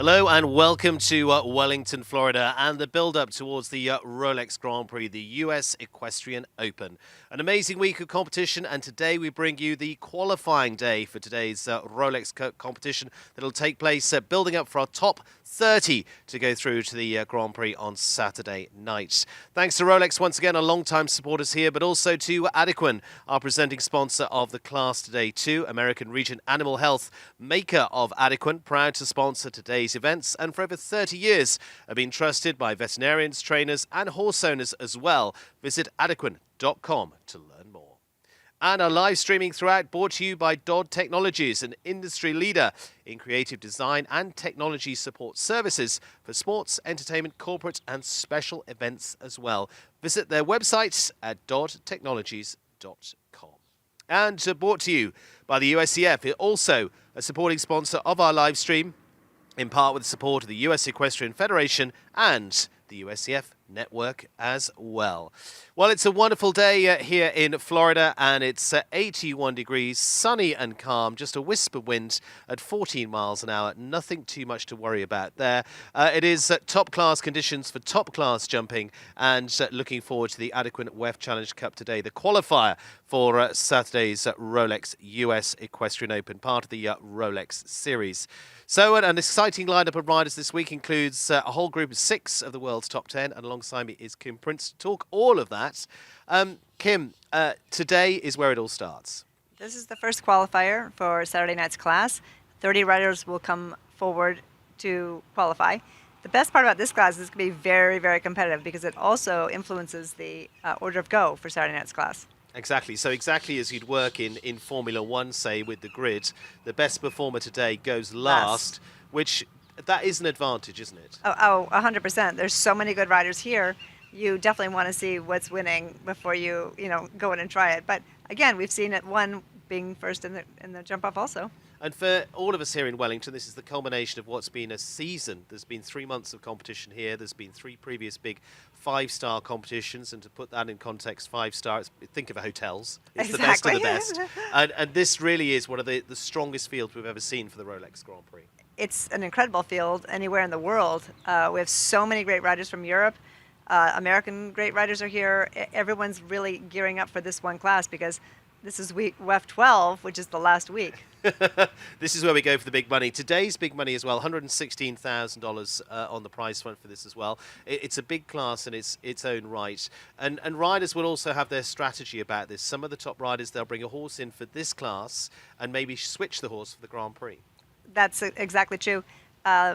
Hello and welcome to Wellington, Florida, and the build-up towards the Rolex Grand Prix, the US Equestrian Open. An amazing week of competition, and today we bring you the qualifying day for today's Rolex competition that'll take place building up for our top 30 to go through to the Grand Prix on Saturday night. Thanks to Rolex once again, our long-time supporters here, but also to Adequan, our presenting sponsor of the class today too, American Region Animal Health, maker of Adequan, proud to sponsor today's events, and for over 30 years have been trusted by veterinarians, trainers and horse owners as well. Visit adequan.com to learn more. And our live streaming throughout, brought to you by Dodd Technologies, an industry leader in creative design and technology support services for sports, entertainment, corporate and special events as well. Visit their websites at doddtechnologies.com. And brought to you by the USEF, also a supporting sponsor of our live stream, in part with the support of the US Equestrian Federation and the USEF network as well. Well, it's a wonderful day here in Florida, and it's 81 degrees, sunny and calm, just a wisp of wind at 14 miles an hour. Nothing too much to worry about there. It is top-class conditions for top-class jumping, and looking forward to the Adequan WEF Challenge Cup today, the qualifier for Saturday's Rolex US Equestrian Open, part of the Rolex series. So an exciting lineup of riders this week includes a whole group of 6 of the world's top 10, and alongside me is Kim Prince to talk all of that. Kim, today is where it all starts. This is the first qualifier for Saturday night's class. 30 riders will come forward to qualify. The best part about this class is it's going to be very, very competitive because it also influences the order of go for Saturday night's class. Exactly. So exactly as you'd work in Formula One, say, with the grid, the best performer today goes last, which that is an advantage, isn't it? Oh, 100%. There's so many good riders here. You definitely want to see what's winning before you go in and try it. But again, we've seen it one being first in the jump off also. And for all of us here in Wellington, this is the culmination of what's been a season. There's been 3 months of competition here. There's been 3 previous big 5-star competitions. And to put that in context, 5-star, think of hotels. It's Exactly. the best of the best. And this really is one of the strongest fields we've ever seen for the Rolex Grand Prix. It's an incredible field anywhere in the world. We have so many great riders from Europe. American great riders are here. Everyone's really gearing up for this one class because this is week WEF 12, which is the last week. This is where we go for the big money. Today's big money as well, $116,000 on the prize fund for this as well. It's a big class in its own right. And riders will also have their strategy about this. Some of the top riders, they'll bring a horse in for this class and maybe switch the horse for the Grand Prix. That's exactly true.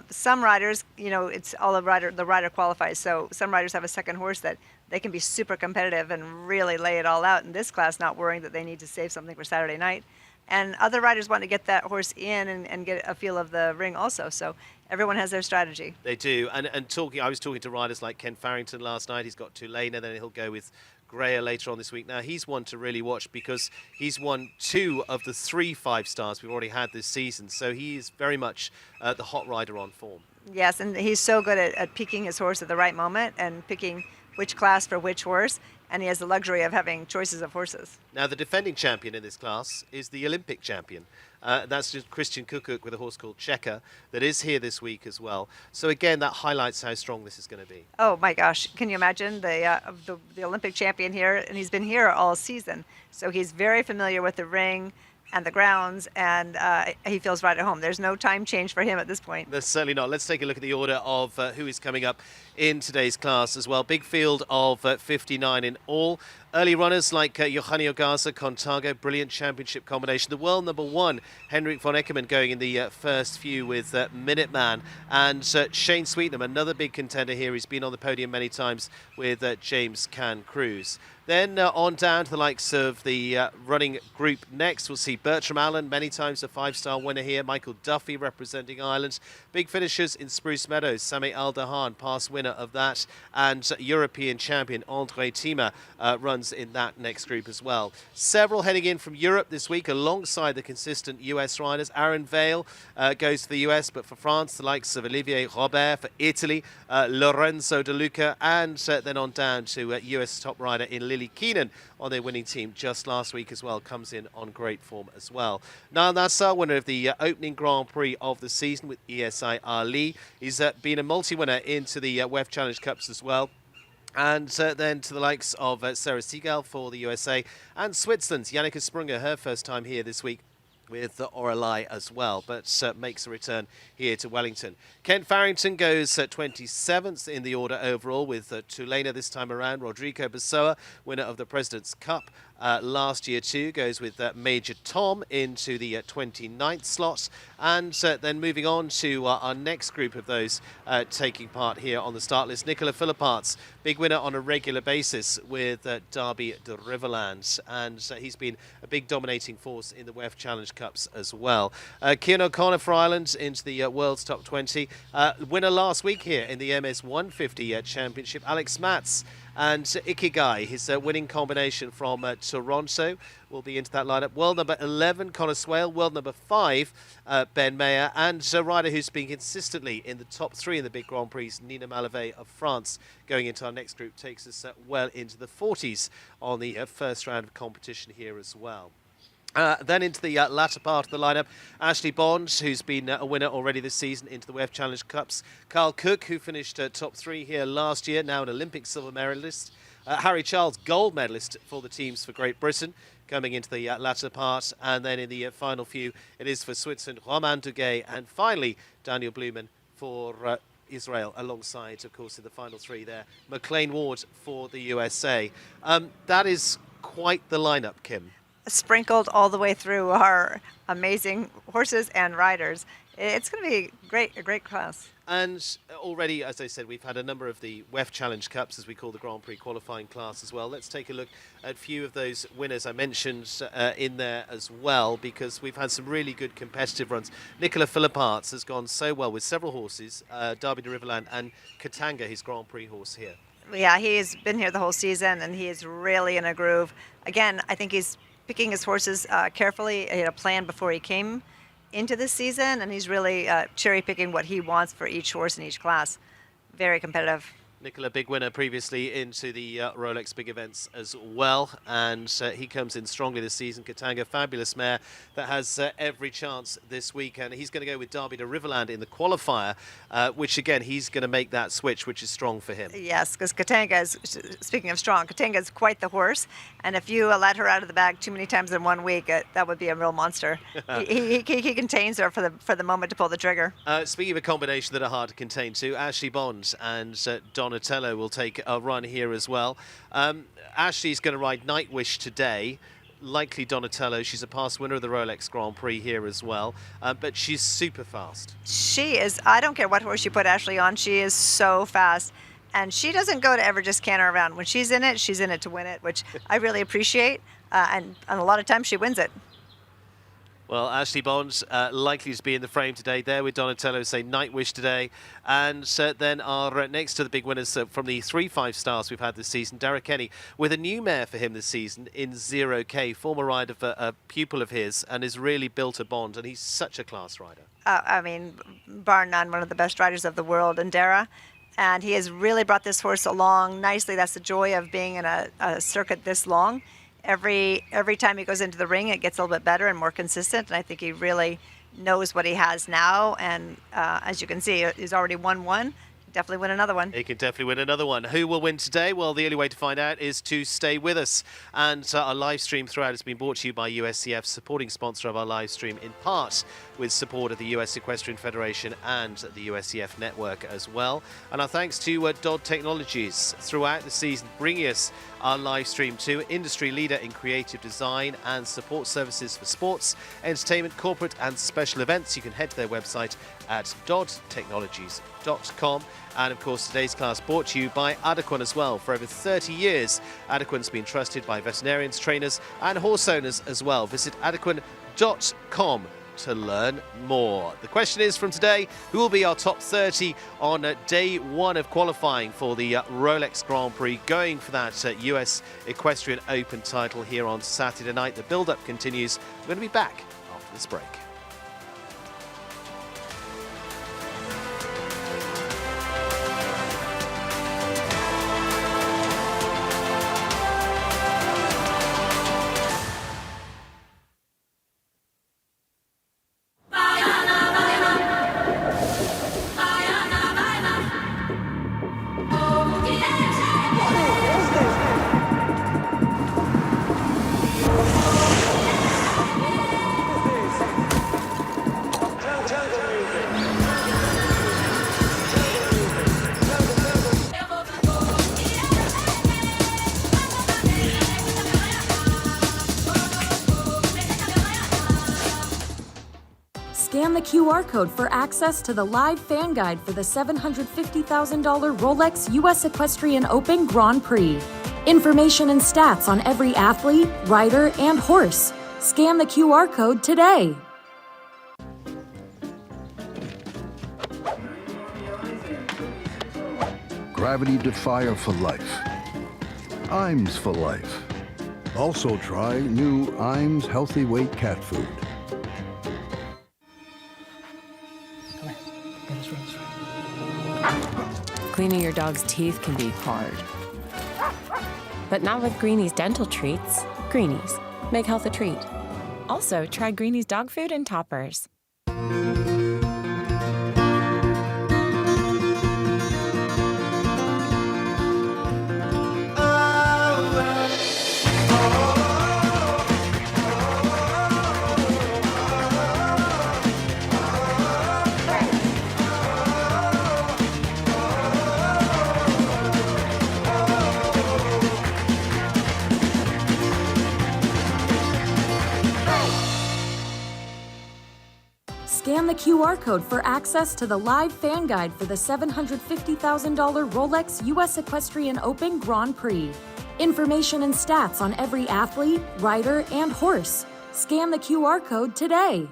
Some riders, it's all the rider qualifies. So some riders have a second horse that they can be super competitive and really lay it all out in this class, not worrying that they need to save something for Saturday night. And other riders want to get that horse in and get a feel of the ring also. So everyone has their strategy. They do. And I was talking to riders like Ken Farrington last night. He's got Tulane, and then he'll go with Greer later on this week. Now, he's one to really watch because he's won 2 of the 3 5-stars we've already had this season. So he is very much the hot rider on form. Yes, and he's so good at picking his horse at the right moment and picking which class for which horse. And he has the luxury of having choices of horses. Now, the defending champion in this class is the Olympic champion. That's just Christian Kukuk with a horse called Checker that is here this week as well. So again, that highlights how strong this is going to be. Oh my gosh, can you imagine the Olympic champion here? And he's been here all season. So he's very familiar with the ring and the grounds, and he feels right at home. There's no time change for him at this point. There's certainly not. Let's take a look at the order of who is coming up in today's class as well. Big field of 59 in all. Early runners like Eugenio Garza, Contago, brilliant championship combination. The world number 1, Henrik von Eckermann, going in the first few with Minuteman. And Shane Sweetnam, another big contender here. He's been on the podium many times with James Can Cruz. Then on down to the likes of the running group next. We'll see Bertram Allen, many times a 5-star winner here. Michael Duffy representing Ireland. Big finishers in Spruce Meadows. Sami Al-Dahan, past winner of that. And European champion André Thiemer runs runs in that next group as well. Several heading in from Europe this week alongside the consistent US riders. Aaron Vale goes for the US, but for France, the likes of Olivier Robert, for Italy, Lorenzo De Luca, and then on down to US top rider in Lily Keenan on their winning team just last week as well, comes in on great form as well. Now Nassar, winner of the opening Grand Prix of the season with ESI Ali. He's been a multi-winner into the WEF Challenge Cups as well. And then to the likes of Sarah Seagal for the USA and Switzerland's Jannica Sprunger, her first time here this week with the Orelai as well, but makes a return here to Wellington. Kent Farrington goes 27th in the order overall with Tulena this time around. Rodrigo Pessoa, winner of the President's Cup last year too, goes with Major Tom into the 29th slot. And then moving on to our next group of those taking part here on the start list, Nicola Philipparts, big winner on a regular basis with Derby de Riverland, and he's been a big dominating force in the WEF Challenge Cups as well. Cian O'Connor for Ireland into the World's Top 20. Winner last week here in the MS 150 Championship, Alex Matz. And Ikigai, his winning combination from Toronto, will be into that lineup. World number 11, Connor Swale. World number 5, Ben Mayer. And a rider who's been consistently in the top 3 in the big Grand Prix, Nina Malavé of France. Going into our next group takes us well into the 40s on the first round of competition here as well. Then into the latter part of the lineup, Ashley Bond, who's been a winner already this season into the WEF Challenge Cups. Carl Cook, who finished top 3 here last year, now an Olympic silver medalist. Harry Charles, gold medalist for the teams for Great Britain, coming into the latter part. And then in the final few, it is for Switzerland, Romain Duguay, and finally Daniel Blumen for Israel, alongside, of course, in the final 3 there, McLean Ward for the USA. That is quite the lineup, Kim. Sprinkled all the way through our amazing horses and riders. It's going to be a great class. And already, as I said, we've had a number of the WEF Challenge Cups, as we call the Grand Prix qualifying class as well. Let's take a look at a few of those winners I mentioned in there as well, because we've had some really good competitive runs. Nicola Philipparts has gone so well with several horses, Derby de Riverland and Katanga, his Grand Prix horse here. Yeah, he's been here the whole season, and he is really in a groove. Again, I think he's picking his horses carefully. He had a plan before he came into this season, and he's really cherry-picking what he wants for each horse in each class. Very competitive. Nicola, big winner previously into the Rolex big events as well, and he comes in strongly this season. Katanga, fabulous mare that has every chance this week, and he's going to go with Derby de Riverland in the qualifier, which again, he's going to make that switch, which is strong for him. Yes, because Katanga is, speaking of strong, Katanga is quite the horse, and if you let her out of the bag too many times in 1 week, that would be a real monster. he contains her for the moment to pull the trigger. Speaking of a combination that are hard to contain too, Ashley Bond and Donatello will take a run here as well. Ashley's going to ride Nightwish today. Likely Donatello. She's a past winner of the Rolex Grand Prix here as well, but she's super fast. She is. I don't care what horse you put Ashley on. She is so fast, and she doesn't go to ever just canter around. When she's in it to win it, which I really appreciate, and a lot of times she wins it. Well, Ashley Bond likely to be in the frame today there with Donatello, say Nightwish today. And then our next to the big winners from the 3-5 stars we've had this season, Derek Kenny, with a new mare for him this season in 0K, former rider for a pupil of his, and has really built a bond, and he's such a class rider. I mean, bar none, one of the best riders of the world, Indira. And he has really brought this horse along nicely. That's the joy of being in a circuit this long. Every time he goes into the ring, it gets a little bit better and more consistent, and I think he really knows what he has now, and as you can see, he's already won one. Definitely win another one. He can definitely win another one. Who will win today? Well, the only way to find out is to stay with us. And our live stream throughout has been brought to you by USCF, supporting sponsor of our live stream, in part with support of the US Equestrian Federation and the USCF network as well. And our thanks to Dodd Technologies throughout the season, bringing us our live stream to industry leader in creative design and support services for sports, entertainment, corporate and special events. You can head to their website at doddtechnologies.com. And of course, today's class brought to you by Adequan as well. For over 30 years, Adequan's been trusted by veterinarians, trainers and horse owners as well. Visit adequan.com to learn more. The question is from today, who will be our top 30 on day one of qualifying for the Rolex Grand Prix, going for that US Equestrian Open title here on Saturday night. The build-up continues. We're going to be back after this break. Scan the QR code for access to the live fan guide for the $750,000 Rolex US Equestrian Open Grand Prix. Information and stats on every athlete, rider, and horse. Scan the QR code today. Gravity Defier for life. Iams for life. Also try new Iams Healthy Weight Cat Food. Cleaning your dog's teeth can be hard. But not with Greenie's dental treats. Greenie's. Make health a treat. Also, try Greenie's dog food and toppers. Scan the QR code for access to the live fan guide for the $750,000 Rolex US Equestrian Open Grand Prix. Information and stats on every athlete, rider, and horse. Scan the QR code today.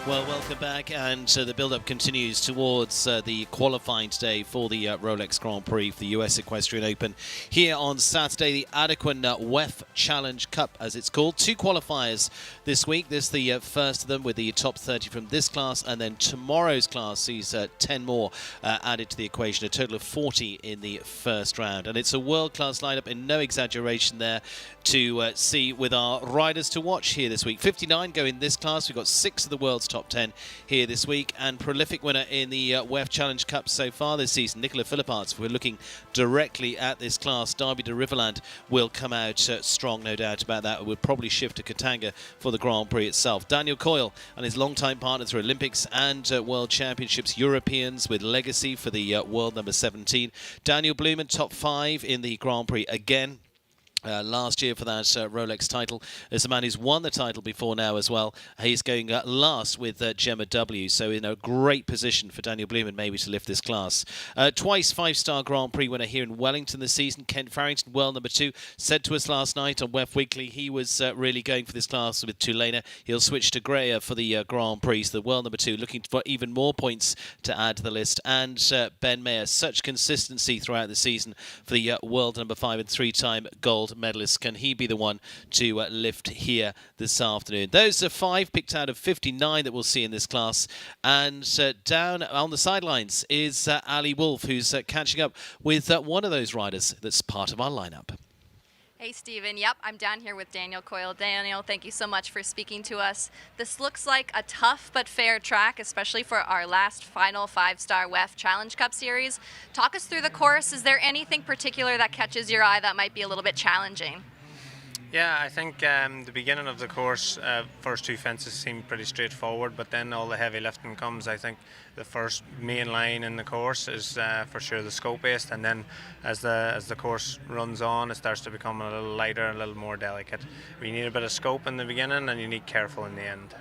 Well, welcome back, and the build-up continues towards the qualifying today for the Rolex Grand Prix for the US Equestrian Open. Here on Saturday, the Adequan WEF Challenge Cup, as it's called. 2 qualifiers this week. This is the first of them with the top 30 from this class, and then tomorrow's class sees 10 more added to the equation, a total of 40 in the first round. And it's a world-class lineup, in no exaggeration there, to see with our riders to watch here this week. 59 go in this class. We've got 6 of the world's top 10 here this week, and prolific winner in the WEF Challenge Cup so far this season, Nicola Philipparts. If we're looking directly at this class, Derby de Riverland will come out strong, no doubt about that. We'll probably shift to Katanga for the Grand Prix itself. Daniel Coyle and his long-time partner through Olympics and World Championships, Europeans with legacy for the world number 17. Daniel Blumen, top 5 in the Grand Prix again. Last year for that Rolex title. As a man who's won the title before now as well. He's going last with Gemma W. So in a great position for Daniel Blumen maybe to lift this class. Twice 5-star Grand Prix winner here in Wellington this season. Kent Farrington, world number 2, said to us last night on WEF Weekly he was really going for this class with Tulane. He'll switch to Greer for the Grand Prix. So the world number 2 looking for even more points to add to the list. And Ben Mayer, such consistency throughout the season for the world number 5 and 3-time gold medalist. Can he be the one to lift here this afternoon? Those are 5 picked out of 59 that we'll see in this class. And down on the sidelines is Ali Wolf, who's catching up with one of those riders that's part of our lineup. Hey, Stephen. Yep, I'm down here with Daniel Coyle. Daniel, thank you so much for speaking to us. This looks like a tough but fair track, especially for our last final 5-star WEF Challenge Cup series. Talk us through the course. Is there anything particular that catches your eye that might be a little bit challenging? Yeah, I think the beginning of the course, first 2 fences seem pretty straightforward, but then all the heavy lifting comes. I think the first main line in the course is for sure the scope-based, and then as the course runs on, it starts to become a little lighter, a little more delicate. You need a bit of scope in the beginning, and you need careful in the end.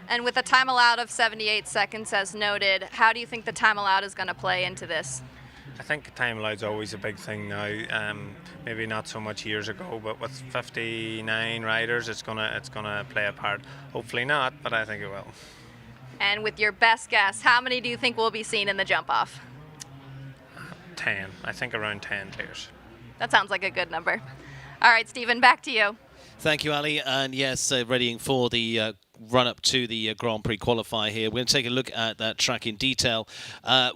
And with a time allowed of 78 seconds as noted, how do you think the time allowed is going to play into this? I think time allowed is always a big thing now. Maybe not so much years ago, but with 59 riders, it's gonna play a part. Hopefully not, but I think it will. And with your best guess, how many do you think will be seen in the jump off? 10. I think around 10 players. That sounds like a good number. All right, Stephen, back to you. Thank you, Ali. And yes, readying for the run up to the Grand Prix qualifier here. We're going to take a look at that track in detail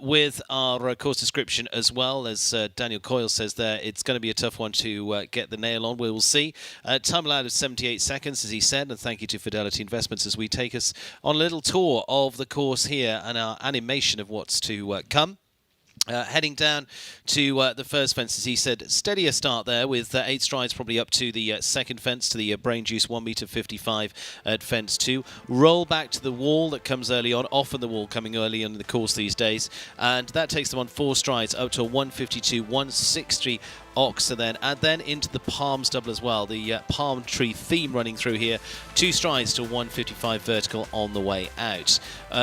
with our course description as well. As Daniel Coyle says there, it's going to be a tough one to get the nail on. We will see. Time allowed of 78 seconds, as he said, and thank you to Fidelity Investments as we take us on a little tour of the course here and our animation of what's to come. Heading down to the first fence, as he said, steadier start there with 8 strides probably up to the second fence, to the Brain Juice 1.55 m at fence 2. Roll back to the wall that comes early on, often the wall coming early on in the course these days, and that takes them on 4 strides up to a 152, 160 ox, and then into the palms double as well. The palm tree theme running through here. 2 strides to 155 vertical on the way out.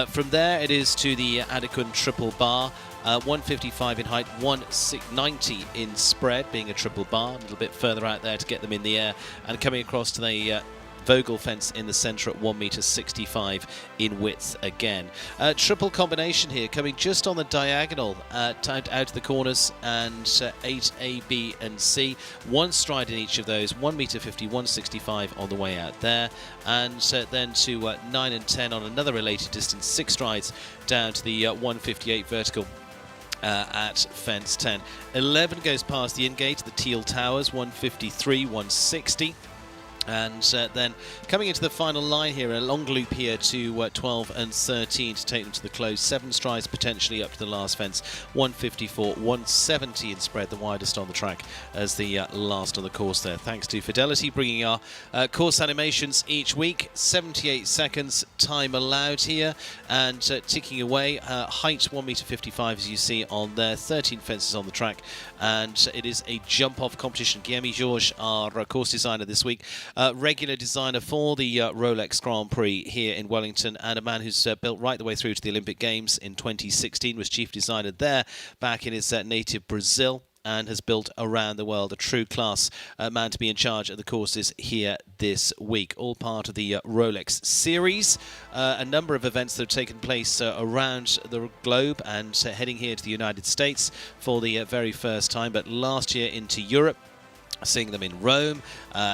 From there it is to the Adequan triple bar. 155 in height, 190 in spread, being a triple bar. A little bit further out there to get them in the air, and coming across to the Vogel fence in the centre at 1.65 m in width again. Triple combination here, coming just on the diagonal out of the corners, and 8 A, B and C. 1 stride in each of those, 1.50 m, 165 on the way out there, and then to 9 and 10 on another related distance, 6 strides down to the 158 vertical. At fence 10. 11 goes past the in-gate, the Teal Towers, 153, 160. And then coming into the final line here, a long loop here to 12 and 13 to take them to the close. 7 strides potentially up to the last fence. 154, 170 in spread, the widest on the track as the last on the course there. Thanks to Fidelity bringing our course animations each week. 78 seconds time allowed here, and ticking away. Height 1.55 m as you see on there. 13 fences on the track, and it is a jump-off competition. Guilherme Jorge, our course designer this week, regular designer for the Rolex Grand Prix here in Wellington, and a man who's built right the way through to the Olympic Games in 2016, was chief designer there back in his native Brazil, and has built around the world. A true class man to be in charge of the courses here this week. All part of the Rolex series. A number of events that have taken place around the globe, and heading here to the United States for the very first time, but last year into Europe. Seeing them in Rome,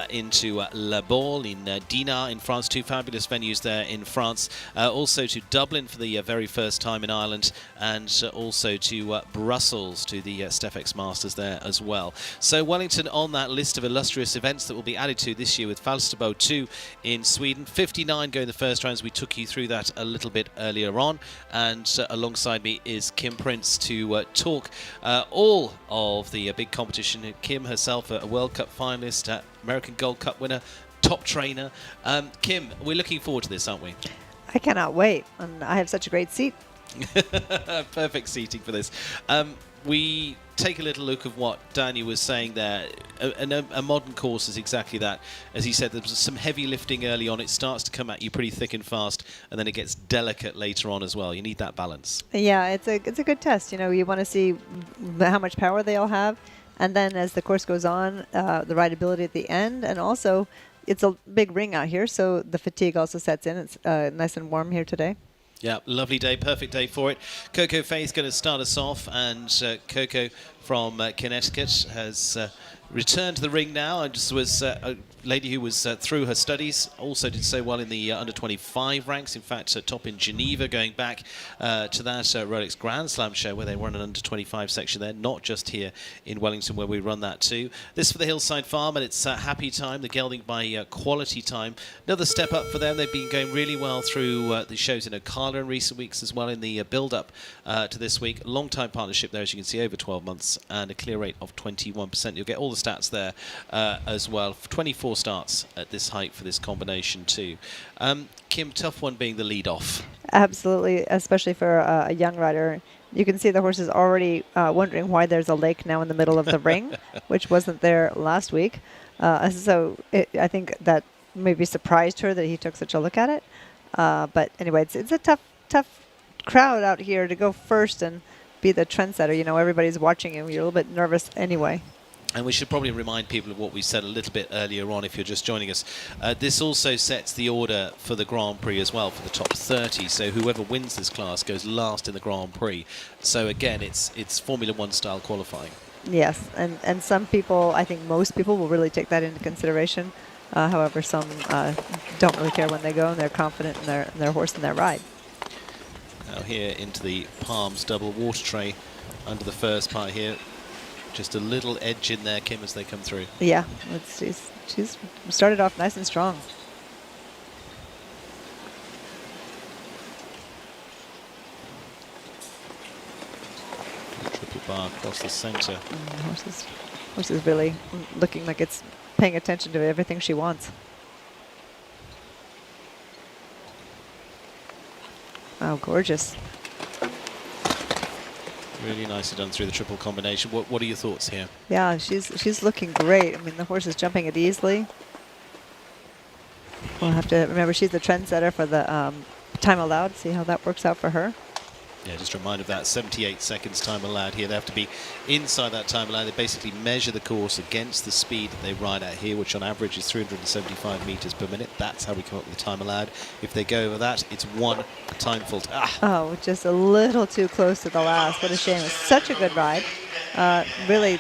into La Baule, in Dinard in France, 2 fabulous venues there in France. Also to Dublin for the very first time in Ireland, and also to Brussels, to the Stefex Masters there as well. So Wellington on that list of illustrious events that will be added to this year, with Falsterbo 2 in Sweden. 59 going the first rounds. We took you through that a little bit earlier on, and alongside me is Kim Prince to talk all of the big competition. Kim herself, a World Cup finalist, American Gold Cup winner, top trainer. Kim, we're looking forward to this, aren't we? I cannot wait, and I have such a great seat. Perfect seating for this. We take a little look of what Danny was saying there. A modern course is exactly that. As he said, there's some heavy lifting early on. It starts to come at you pretty thick and fast, and then it gets delicate later on as well. You need that balance. Yeah, it's a good test. You know, you want to see how much power they all have. And then as the course goes on, the rideability at the end, and also it's a big ring out here, so the fatigue also sets in. It's nice and warm here today. Yeah, lovely day, perfect day for it. Coco Faye's going to start us off, and Coco from Connecticut has returned to the ring now. And just was a lady who was through her studies, also did so well in the under-25 ranks. In fact, top in Geneva, going back to that Rolex Grand Slam show where they run an under-25 section there, not just here in Wellington where we run that too. This for the Hillside Farm, and it's Happy Time, the gelding by Quality Time. Another step up for them. They've been going really well through the shows in Ocala in recent weeks as well, in the build-up to this week. Long-time partnership there, as you can see, over 12 months, and a clear rate of 21%. You'll get all the stats there as well. 24 starts at this height for this combination too. Kim, tough one being the lead off. Absolutely, especially for a young rider. You can see the horse is already wondering why there's a lake now in the middle of the ring, which wasn't there last week. So I think that maybe surprised her that he took such a look at it. But anyway, it's a tough crowd out here to go first and be the trendsetter. You know, everybody's watching you. You're a little bit nervous anyway. And we should probably remind people of what we said a little bit earlier on if you're just joining us. This also sets the order for the Grand Prix as well, for the top 30. So whoever wins this class goes last in the Grand Prix. So again, it's Formula One style qualifying. Yes, and some people, I think most people will really take that into consideration. However, some don't really care when they go, and they're confident in their horse and their ride. Now here into the Palms double water tray under the first part here. Just a little edge in there, Kim, as they come through. Yeah, she's started off nice and strong. Triple bar across the centre. Horse is really looking like it's paying attention to everything she wants. Oh, gorgeous. Really nicely done through the triple combination. What are your thoughts here? Yeah, she's looking great. I mean, the horse is jumping it easily. We'll have to remember she's the trendsetter for the time allowed. See how that works out for her. Yeah, just a reminder of that 78 seconds time allowed here. They have to be inside that time allowed. They basically measure the course against the speed that they ride at here, which on average is 375 meters per minute. That's how we come up with the time allowed. If they go over that, it's one time fault. Oh, just a little too close to the last. What a shame. It's such a good ride. Really,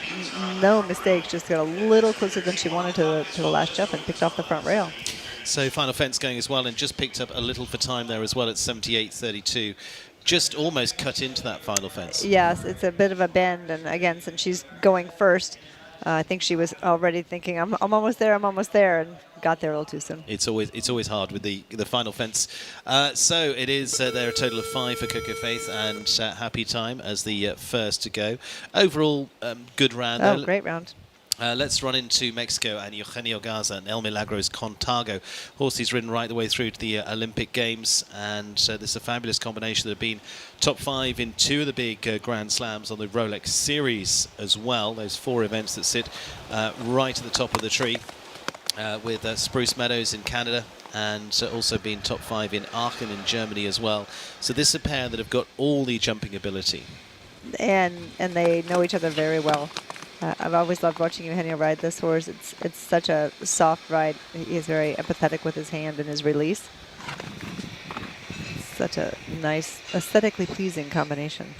no mistakes. Just got a little closer than she wanted to the last jump and picked off the front rail. So final fence going as well, and just picked up a little for time there as well at 78.32. Just almost cut into that final fence. Yes, it's a bit of a bend, and again, since she's going first, I think she was already thinking, I'm almost there, and got there a little too soon. It's always hard with the final fence. So it is there a total of 5 for Coco Faith and Happy Time as the first to go. Overall, good round. Oh, great round. Let's run into Mexico and Eugenio Garza and El Milagros Contargo. Horse he's ridden right the way through to the Olympic Games, and this is a fabulous combination. That have been top 5 in 2 of the big Grand Slams on the Rolex Series as well. Those 4 events that sit right at the top of the tree with Spruce Meadows in Canada, and also been top 5 in Aachen in Germany as well. So this is a pair that have got all the jumping ability. And they know each other very well. I've always loved watching Eugenio ride this horse. It's such a soft ride. He is very empathetic with his hand and his release. It's such a nice, aesthetically pleasing combination.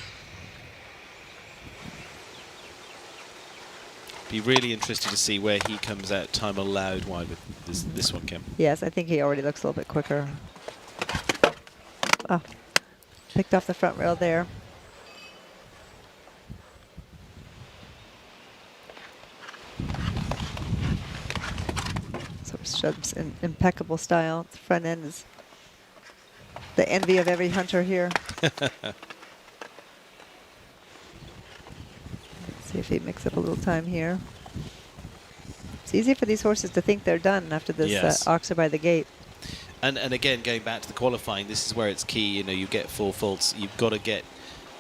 Be really interested to see where he comes out time allowed wide with this one, Kim. Yes, I think he already looks a little bit quicker. Oh, picked off the front rail there. Jumps in impeccable style. The front end is the envy of every hunter here. Let's see if he makes up a little time here. It's easy for these horses to think they're done after this Oxer by the gate. And again, going back to the qualifying, this is where it's key. You know, you get 4 faults. You've got to get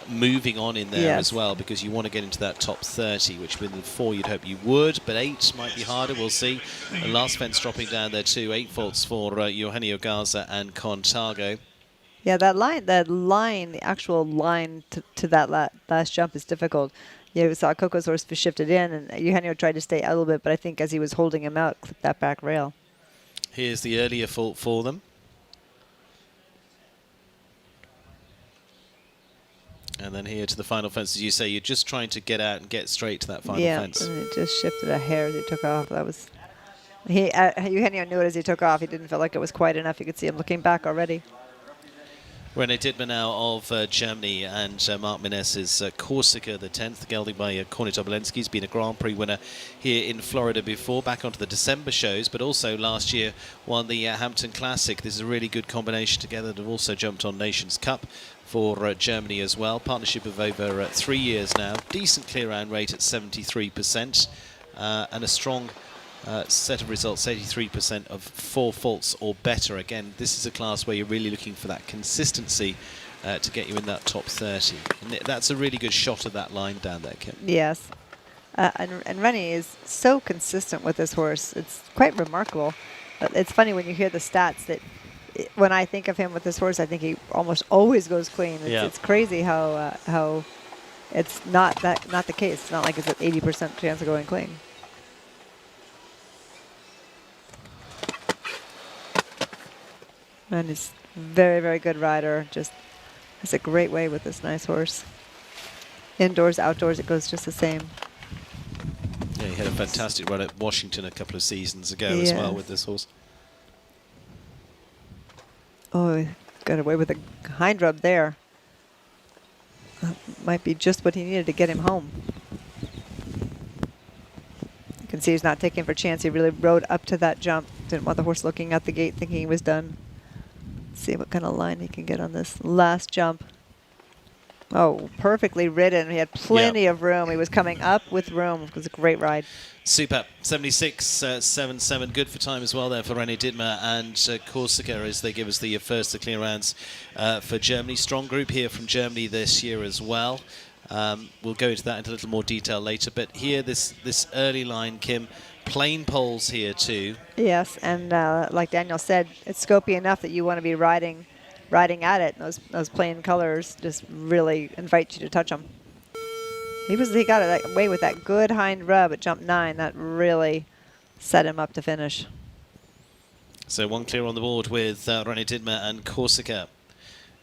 moving on in there as well, because you want to get into that top 30, which with the 4 you'd hope you would, but 8 might be harder. We'll see. The last fence dropping down there too. 8 faults for Eugenio Garza and Contargo. Yeah, that line, the actual line to that last jump is difficult. You saw Coco's horse shifted in, and Eugenio tried to stay out a little bit, but I think as he was holding him out, clipped that back rail. Here's the earlier fault for them. And then here to the final fence, as you say, you're just trying to get out and get straight to that final fence. Yeah, and it just shifted a hair as he took off. That was... Eugenio knew it as he took off. He didn't feel like it was quite enough. You could see him looking back already. René Dittmer now of Germany, and Mark Menes's Corsica, the 10th, gelded by Corny Tobolensky. He's been a Grand Prix winner here in Florida before, back onto the December shows, but also last year won the Hampton Classic. This is a really good combination together. They've also jumped on Nations Cup for Germany as well. Partnership of over 3 years now. Decent clear-round rate at 73%, and a strong set of results, 83% of 4 faults or better. Again, this is a class where you're really looking for that consistency to get you in that top 30. And that's a really good shot of that line down there, Kim. Yes. And René is so consistent with this horse. It's quite remarkable. But it's funny when you hear the stats that when I think of him with this horse, I think he almost always goes clean. It's crazy how it's not the case. It's not like it's an 80% chance of going clean. And he's very, very good rider. Just has a great way with this nice horse. Indoors, outdoors, it goes just the same. Yeah, he had a fantastic run at Washington a couple of seasons ago as well with this horse. Oh, he got away with a hind rub there. That might be just what he needed to get him home. You can see he's not taking for a chance. He really rode up to that jump. Didn't want the horse looking at the gate thinking he was done. See what kind of line he can get on this last jump. Oh, perfectly ridden. He had plenty of room. He was coming up with room. It was a great ride. Super. 76.77. Good for time as well there for René Dittmer and Corsica as they give us the first of the clear rounds for Germany. Strong group here from Germany this year as well. We'll go into that in a little more detail later. But here, this early line, Kim, plain poles here too. Yes, and like Daniel said, it's scopy enough that you want to be riding at it. Those plain colors just really invite you to touch them. He got it away with that good hind rub at jump 9. That really set him up to finish. So one clear on the board with René Dittmer and Corsica.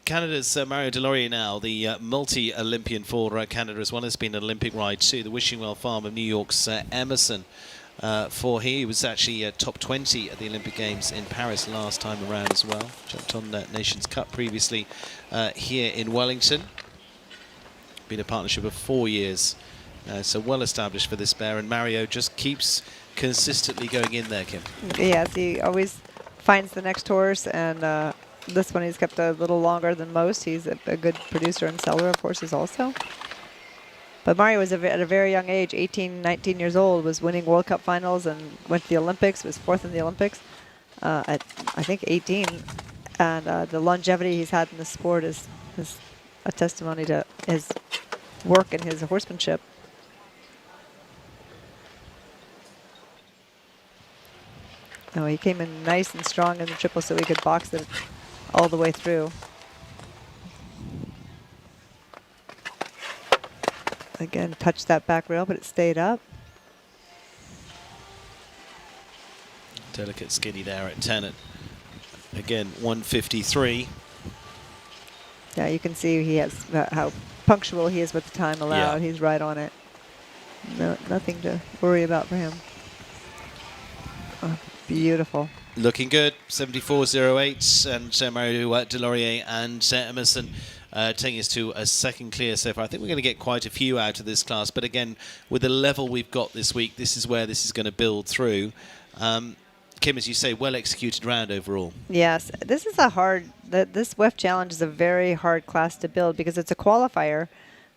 Canada's Mario Delorier now, the multi-Olympian for Canada as well. Has been an Olympic ride too. The Wishing Well Farm of New York's Emerson. For he was actually top 20 at the Olympic Games in Paris last time around as well. Jumped on Nations Cup previously here in Wellington. Been a partnership of 4 years, so well established for this bear. And Mario just keeps consistently going in there, Kim. Yes, he always finds the next horse, and this one he's kept a little longer than most. He's a good producer and seller of horses also. But Mario was at a very young age, 18, 19 years old, was winning World Cup finals and went to the Olympics, was 4th in the Olympics at, I think, 18. And the longevity he's had in the sport is a testimony to his work and his horsemanship. Oh, he came in nice and strong in the triple so he could box it all the way through. Again, touched that back rail, but it stayed up. Delicate skinny there at 10 at, again, 153. Yeah, you can see he has how punctual he is with the time allowed. Yeah. He's right on it. No, nothing to worry about for him. Oh, beautiful. Looking good, 74.08, and Mario Delorier and Emerson taking us to a second clear so far. I think we're going to get quite a few out of this class, but again, with the level we've got this week, this is where this is going to build through. Kim, as you say, well executed round overall. Yes, this is a hard. This WEF challenge is a very hard class to build because it's a qualifier,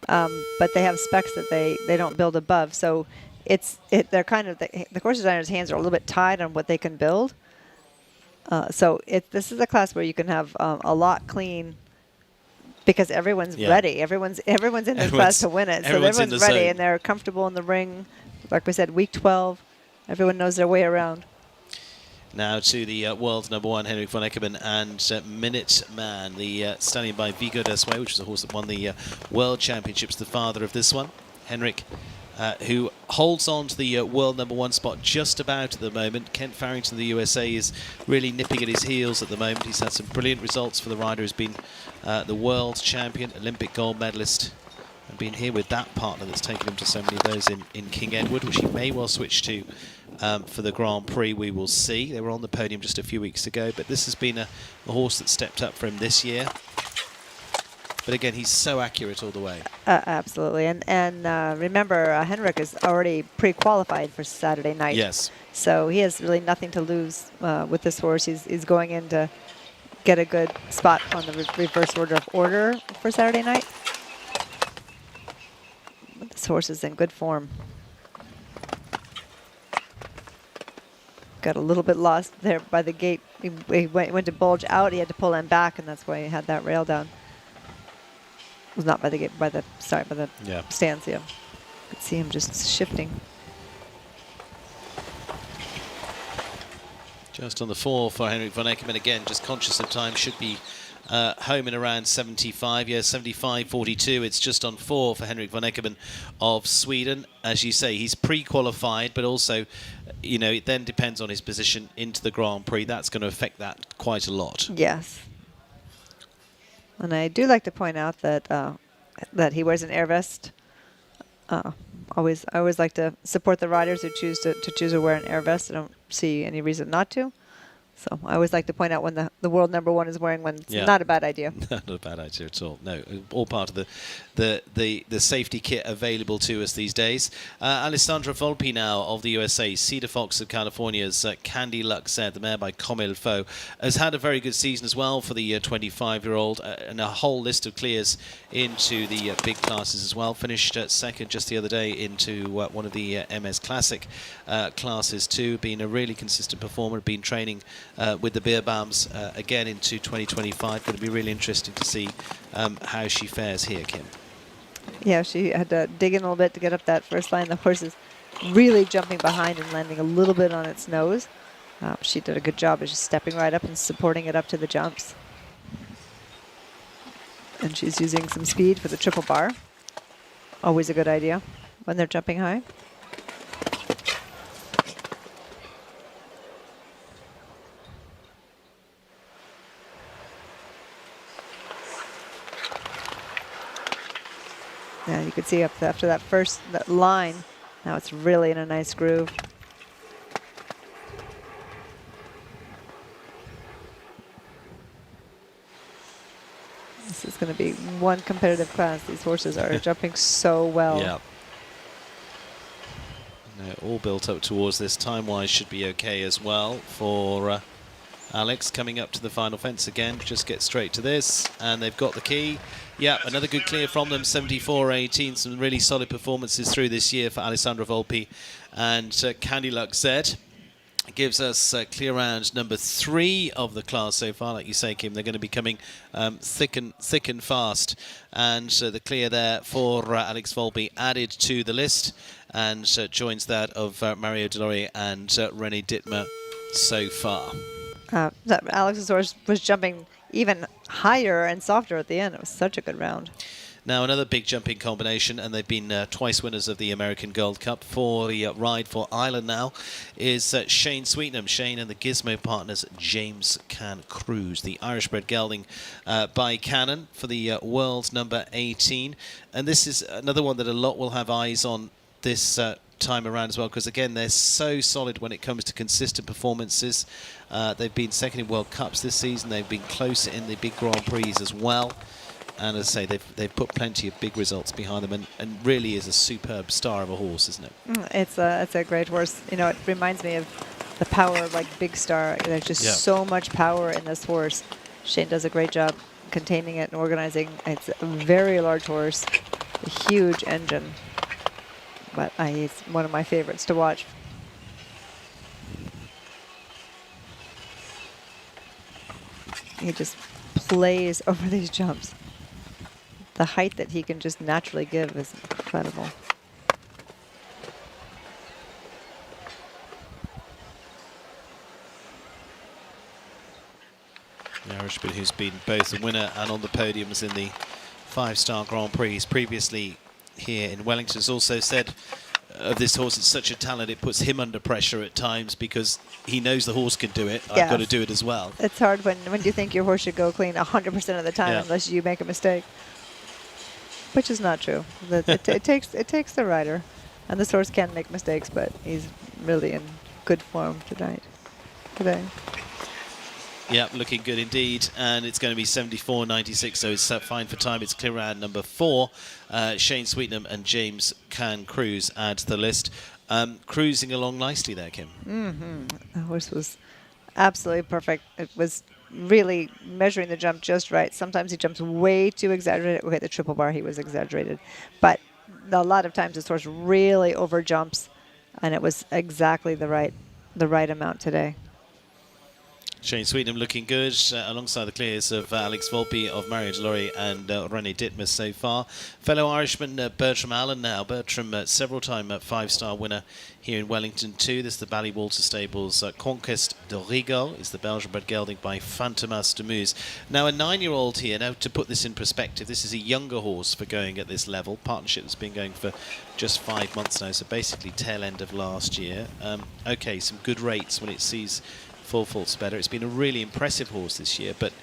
but they have specs that they don't build above. So they're kind of the course designers' hands are a little bit tied on what they can build. So this is a class where you can have a lot clean because everyone's ready. Everyone's in this class to win it. So everyone's ready and they're comfortable in the ring. Like we said, week 12, everyone knows their way around. Now to the world number 1, Henrik von Eckermann and Minute Man, the stallion by Viggo Desway, which is a horse that won the World Championships, the father of this one. Henrik, who holds on to the world number 1 spot just about at the moment. Kent Farrington of the USA is really nipping at his heels at the moment. He's had some brilliant results for the rider who's been the world champion, Olympic gold medalist, and been here with that partner that's taken him to so many of those in King Edward, which he may well switch to for the Grand Prix. We will see. They were on the podium just a few weeks ago, but this has been a horse that stepped up for him this year. But again, he's so accurate all the way. Absolutely. And remember, Henrik is already pre-qualified for Saturday night. Yes. So he has really nothing to lose with this horse. He's going in to get a good spot on the reverse order for Saturday night. But this horse is in good form. Got a little bit lost there by the gate. He went to bulge out. He had to pull him back, and that's why he had that rail down. It was not by the gate, by the stands. Yeah, you could see him just shifting. Just on the 4 for Henrik von Eckermann. Again, just conscious of time, should be home in around 75. Yeah, 75.42. It's just on 4 for Henrik von Eckermann of Sweden. As you say, he's pre-qualified, but also, you know, it then depends on his position into the Grand Prix. That's going to affect that quite a lot. Yes. And I do like to point out that that he wears an air vest. I always like to support the riders who choose to wear an air vest. I don't see any reason not to. So I always like to point out when the world number 1 is wearing one. It's not a bad idea. Not a bad idea at all. No, all part of the safety kit available to us these days. Alessandra Volpi now of the USA. Cedar Fox of California's Candy Luxed, the mare by Comme Il Faut, has had a very good season as well for the 25-year-old, and a whole list of clears into the big classes as well. Finished second just the other day into one of the MS Classic classes too. Been a really consistent performer. Been training with the Beer Balms again into 2025. Going to be really interesting to see how she fares here, Kim. Yeah, she had to dig in a little bit to get up that first line. The horse is really jumping behind and landing a little bit on its nose. She did a good job of just stepping right up and supporting it up to the jumps. And she's using some speed for the triple bar. Always a good idea when they're jumping high. Yeah, you can see up after that line, now it's really in a nice groove. This is going to be one competitive class. These horses are jumping so well. Yeah. They're all built up towards this. Time-wise should be okay as well for Alex coming up to the final fence again. Just get straight to this, and they've got the key. Yeah, another good clear from them, 74.18. Some really solid performances through this year for Alessandra Volpi and Candy Luxed. Gives us clear round number 3 of the class so far. Like you say, Kim, they're going to be coming thick and fast. And the clear there for Alex Volpi added to the list, and joins that of Mario Delori and René Dittmer so far. Alex's horse was jumping even higher and softer at the end. It was such a good round. Now another big jumping combination, and they've been twice winners of the American Gold Cup. For the ride for Ireland now is Shane Sweetnam. Shane and the Gizmo partners James Can Cruz, the Irish-bred gelding by Cannon for the world's number 18. And this is another one that a lot will have eyes on this time around as well, because again they're so solid when it comes to consistent performances. They've been second in World Cups this season. They've been close in the big Grand Prix as well. And as I say, they've put plenty of big results behind them, and really is a superb star of a horse, isn't it? It's a great horse. You know, it reminds me of the power of like Big Star. There's just so much power in this horse. Shane does a great job containing it and organizing. It's a very large horse, a huge engine, but he's one of my favorites to watch. He just plays over these jumps. The height that he can just naturally give is incredible. The Irishman who's been both a winner and on the podiums in the 5-star Grand Prix previously here in Wellington, has also said of this horse, it's such a talent, it puts him under pressure at times because he knows the horse can do it. I've got to do it as well. It's hard when you think your horse should go clean 100% of the time unless you make a mistake. Which is not true. It takes the rider, and this horse can make mistakes, but he's really in good form today. Yeah, looking good indeed, and it's going to be 74.96, so it's fine for time. It's clear round number 4. Shane Sweetnam and James Can Cruz add to the list. Cruising along nicely there, Kim. The horse was absolutely perfect. It was really measuring the jump just right. Sometimes he jumps way too exaggerated. Okay, the triple bar, he was exaggerated. But a lot of times this horse really over jumps, and it was exactly the right amount today. Shane Sweetenham looking good alongside the clears of Alex Volpe, of Mario Delorey and René Dittmer so far. Fellow Irishman Bertram Allen now. Bertram, several-time 5-star winner here in Wellington too. This is the Ballywalter Stables. Conquest de Rigaud is the Belgian-bred gelding by Fantomas de Meuse. Now a 9-year-old here. Now to put this in perspective, this is a younger horse for going at this level. Partnership has been going for just 5 months now, so basically tail end of last year. Okay, some good rates when it sees full faults better. It's been a really impressive horse this year, but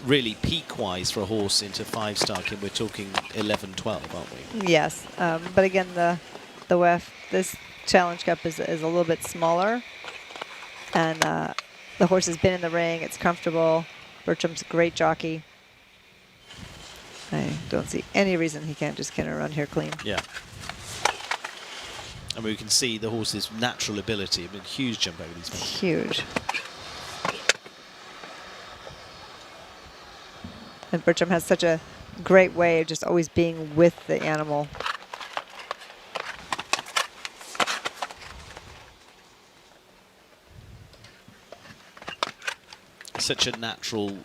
really peak-wise for a horse into 5-star, Kim, we're talking 11, 12, aren't we? Yes, but again, the WEF, this Challenge Cup is a little bit smaller, and the horse has been in the ring. It's comfortable. Bertram's a great jockey. I don't see any reason he can't just kind of run here clean. Yeah. I mean, we can see the horse's natural ability. I mean, huge jump over these ones. Huge. And Bertram has such a great way of just always being with the animal. Such a natural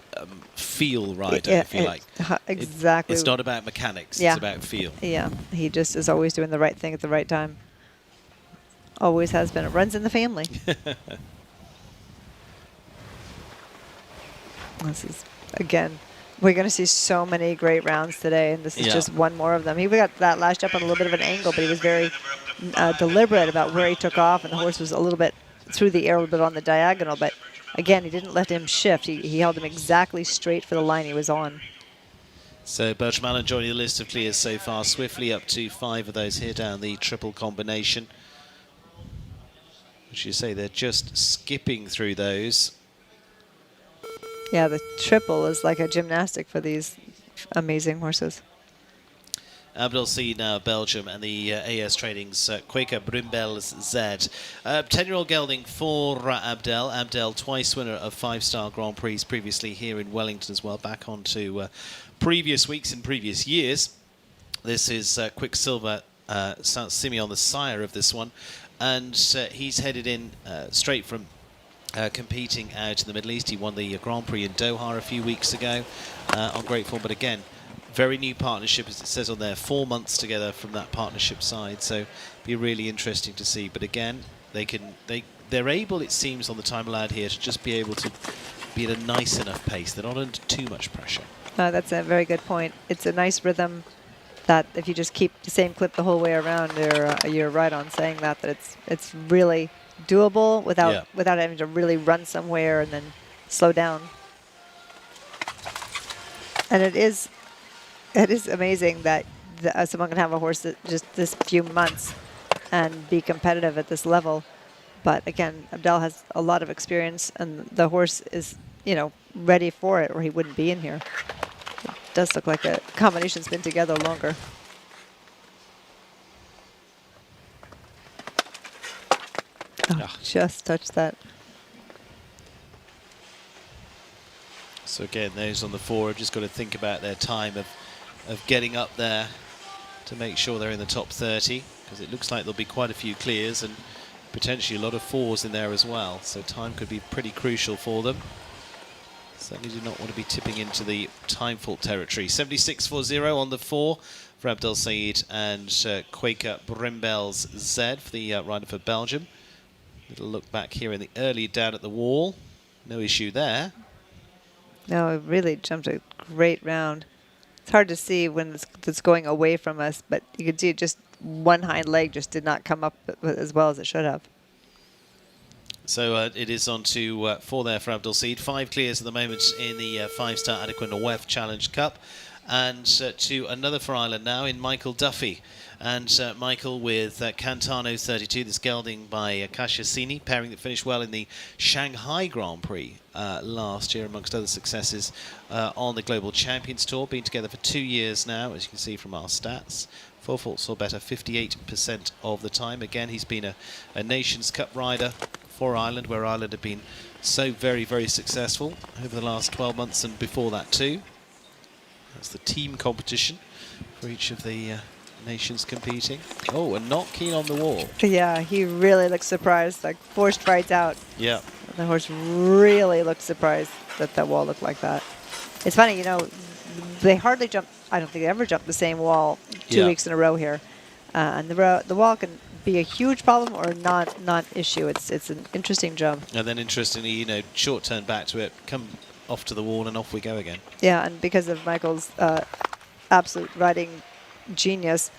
feel rider, if you like. Exactly. It's not about mechanics, Yeah. it's about feel. Yeah, he just is always doing the right thing at the right time. Always has been. It runs in the family. This is, again, we're going to see so many great rounds today, and this is just one more of them. He got that last jump on a little bit of an angle, but he was very deliberate about where he took off, and the horse was a little bit through the air, a little bit on the diagonal, but again, he didn't let him shift. He held him exactly straight for the line he was on. So Bertram Allen joining the list of clears so far, swiftly up to 5 of those here down the triple combination. Which you say, they're just skipping through those. Yeah, the triple is like a gymnastic for these amazing horses. Abdel C now Belgium, and the AS Trading's Quaker Brimbels Z. 10-year-old gelding for Abdel. Abdel, twice winner of 5-star Grand Prix previously here in Wellington as well. Back on to previous weeks in previous years. This is Quicksilver Simeon, the sire of this one. And he's headed in straight from competing out in the Middle East. He won the Grand Prix in Doha a few weeks ago on great form. But again, very new partnership, as it says on there, 4 months together from that partnership side. So be really interesting to see. But again, they're able, it seems, on the time allowed here to just be able to be at a nice enough pace. They're not under too much pressure. That's a very good point. It's a nice rhythm that if you just keep the same clip the whole way around, you're right on saying that it's really doable without having to really run somewhere and then slow down. And it is amazing that someone can have a horse that just this few months and be competitive at this level. But again, Abdel has a lot of experience, and the horse is, ready for it, or he wouldn't be in here. It does look like the combination's been together longer. Oh, just touched that. So again, those on the 4 have just got to think about their time of getting up there to make sure they're in the top 30, because it looks like there'll be quite a few clears and potentially a lot of 4s in there as well. So time could be pretty crucial for them. Certainly do not want to be tipping into the time fault territory. 76.40 on the 4 for Abdel Said and Quaker Brimbels Z for the rider for Belgium. Little look back here in the early down at the wall. No issue there. No, it really jumped a great round. It's hard to see when it's going away from us, but you can see just one hind leg just did not come up as well as it should have. So it is on to 4 there for Abdel Said. 5 clears at the moment in the 5-star Adequan WEF Challenge Cup. And to another for Ireland now in Michael Duffy. And Michael with Cantano 32, this gelding by Cassiasini, pairing that finished well in the Shanghai Grand Prix last year, amongst other successes on the Global Champions Tour. Been together for 2 years now, as you can see from our stats. 4 faults or better 58% of the time. Again, he's been a Nations Cup rider for Ireland, where Ireland have been so very, very successful over the last 12 months and before that too. That's the team competition for each of the nations competing. Oh, and not keen on the wall. Yeah, he really looked surprised, like forced right out. Yeah. The horse really looked surprised that that wall looked like that. It's funny, you know, they hardly jump. I don't think they ever jumped the same wall 2 Yeah. weeks in a row here. And the wall can be a huge problem or not issue. It's an interesting jump. And then interestingly, you know, short turn back to it, come off to the wall, and off we go again. Yeah, and because of Michael's absolute riding genius,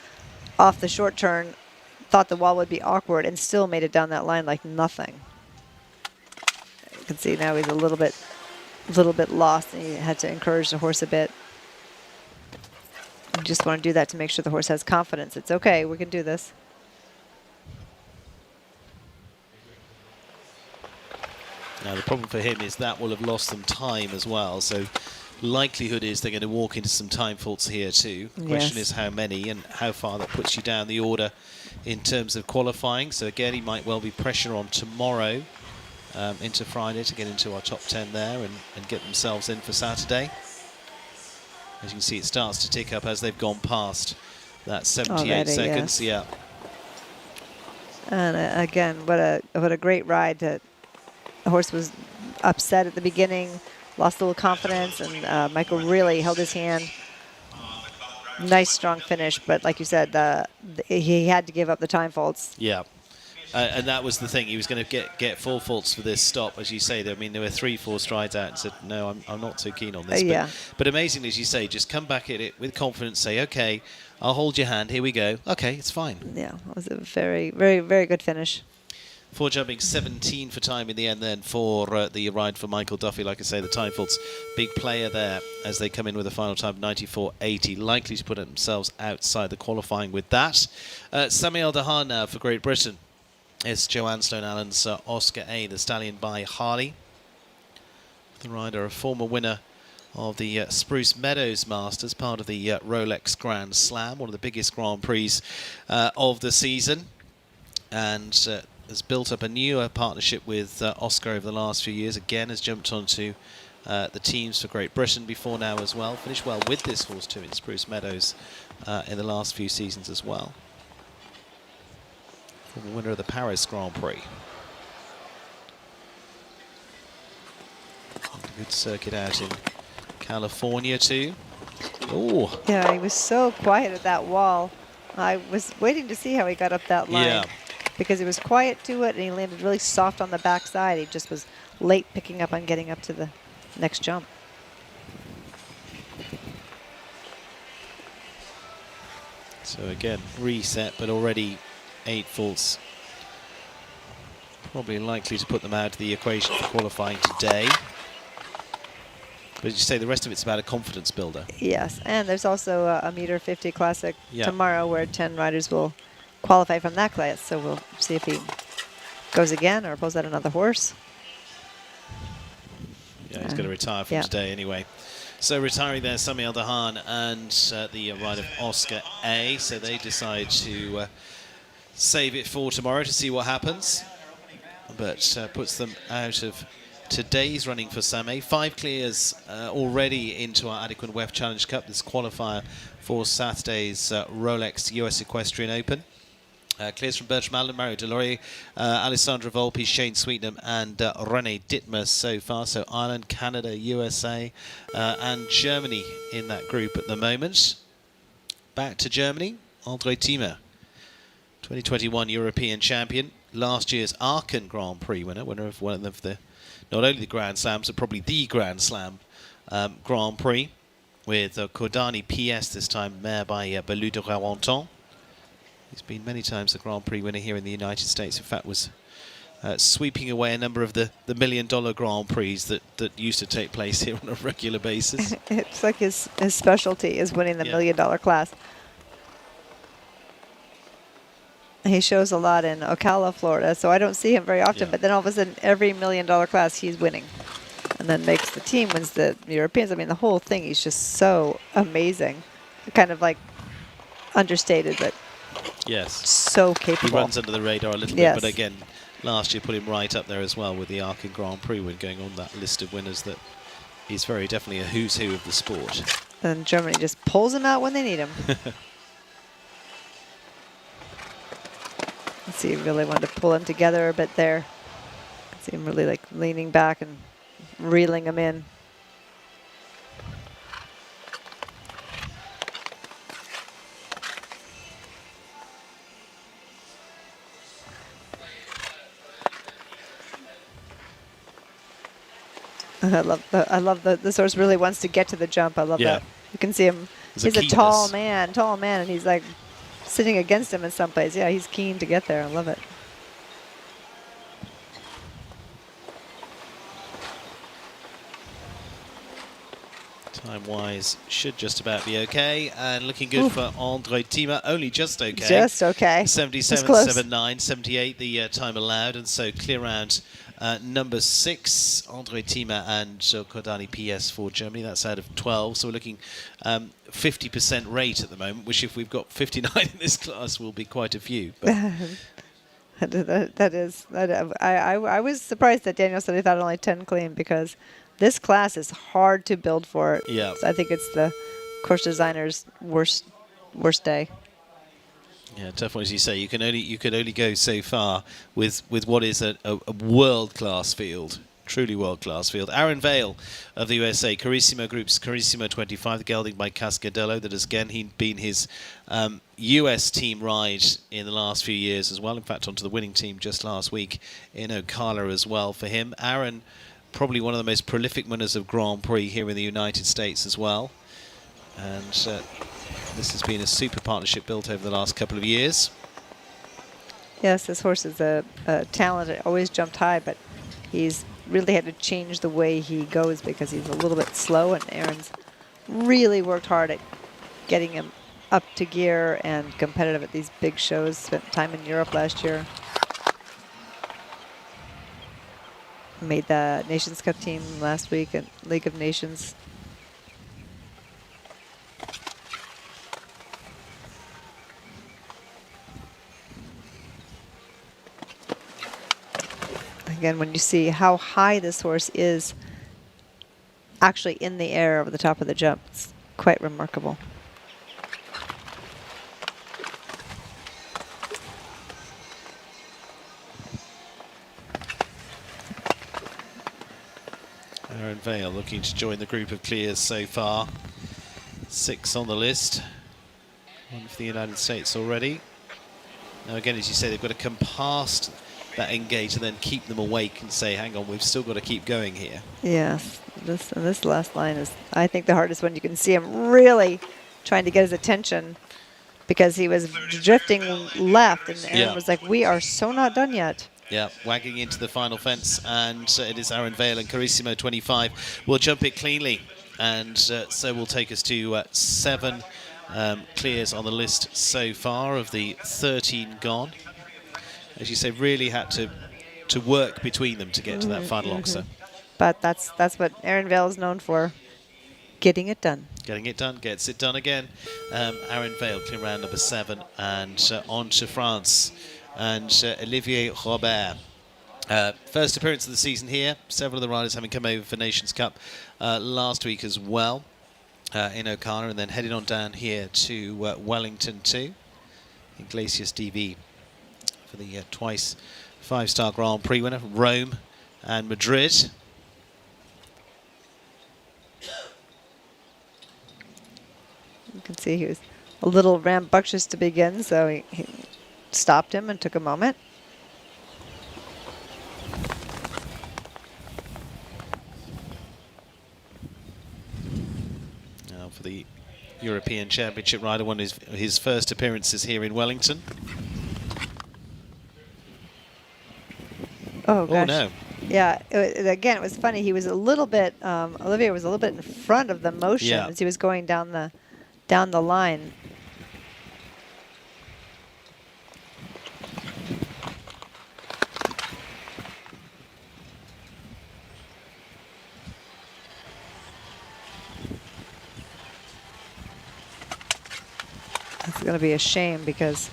off the short turn, thought the wall would be awkward and still made it down that line like nothing. You can see now he's a little bit lost, and he had to encourage the horse a bit. You just want to do that to make sure the horse has confidence. It's okay, we can do this. Now the problem for him is that will have lost them time as well, so likelihood is they're going to walk into some time faults here too. The question is how many and how far that puts you down the order in terms of qualifying. So again, he might well be pressure on tomorrow into Friday to get into our top 10 there and get themselves in for Saturday. As you can see, it starts to tick up as they've gone past that 78 Already, seconds. yes. Yeah. And again, what a great ride. The horse was upset at the beginning, lost a little confidence, and Michael really held his hand. Nice, strong finish, but like you said, he had to give up the time faults. Yeah. And that was the thing. He was going to get 4 faults for this stop, as you say. I mean, there were 3-4 strides out and said, no, I'm not so keen on this. Yeah. But amazingly, as you say, just come back at it with confidence, say, okay, I'll hold your hand. Here we go. Okay, it's fine. Yeah, it was a very, very, very good finish. 4 jumping 17 for time in the end then for the ride for Michael Duffy. Like I say, the time faults, big player there as they come in with a final time of 94.80. Likely to put themselves outside the qualifying with that. Samuel Dahan now for Great Britain. It's Joanne Stone-Allen's Oscar A, the stallion by Harley. The rider, a former winner of the Spruce Meadows Masters, part of the Rolex Grand Slam, one of the biggest Grand Prix of the season. And has built up a newer partnership with Oscar over the last few years. Again, has jumped onto the teams for Great Britain before now as well. Finished well with this horse too in Spruce Meadows in the last few seasons as well. Former winner of the Paris Grand Prix. And a good circuit out in California too. Oh. Yeah, he was so quiet at that wall. I was waiting to see how he got up that line. Yeah. Because he was quiet to it, and he landed really soft on the backside. He just was late picking up on getting up to the next jump. So again, reset, but already 8 faults. Probably likely to put them out of the equation for qualifying today. But as you say, the rest of it's about a confidence builder. Yes, and there's also a meter 50 classic Yeah. tomorrow where 10 riders will qualify from that class. So we'll see if he goes again or pulls out another horse. Yeah, he's going to retire from today anyway. So retiring there, Samuel Dahan and the rider Oscar A. So they decide to save it for tomorrow to see what happens. But puts them out of today's running for Sam A. 5 clears already into our Adequan WEF Challenge Cup, this qualifier for Saturday's Rolex US Equestrian Open. Clears from Bertram Allen, Mario Deloria, Alessandra Volpi, Shane Sweetnam and René Dittmer so far. So Ireland, Canada, USA and Germany in that group at the moment. Back to Germany, André Thiemer, 2021 European champion. Last year's Aachen Grand Prix winner of one of the, not only the Grand Slams, but probably the Grand Slam Grand Prix, with Cordani PS this time, mare by Belus de Rarenton. He's been many times the Grand Prix winner here in the United States. In fact, was sweeping away a number of the $1 million Grand Prix that used to take place here on a regular basis. It's like his specialty is winning the $1 million class. He shows a lot in Ocala, Florida, so I don't see him very often. But then all of a sudden, every $1 million class, he's winning. And then makes the team, wins the Europeans. I mean, the whole thing, he's just so amazing. Kind of like understated, but so capable. He runs under the radar a little bit, but again, last year put him right up there as well with the Aachen Grand Prix win, going on that list of winners that he's very definitely a who's who of the sport. And Germany just pulls him out when they need him. see he really wanted to pull him together a bit there. You can see him really like leaning back and reeling him in. I love this horse really wants to get to the jump. I love that. You can see him. He's a tall man, and he's like sitting against him in some place. Yeah, he's keen to get there. I love it. Time-wise, should just about be okay. And looking good for Andre Tima, only just okay. Just okay. 77.79, 78 the time allowed, and so clear round number 6, Andre Tima and Kodani PS for Germany. That's out of 12, so we're looking 50% rate at the moment, which if we've got 59 in this class will be quite a few. But I was surprised that Daniel said he thought only 10 clean, because this class is hard to build for. Yeah. So I think it's the course designer's worst day. Yeah, tough one, as you say. You can only go so far with what is a world-class field, truly world-class field. Aaron Vale of the USA, Carissimo Group's Carissimo 25, the gelding by Cascadello, that has again been his US team ride in the last few years as well. In fact, onto the winning team just last week in Ocala as well for him. Aaron, probably one of the most prolific winners of Grand Prix here in the United States as well. And this has been a super partnership built over the last couple of years. Yes, this horse is a talent. Always jumped high, but he's really had to change the way he goes because he's a little bit slow, and Aaron's really worked hard at getting him up to gear and competitive at these big shows. Spent time in Europe last year. Made the Nations Cup team last week at League of Nations. Again, when you see how high this horse is actually in the air over the top of the jump, it's quite remarkable. Aaron Vale looking to join the group of clears so far. 6 on the list. One for the United States already. Now again, as you say, they've got to come past that engage and then keep them awake and say, hang on, we've still got to keep going here. Yes, this last line is, I think, the hardest one. You can see him really trying to get his attention because he was drifting left, and Aaron was like, we are so not done yet. Yeah, wagging into the final fence, and it is Aaron Vale and Carissimo 25 will jump it cleanly, and so will take us to 7 clears on the list so far of the 13 gone. As you say, really had to work between them to get to that final oxer. But that's what Aaron Vale is known for, getting it done. Getting it done, gets it done again. Aaron Vale, clear round number 7, and on to France. And Olivier Robert. First appearance of the season here. Several of the riders having come over for Nations Cup last week as well in Ocala, and then headed on down here to Wellington too. Iglesias DV for the twice 5-star Grand Prix winner, Rome and Madrid. You can see he was a little rambunctious to begin, so he stopped him and took a moment. Now for the European Championship rider, one of his first appearances here in Wellington. Oh, gosh. Oh, no. Yeah, again, it was funny. He was a little bit, Olivier was a little bit in front of the motion as he was going down the line. It's going to be a shame because,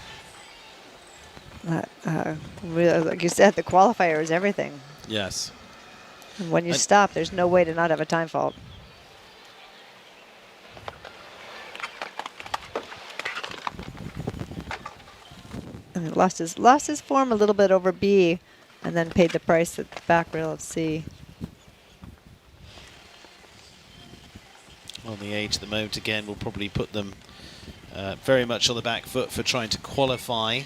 really, like you said, the qualifier is everything. Yes. And when you stop, there's no way to not have a time fault. And lost his form a little bit over B, and then paid the price at the back rail of C. On the age at the moment, again, will probably put them very much on the back foot for trying to qualify.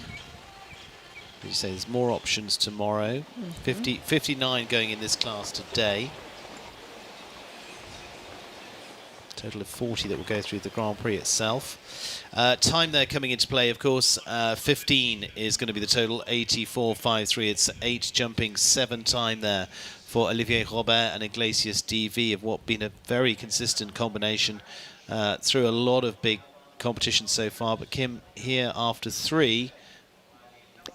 As you say, there's more options tomorrow. 59 going in this class today. Total of 40 that will go through the Grand Prix itself. Time there coming into play, of course. 15 is going to be the total, 84.53. It's 8 jumping, 7 time there for Olivier Robert and Iglesias DV of what been a very consistent combination through a lot of big competitions so far. But Kim, here after 3...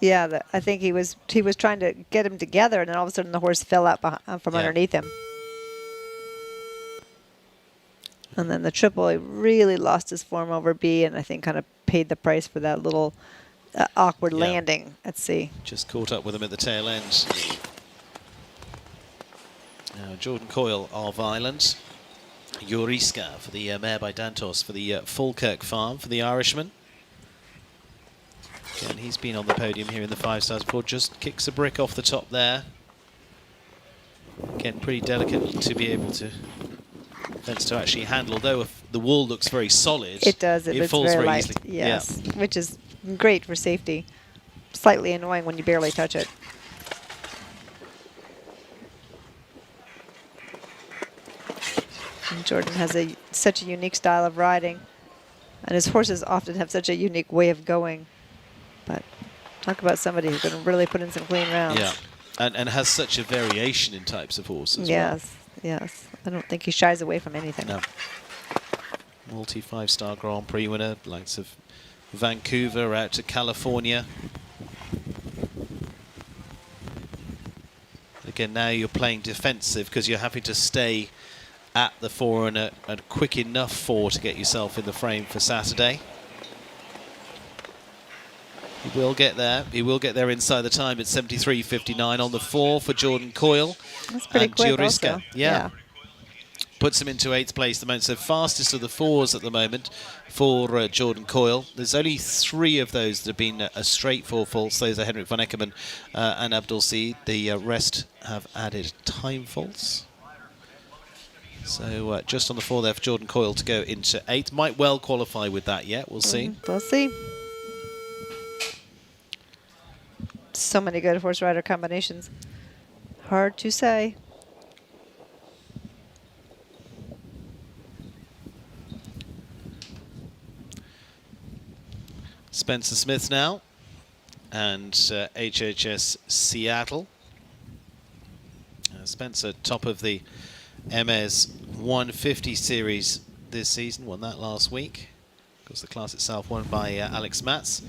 Yeah, I think he was trying to get him together, and then all of a sudden the horse fell out from underneath him. And then the triple, he really lost his form over B, and I think kind of paid the price for that little awkward landing at C. Just caught up with him at the tail end. Jordan Coyle of Ireland. Juriska for the mare by Dantos for the Falkirk farm for the Irishman. Again, he's been on the podium here in the 5 stars before. Just kicks a brick off the top there. Again, pretty delicate to be able to fence to actually handle. Although if the wall looks very solid, it does. It falls very light. easily. Yes, which is great for safety. Slightly annoying when you barely touch it. And Jordan has such a unique style of riding, and his horses often have such a unique way of going. But talk about somebody who can really put in some clean rounds. Yeah, and has such a variation in types of horses. Yes, yes. I don't think he shies away from anything. No. Multi 5-star Grand Prix winner, likes of Vancouver out to California. Again, now you're playing defensive because you're having to stay at the 4 and a quick enough 4 to get yourself in the frame for Saturday. He will get there. He will get there inside the time at 73.59 on the 4 for Jordan Coyle. That's pretty and quick Juriska. also. Yeah. Puts him into 8th place at the moment. So fastest of the 4s at the moment for Jordan Coyle. There's only 3 of those that have been a straight 4 faults. Those are Henrik van Eckermann and Abdul C. The rest have added time faults. So just on the 4 there for Jordan Coyle to go into 8th. Might well qualify with that yet. We'll see. We'll see. So many good horse rider combinations. Hard to say. Spencer Smith now and HHS Seattle. Spencer top of the MS 150 series this season, won that last week. Of course, the class itself won by Alex Matz.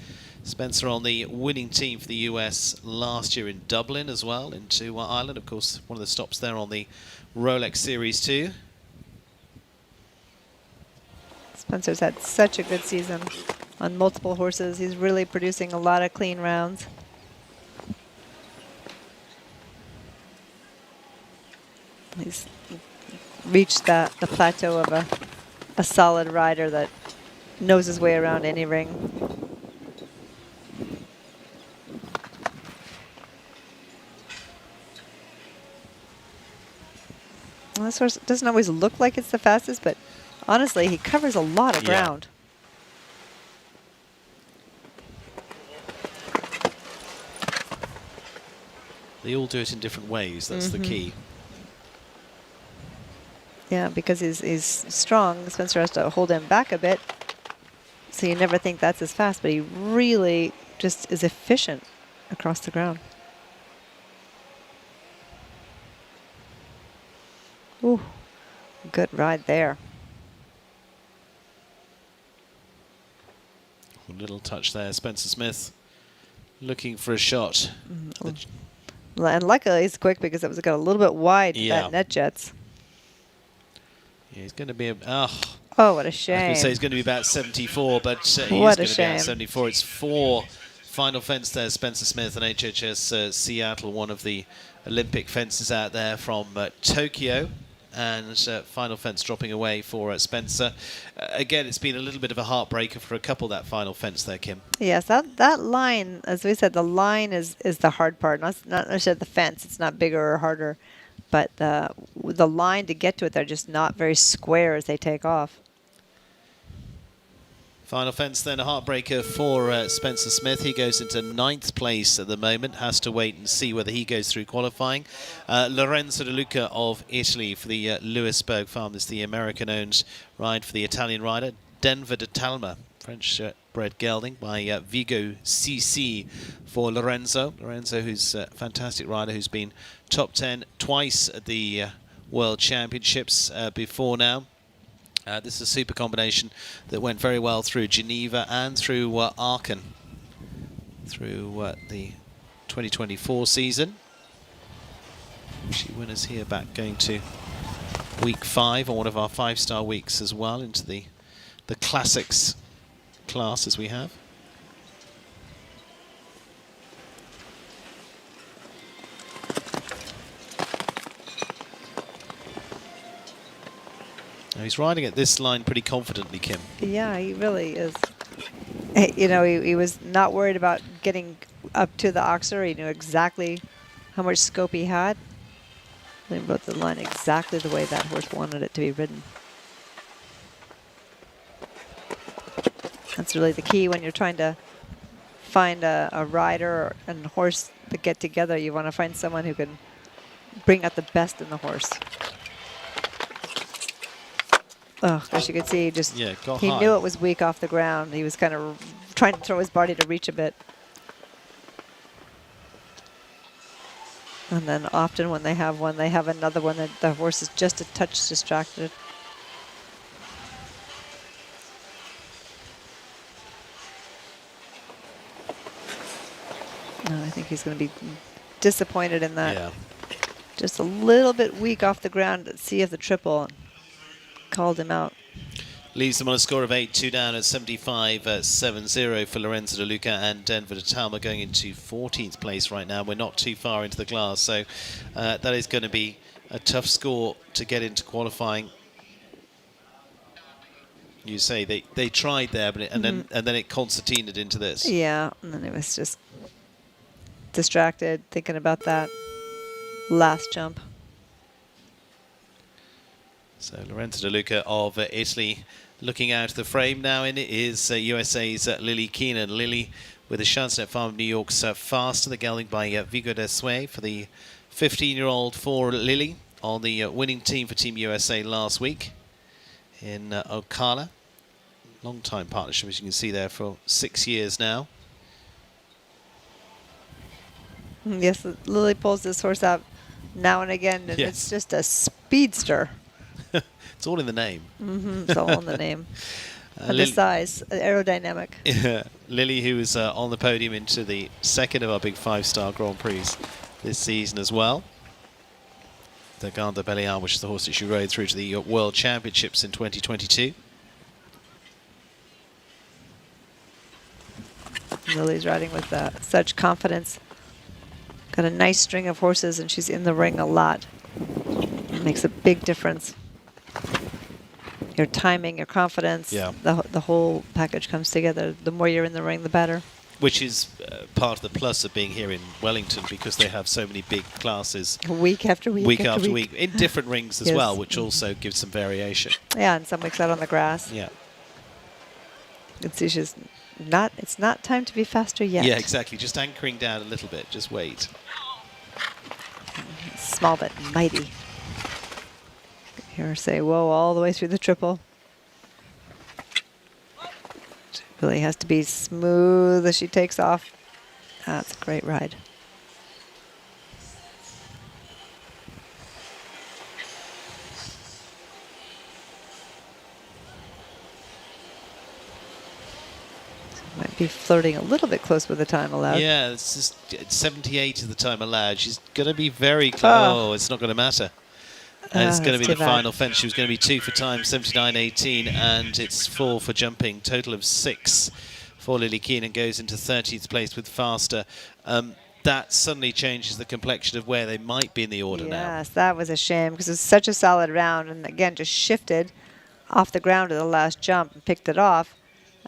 Spencer on the winning team for the US last year in Dublin as well, into Ireland. Of course, one of the stops there on the Rolex Series 2. Spencer's had such a good season on multiple horses. He's really producing a lot of clean rounds. He's reached the plateau of a solid rider that knows his way around any ring. Well, this horse doesn't always look like it's the fastest, but honestly, he covers a lot of ground. They all do it in different ways. That's the key. Yeah, because he's strong. Spencer has to hold him back a bit. So you never think that's as fast, but he really just is efficient across the ground. Ooh, good ride there. A little touch there. Spencer Smith looking for a shot. And luckily he's quick because it was got a little bit wide, that net jets. Yeah, he's going to be oh, what a shame. I was going to say he's going to be about 74, but he is what going a to be at shame. 74. It's 4 final fence there. Spencer Smith and HHS Seattle, one of the Olympic fences out there from Tokyo. And final fence dropping away for Spencer. Again, it's been a little bit of a heartbreaker for a couple, that final fence there, Kim. Yes, that line, as we said, the line is the hard part. Not necessarily the fence. It's not bigger or harder, but the line to get to it, they're just not very square as they take off. Final fence then, a heartbreaker for Spencer Smith. He goes into 9th place at the moment. Has to wait and see whether he goes through qualifying. Lorenzo De Luca of Italy for the Lewisburg Farm. This is the American-owned ride for the Italian rider. Denver de Talma, French-bred gelding by Vigo CC for Lorenzo. Lorenzo, who's a fantastic rider, who's been top 10 twice at the World Championships before now. This is a super combination that went very well through Geneva and through Aachen through the 2024 season. She winners here back going to week 5 on one of our 5-star weeks as well, into the classics class as we have. He's riding at this line pretty confidently, Kim. Yeah, he really is. You know, he was not worried about getting up to the Oxer. He knew exactly how much scope he had. He wrote the line exactly the way that horse wanted it to be ridden. That's really the key when you're trying to find a rider and horse that get together. You want to find someone who can bring out the best in the horse. Oh, as you can see, he knew it was weak off the ground. He was kind of trying to throw his body to reach a bit. And then often when they have one, they have another one that the horse is just a touch distracted. No, I think he's going to be disappointed in that. Yeah. Just a little bit weak off the ground at sea of the triple. Called him out. Leaves them on a score of 8-2 down at 75.70 for Lorenzo De Luca and Denver de Talma going into 14th place right now. We're not too far into the class, so that is going to be a tough score to get into qualifying. You say they tried there, but then it concertinaed into this. Yeah, and then it was just distracted, thinking about that last jump. So Lorenzo De Luca of Italy looking out of the frame now, and it is USA's Lily Keenan. Lily with the Chansnet Farm of New York's Faster, the gelding by Vigo de Suey for the 15-year-old for Lily on the winning team for Team USA last week in Ocala. Long-time partnership, as you can see there, for 6 years now. Yes, Lily pulls this horse out now and again, and Yes. it's just a speedster. It's all in the name. It's all in the name. And the size, aerodynamic. Yeah. Lily, who is on the podium into the second of our big 5-star Grand Prix this season as well. The Garde Belliard, which is the horse that she rode through to the World Championships in 2022. Lily's riding with such confidence. Got a nice string of horses, and she's in the ring a lot. It makes a big difference. Your timing, your confidence, Yeah. the whole package comes together. The more you're in the ring, the better. Which is part of the plus of being here in Wellington, because they have so many big classes Week after week. week after week in different rings as Yes. well, which also gives some variation. Yeah, and some weeks out on the grass. Yeah. You can see she's not. It's not time to be faster yet. Yeah, exactly. Just anchoring down a little bit. Just wait. Small but mighty. Hear her say whoa all the way through the triple. She really has to be smooth as she takes off. That's a great ride. Might be flirting a little bit close with the time allowed. Yeah, it's just 78 is the time allowed. She's going to be very close. Oh, it's not going to matter. And it's going to be the final fence. She was going to be 2 for time, 79.18, and it's 4 for jumping. Total of 6 for Lily Keenan, goes into 13th place with Faster. that suddenly changes the complexion of where they might be in the order now. Yes, that was a shame because it's such a solid round, and again just shifted off the ground at the last jump and picked it off.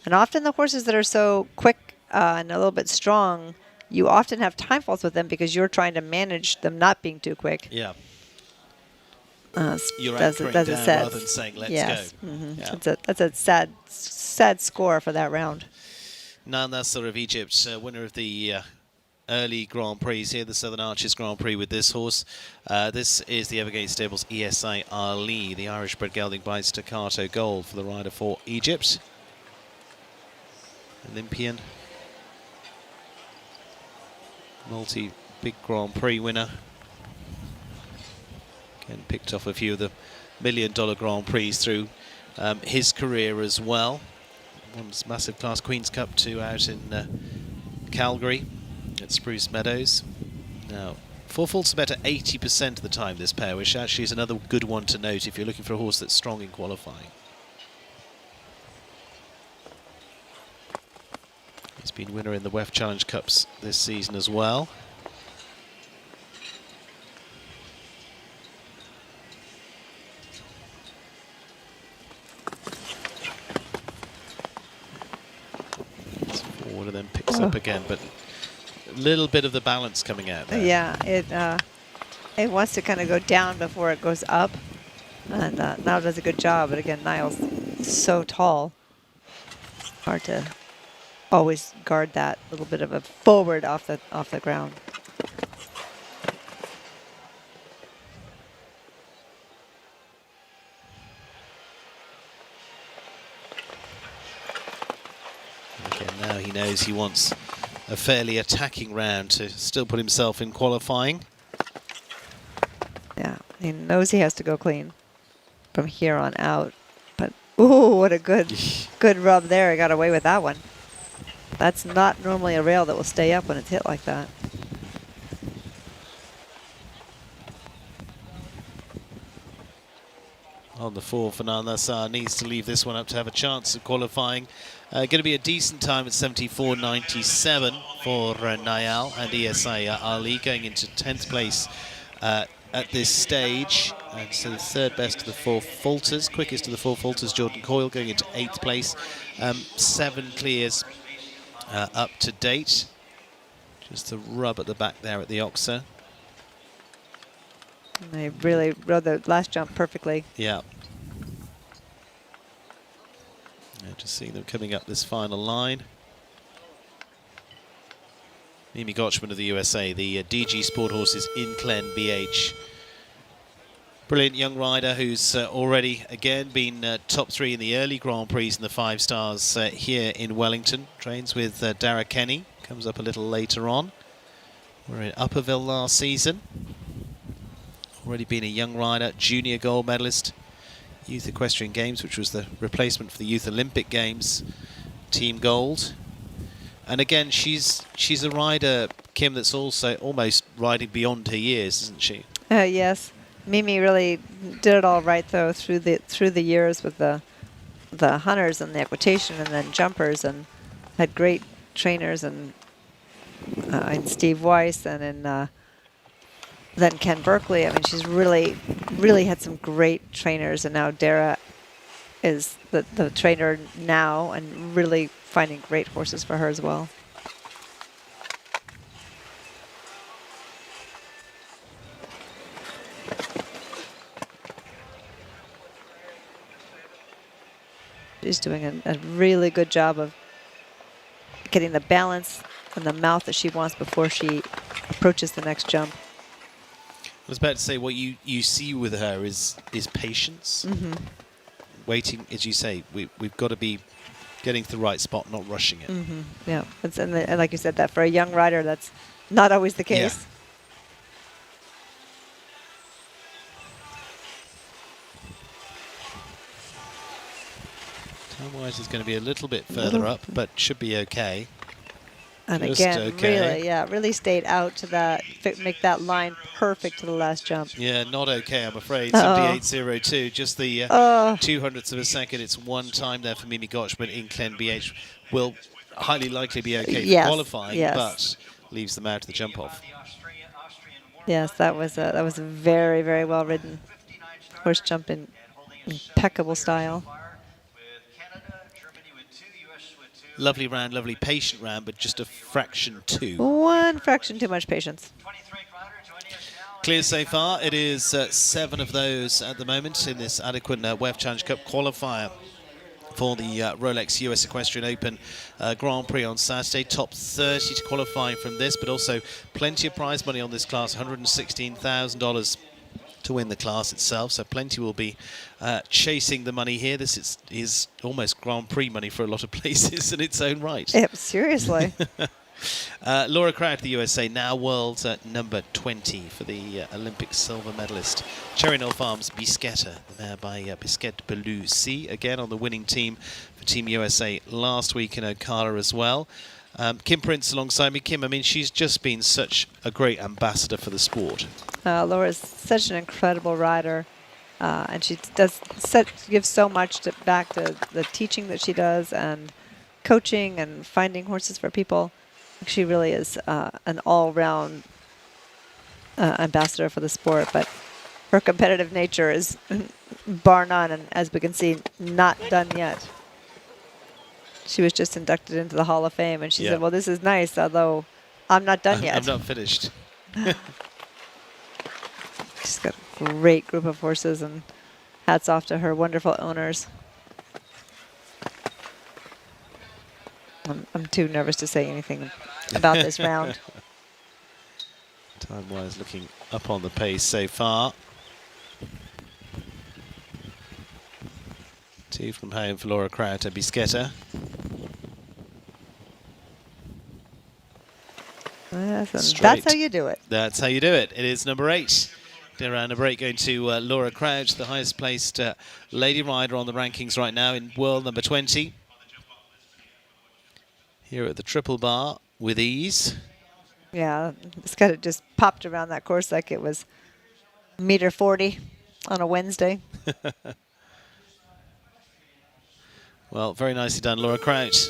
And often the horses that are so quick and a little bit strong, you often have time faults with them because you're trying to manage them not being too quick. Yeah. Does You're it anchoring down sad. rather than saying, let's Yes. go. Mhm. Yeah. That's a sad score for that round. Nan Nasser of Egypt, winner of the early Grand Prix here, the Southern Arches Grand Prix with this horse. This is the Evergate Stables ESI Ali, the Irish-bred gelding by Staccato Gold for the rider for Egypt. Olympian. Multi-big Grand Prix winner. Again, picked off a few of the $1 million Grand Prix through his career as well. Won this massive class Queen's Cup 2 out in Calgary at Spruce Meadows. Now, 4 faults to bet at 80% of the time this pair, which actually is another good one to note if you're looking for a horse that's strong in qualifying. He's been winner in the WEF Challenge Cups this season as well. Forward and then picks up again, but a little bit of the balance coming out there. Yeah, it wants to kind of go down before it goes up, and Niall does a good job. But again, Niall's so tall, hard to always guard that little bit of a forward off the ground. Again, now he knows he wants a fairly attacking round to still put himself in qualifying. Yeah, he knows he has to go clean from here on out. But ooh, what a good rub there! I got away with that one. That's not normally a rail that will stay up when it's hit like that. On the 4, Fernand Nassar needs to leave this one up to have a chance of qualifying. Going to be a decent time at 74.97 for Niall and ESI Ali, going into 10th place at this stage. And so the third best of the 4 falters, quickest of the 4 falters, Jordan Coyle, going into 8th place. 7 clears up to date. Just the rub at the back there at the Oxer. And they really rode the last jump perfectly. Yeah. Just seeing them coming up this final line. Mimi Gotchman of the USA, the DG Sport horses in Clen BH. Brilliant young rider who's already, again, been top 3 in the early Grand Prix in the 5 stars here in Wellington. Trains with Dara Kenny, comes up a little later on. We're in Upperville last season. Already been a young rider, junior gold medalist, Youth Equestrian Games, which was the replacement for the Youth Olympic Games, team gold. And again, she's a rider, Kim, that's also almost riding beyond her years, isn't she? Yes, Mimi really did it all right though through the years with the hunters and the equitation and then jumpers, and had great trainers and in Steve Weiss and in then Ken Berkeley. I mean, she's really had some great trainers, and now Dara is the trainer now and really finding great horses for her as well. She's doing a really good job of getting the balance and the mouth that she wants before she approaches the next jump. I was about to say, what you see with her is patience. Mm-hmm. Waiting, as you say, we've got to be getting to the right spot, not rushing it. Mm-hmm. Yeah, and like you said, that for a young rider, that's not always the case. Yeah. Time-wise is going to be a little bit further up, but should be okay. And Just again, okay. really stayed out to that, make that line perfect to the last jump. Yeah, not okay, I'm afraid. 78.02, just the 200ths of a second. It's one time there for Mimi Gotch, but in Clen BH will highly likely be okay for qualifying, but leaves the mare to the jump off. Yes, that was a very, very well ridden horse jump in impeccable style. Lovely round, lovely patient round, but just a fraction too. One fraction too much patience. Clear so far. It is 7 of those at the moment in this Adequan WEF Challenge Cup qualifier for the Rolex US Equestrian Open Grand Prix on Saturday. Top 30 to qualify from this, but also plenty of prize money on this class, $116,000 to win the class itself, so plenty will be chasing the money here. This is almost Grand Prix money for a lot of places in its own right. Yep, seriously. Laura Crouch, the USA, now world number 20 for the Olympic silver medalist. Cherry Hill Farms Bisquetta, the mare by Bisquette Belusi, again on the winning team for Team USA last week in Ocala as well. Kim Prince alongside me. Kim, I mean, she's just been such a great ambassador for the sport. Laura's such an incredible rider, and she gives so much back to the teaching that she does and coaching and finding horses for people. She really is an all-round ambassador for the sport, but her competitive nature is bar none, and as we can see, not done yet. She was just inducted into the Hall of Fame, and she said, well, this is nice, although I'm not done yet. I'm not finished. She's got a great group of horses, and hats off to her wonderful owners. I'm too nervous to say anything about this round. Time-wise, looking up on the pace so far. 2 from home for Laura Crouch and Bisquetta. Yes, that's how you do it. That's how you do it. It is number 8. Around number 8 going to Laura Crouch, the highest placed lady rider on the rankings right now in world number 20. Here at the triple bar with ease. Yeah, Bisquetta just popped around that course like it was -40 on a Wednesday. Well, very nicely done, Laura Crouch.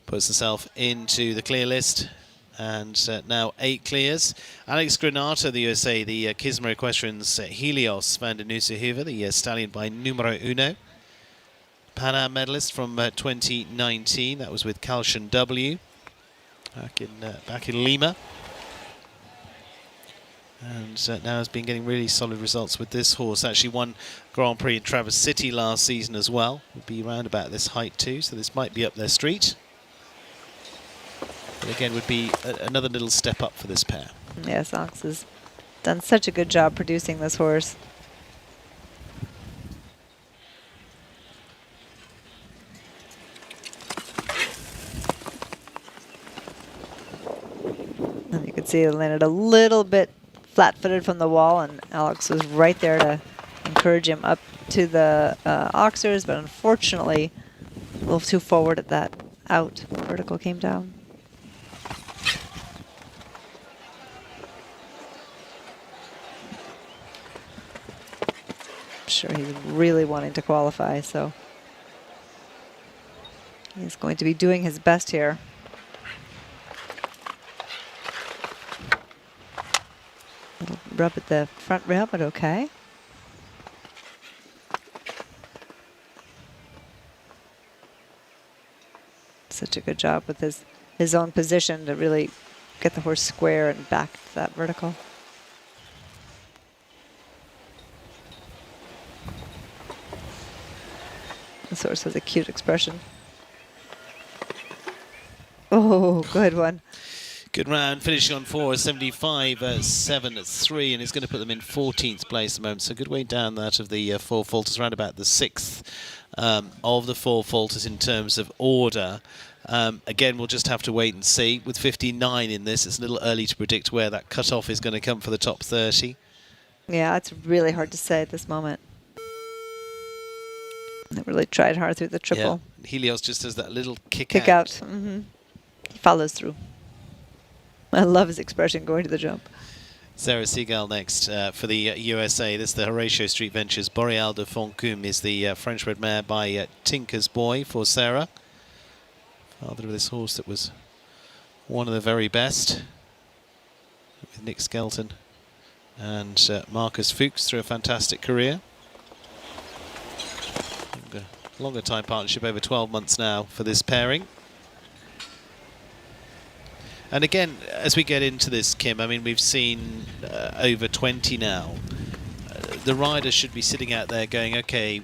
Puts herself into the clear list. And now 8 clears. Alex Granata, the USA, the Kisma Equestrians Helios, Van der Nusa-Hoover, the stallion by numero uno. Pan Am medalist from 2019. That was with Calcium W back in Lima. And now has been getting really solid results with this horse. Actually won Grand Prix in Traverse City last season as well. Will be around about this height too, so this might be up their street. But again, would be another little step up for this pair. Yes, Alex has done such a good job producing this horse. And you can see it landed a little bit flat-footed from the wall, and Alex was right there to encourage him up to the oxers, but unfortunately a little too forward at that out. Vertical came down. Sure, he's really wanting to qualify, so he's going to be doing his best here. Little rub at the front rail, but okay. Such a good job with his own position to really get the horse square and back to that vertical. This horse has a cute expression. Oh, good one. Good round, finishing on 4.75.73, and it's going to put them in 14th place at the moment. So good way down that of the 4 falters, around about the 6th of the 4 falters in terms of order. Again, we'll just have to wait and see. With 59 in this, it's a little early to predict where that cutoff is going to come for the top 30. Yeah, it's really hard to say at this moment. They really tried hard through the triple. Yeah. Helios just does that little kick out. Mm-hmm. He follows through. I love his expression going to the jump. Sarah Seagal next for the USA. This is the Horatio Street Ventures. Boreal de Foncoume is the French-bred mare by Tinker's Boy for Sarah. Father of this horse that was one of the very best, with Nick Skelton and Marcus Fuchs through a fantastic career. Longer time partnership, over 12 months now for this pairing. And again, as we get into this, Kim, I mean, we've seen over 20 now. The riders should be sitting out there going, okay,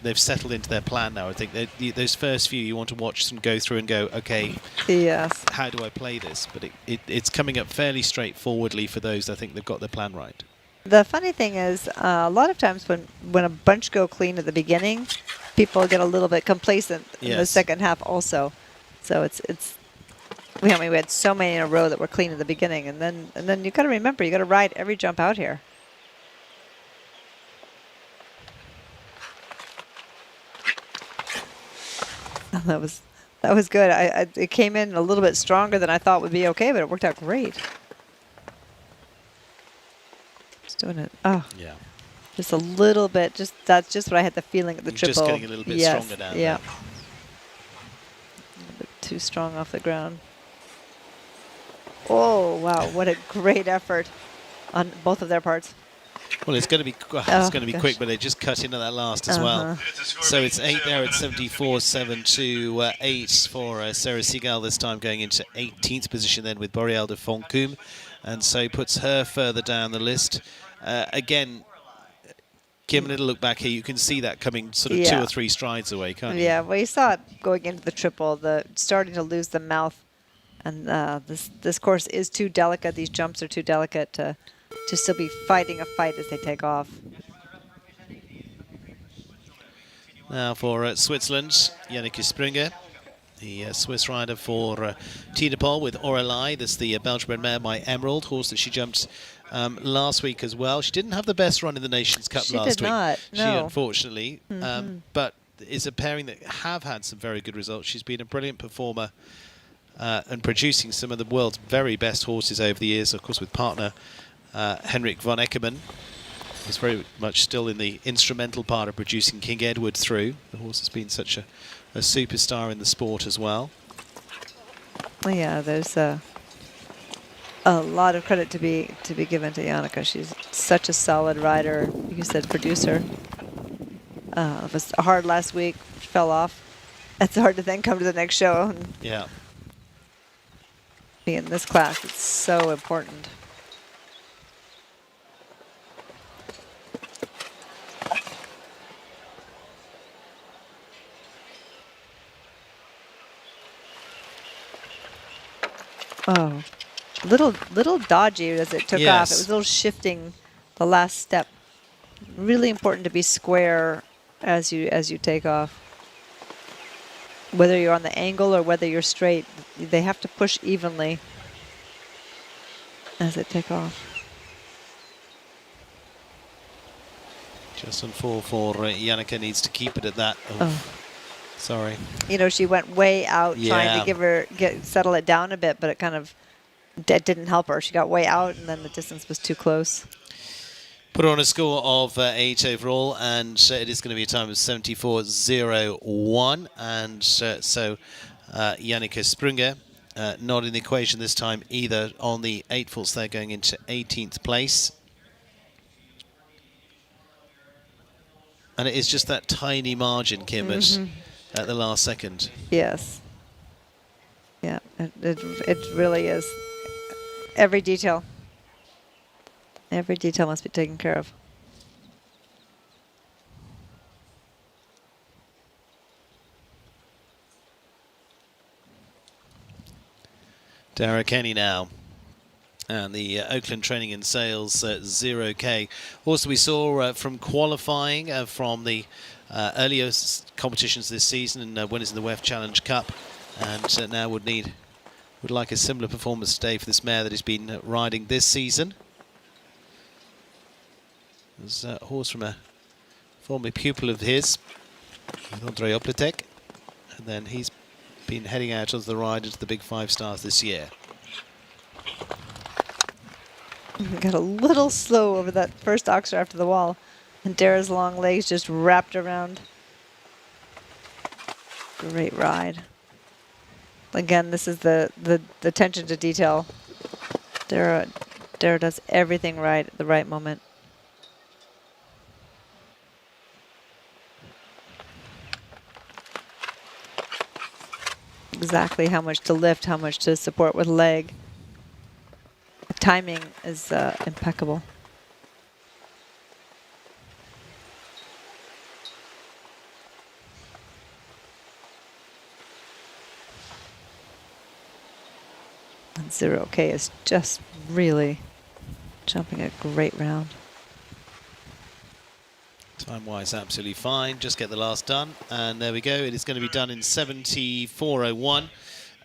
they've settled into their plan now. I think those first few you want to watch them go through and go, okay, yes, how do I play this? But it's coming up fairly straightforwardly for those I think they've got their plan right. The funny thing is, a lot of times when a bunch go clean at the beginning, people get a little bit complacent in the second half also. So we had so many in a row that were clean at the beginning, and then you got to remember, you got to ride every jump out here. That was good. It came in a little bit stronger than I thought would be okay, but it worked out great. Just doing it. Oh, yeah, just a little bit. That's just what I had the feeling at the triple. Just getting a little bit stronger down yeah. there. A little bit too strong off the ground. Oh wow! What a great effort on both of their parts. Well, it's going to be quick, but they just cut into that last as well. So it's 8 there at 74.7 to 8 for Sarah Seagal this time, going into 18th position then with Boreal de Foncoum, and so puts her further down the list. Again, Kim, a little look back here, you can see that coming sort of 2 or 3 strides away, can't you? Yeah, well, you saw it going into the triple, starting to lose the mouth, and this course is too delicate. These jumps are too delicate to still be fighting a fight as they take off. Now for Switzerland, Janneke Springer, the Swiss rider for Tina Pol with Orelai. That's the Belgian-bred mare by Emerald, horse that she jumped last week as well. She didn't have the best run in the Nations Cup last week. She did not, no. She unfortunately, but is a pairing that have had some very good results. She's been a brilliant performer and producing some of the world's very best horses over the years, of course, with partner Henrik von Eckermann was very much still in the instrumental part of producing King Edward through. The horse has been such a superstar in the sport as well. Well, yeah, there's a lot of credit to be given to Janneke. She's such a solid rider. Like you said, producer. It was hard last week. Fell off. It's hard to then come to the next show. And yeah. be in this class. It's so important. Oh, little dodgy as it took off. It was a little shifting the last step. Really important to be square as you take off. Whether you're on the angle or whether you're straight, they have to push evenly as they take off. Just on 4 Janneke needs to keep it at that. Oh. Sorry. You know, she went way out trying to settle it down a bit, but it didn't help her. She got way out, and then the distance was too close. Put her on a score of 8 overall, and it is going to be a time of 74.01. And so Janneke Springer not in the equation this time either on the 8 faults. They're going into 18th place. And it is just that tiny margin, Kim, at the last second. Yes. Yeah, it really is. Every detail must be taken care of. Dara Kenny now. And the Oakland Training and Sales 0K. Also, we saw from qualifying from the earlier competitions this season and winners in the WEF Challenge Cup, and now would like a similar performance today for this mare that has been riding this season. There's a horse from a former pupil of his, Andrei Oplatek, and then he's been heading out as the rider to the big 5 stars this year. Got a little slow over that first oxer after the wall, and Dara's long legs just wrapped around. Great ride. Again, this is the attention to detail. Dara does everything right at the right moment. Exactly how much to lift, how much to support with leg. The timing is impeccable. And 0K is just really jumping a great round. Time-wise, absolutely fine. Just get the last done. And there we go. It is going to be done in 74.01.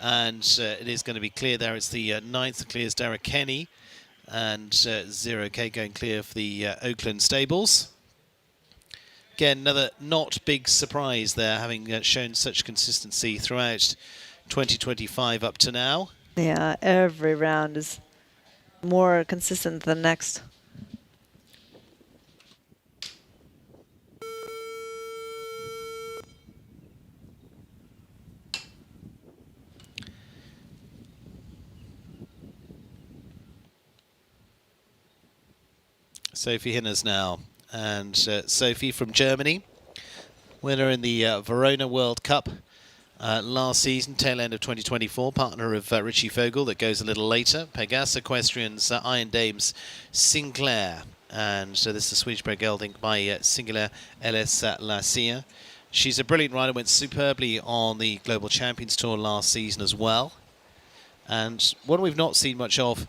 And it is going to be clear there. It's the ninth that clears Dara Kenny. And 0K going clear for the Oakland Stables. Again, another not big surprise there, having shown such consistency throughout 2025 up to now. Yeah, every round is more consistent than the next. Sophie Hinners now. And Sophie from Germany, winner in the Verona World Cup last season, tail end of 2024, partner of Richie Fogel that goes a little later. Pegasus Equestrian's Iron Dames Sinclair. And so this is the Swedish bred gelding by Singular LS Lacia. She's a brilliant rider, went superbly on the Global Champions Tour last season as well. And one we've not seen much of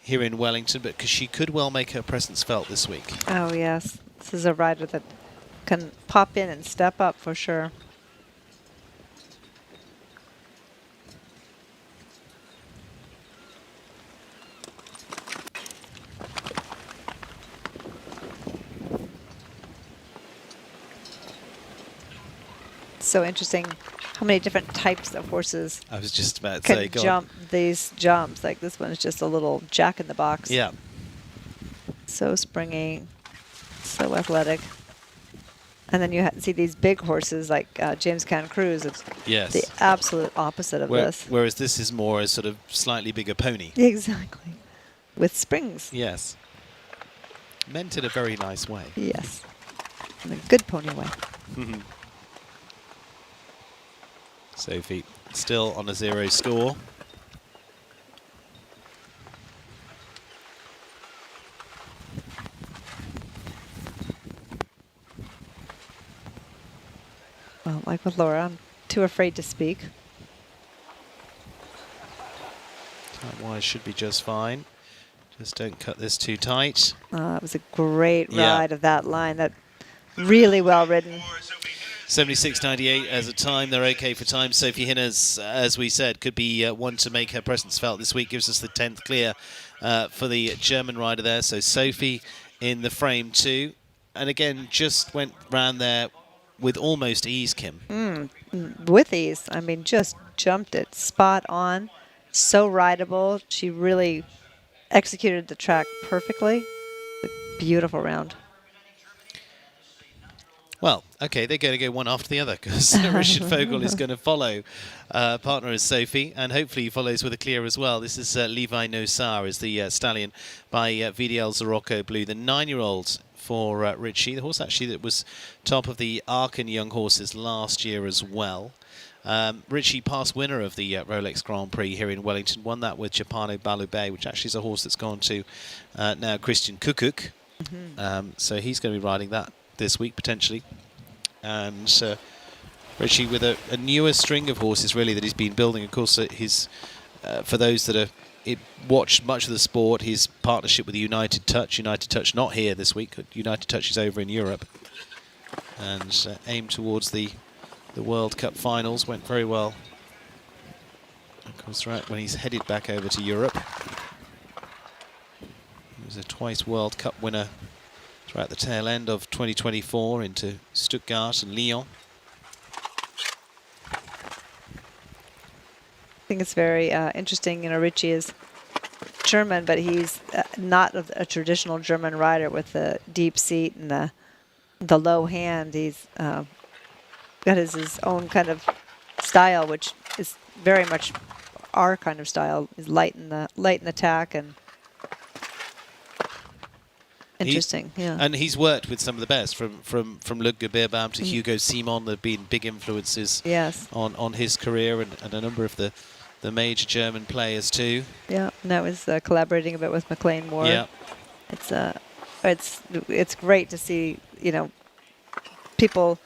here in Wellington, but because she could well make her presence felt this week. Oh, yes. This is a rider that can pop in and step up for sure. So interesting how many different types of horses I was just about to say, can jump these jumps. Like this one is just a little jack in the box. Yeah. So springy, so athletic. And then you see these big horses like James Can Cruz. It's Yes. the absolute opposite of this. Whereas this is more a sort of slightly bigger pony. Exactly. With springs. Yes. Meant in a very nice way. Yes. In a good pony way. Sophie still on a 0 score. Well, like with Laura, I'm too afraid to speak. Time-wise should be just fine. Just don't cut this too tight. It was a great Yeah. ride of that line. That really well ridden. 76.98 as a time. They're okay for time. Sophie Hinners, as we said, could be one to make her presence felt this week. Gives us the 10th clear for the German rider there. So Sophie in the frame too. And again, just went round there with almost ease, Kim. With ease. I mean, just jumped it spot on. So rideable. She really executed the track perfectly. A beautiful round. Well, okay, they're going to go one after the other because Richard Fogel is going to follow. Partner is Sophie, and hopefully he follows with a clear as well. This is Levi Nosar is the stallion by VDL Zorocco Blue, the 9-year-old for Richie. The horse actually that was top of the Arkan Young Horses last year as well. Richie, past winner of the Rolex Grand Prix here in Wellington, won that with Chapano Balubé, which actually is a horse that's gone to now Christian Kukuk. So he's going to be riding that this week potentially. And Richie with a newer string of horses really that he's been building. Of course, his for those that are watched much of the sport, his partnership with United Touch not here this week. United Touch is over in Europe, and aimed towards the World Cup finals. Went very well, of course, right when he's headed back over to Europe. He was a twice World Cup winner throughout the tail end of 2024 into Stuttgart and Lyon. I think it's very interesting. You know, Richie is German, but he's not a traditional German rider with the deep seat and the low hand. He's got his own kind of style, which is very much our kind of style. Is light in the tack and interesting. Yeah. And he's worked with some of the best, from Ludger Beerbaum to Hugo Simon. There have been big influences Yes. on his career, and a number of the major German players too. Yeah, and that was collaborating a bit with McLean Moore. Yeah. It's great to see, you know, people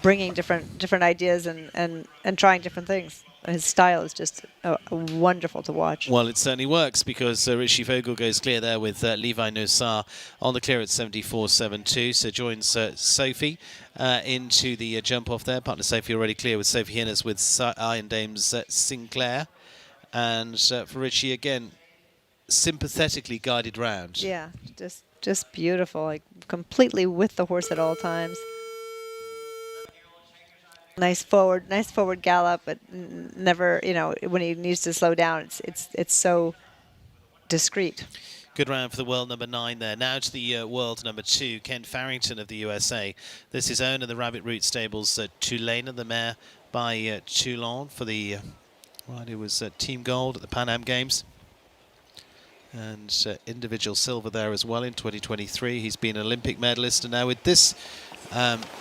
bringing different ideas and trying different things. His style is just wonderful to watch. Well, it certainly works, because Richie Vogel goes clear there with Levi Nossar on the clear at 74.72. So joins Sophie into the jump off there. Partner Sophie already clear with Sophie Hinners with Iron Dames Sinclair. And for Richie, again, sympathetically guided round. Yeah, just beautiful. Like completely with the horse at all times. Nice forward gallop, but never, you know, when he needs to slow down, it's so discreet. Good round for the world number 9 there. Now to the world number 2, Ken Farrington of the USA. This is owned in the Rabbit Root Stables, Tulane, the mare by Toulon for the rider was Team Gold at the Pan Am Games. And individual silver there as well in 2023. He's been an Olympic medalist, and now with this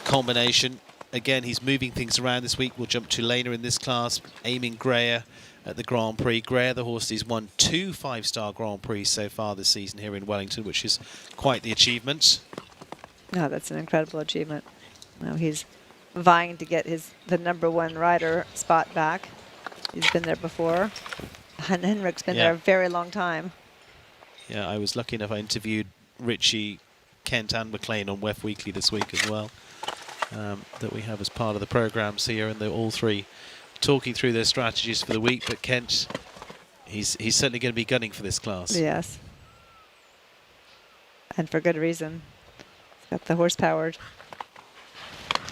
combination, again, he's moving things around this week. We'll jump to Lena in this class, aiming Greer at the Grand Prix. Greer, the horse, he's won 2 5-star Grand Prix so far this season here in Wellington, which is quite the achievement. No, that's an incredible achievement. Now he's vying to get the #1 rider spot back. He's been there before. And Henrik's been there a very long time. Yeah, I was lucky enough. I interviewed Richie, Kent and McLean on WEF Weekly this week as well. That we have as part of the programs here, and they're all three talking through their strategies for the week. But Kent, he's certainly going to be gunning for this class. Yes. And for good reason. He's got the horsepower.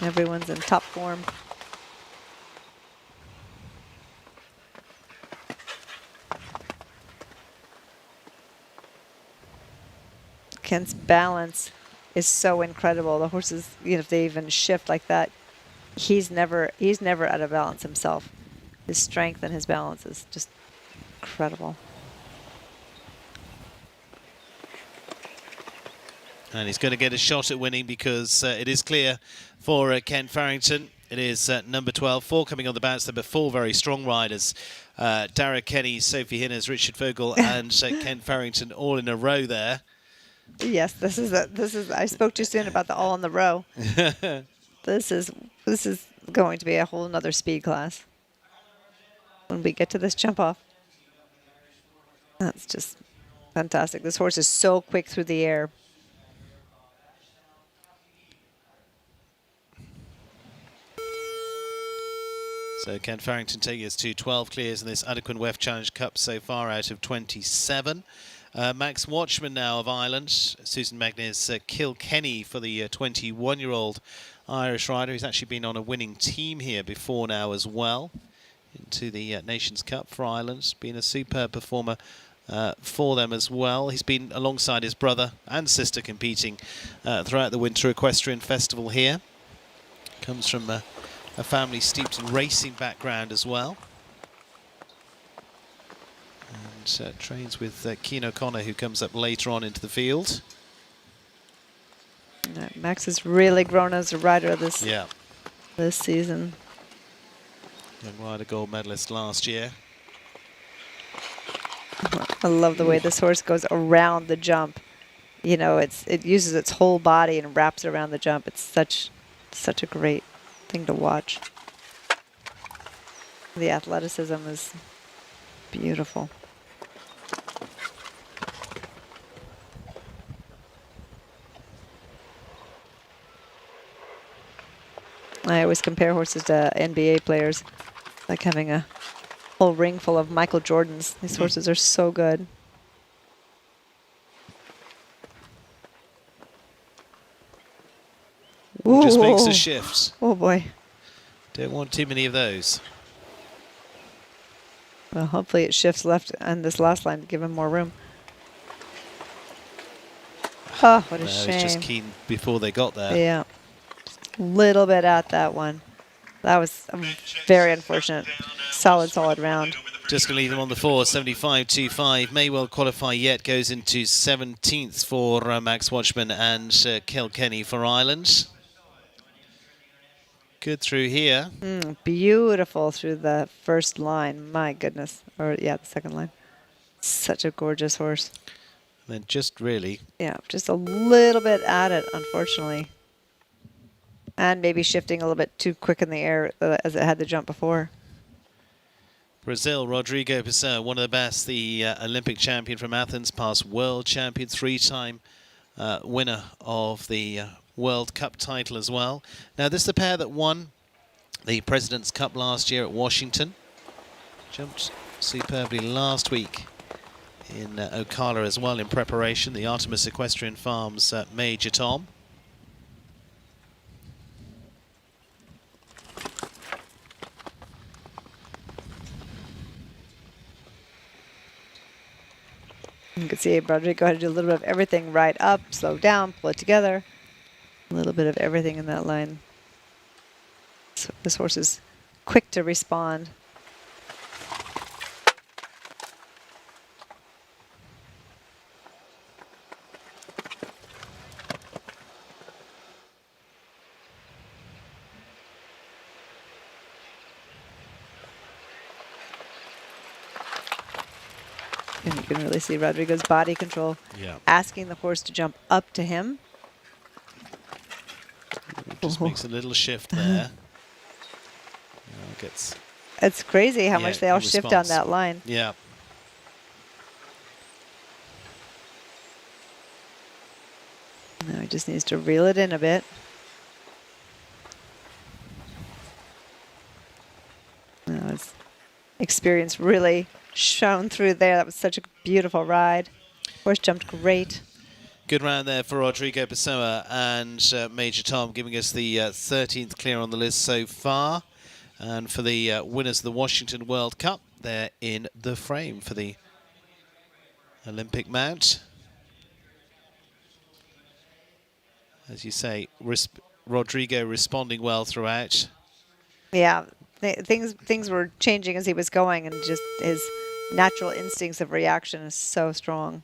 Everyone's in top form. Kent's balance is so incredible. The horses, you know, if they even shift like that, he's never out of balance himself. His strength and his balance is just incredible. And he's going to get a shot at winning, because it is clear for Ken Farrington. It is number 12, 4 coming on the bounce. There are 4 very strong riders. Dara Kenny, Sophie Hinners, Richard Vogel and Ken Farrington all in a row there. Yes, this is. I spoke too soon about the all in the row. This is going to be a whole nother speed class when we get to this jump off. That's just fantastic. This horse is so quick through the air. So Ken Farrington taking us to 12 clears in this Adequan WEF Challenge Cup so far out of 27. Max Watchman now of Ireland. Susan Magner's Kilkenny for the 21-year-old Irish rider. He's actually been on a winning team here before now as well. Into the Nations Cup for Ireland. Been a superb performer for them as well. He's been alongside his brother and sister competing throughout the Winter Equestrian Festival here. Comes from a family steeped in racing background as well. And trains with Keane O'Connor, who comes up later on into the field. Max has really grown as a rider this season. Young rider gold medalist last year. I love the way this horse goes around the jump. You know, it uses its whole body and wraps around the jump. It's such a great thing to watch. The athleticism is beautiful. I always compare horses to NBA players, like having a whole ring full of Michael Jordans. These horses are so good. Just makes a shift. Oh boy. Don't want too many of those. Well, hopefully it shifts left on this last line to give him more room. Oh, what a shame. It was just Keane before they got there. Yeah. Just a little bit at that one. That was a very unfortunate. Solid round. Just going to leave them on the 4, 75.25. May well qualify yet. Goes into 17th for Max Watchman and Kilkenny for Ireland. Good through here. Beautiful through the first line. My goodness. Or, yeah, the second line. Such a gorgeous horse. And then just really... Yeah, just a little bit at it, unfortunately. And maybe shifting a little bit too quick in the air as it had to jump before. Brazil, Rodrigo Pessoa, one of the best, the Olympic champion from Athens, past world champion, 3-time winner of the World Cup title as well. Now, this is the pair that won the President's Cup last year at Washington. Jumped superbly last week in Ocala as well in preparation. The Artemis Equestrian Farms Major Tom. You can see Rodrigo had to do a little bit of everything. Right up, slow down, pull it together. A little bit of everything in that line. So this horse is quick to respond. And you can really see Rodrigo's body control, asking the horse to jump up to him. Just makes a little shift there. It's crazy how much they all shift on that line. Yeah. Now he just needs to reel it in a bit. Now his experience really shone through there. That was such a beautiful ride. Horse jumped great. Good round there for Rodrigo Pessoa and Major Tom, giving us the 13th clear on the list so far. And for the winners of the Washington World Cup, they're in the frame for the Olympic mount. As you say, Rodrigo responding well throughout. Yeah, things were changing as he was going, and just his natural instincts of reaction is so strong.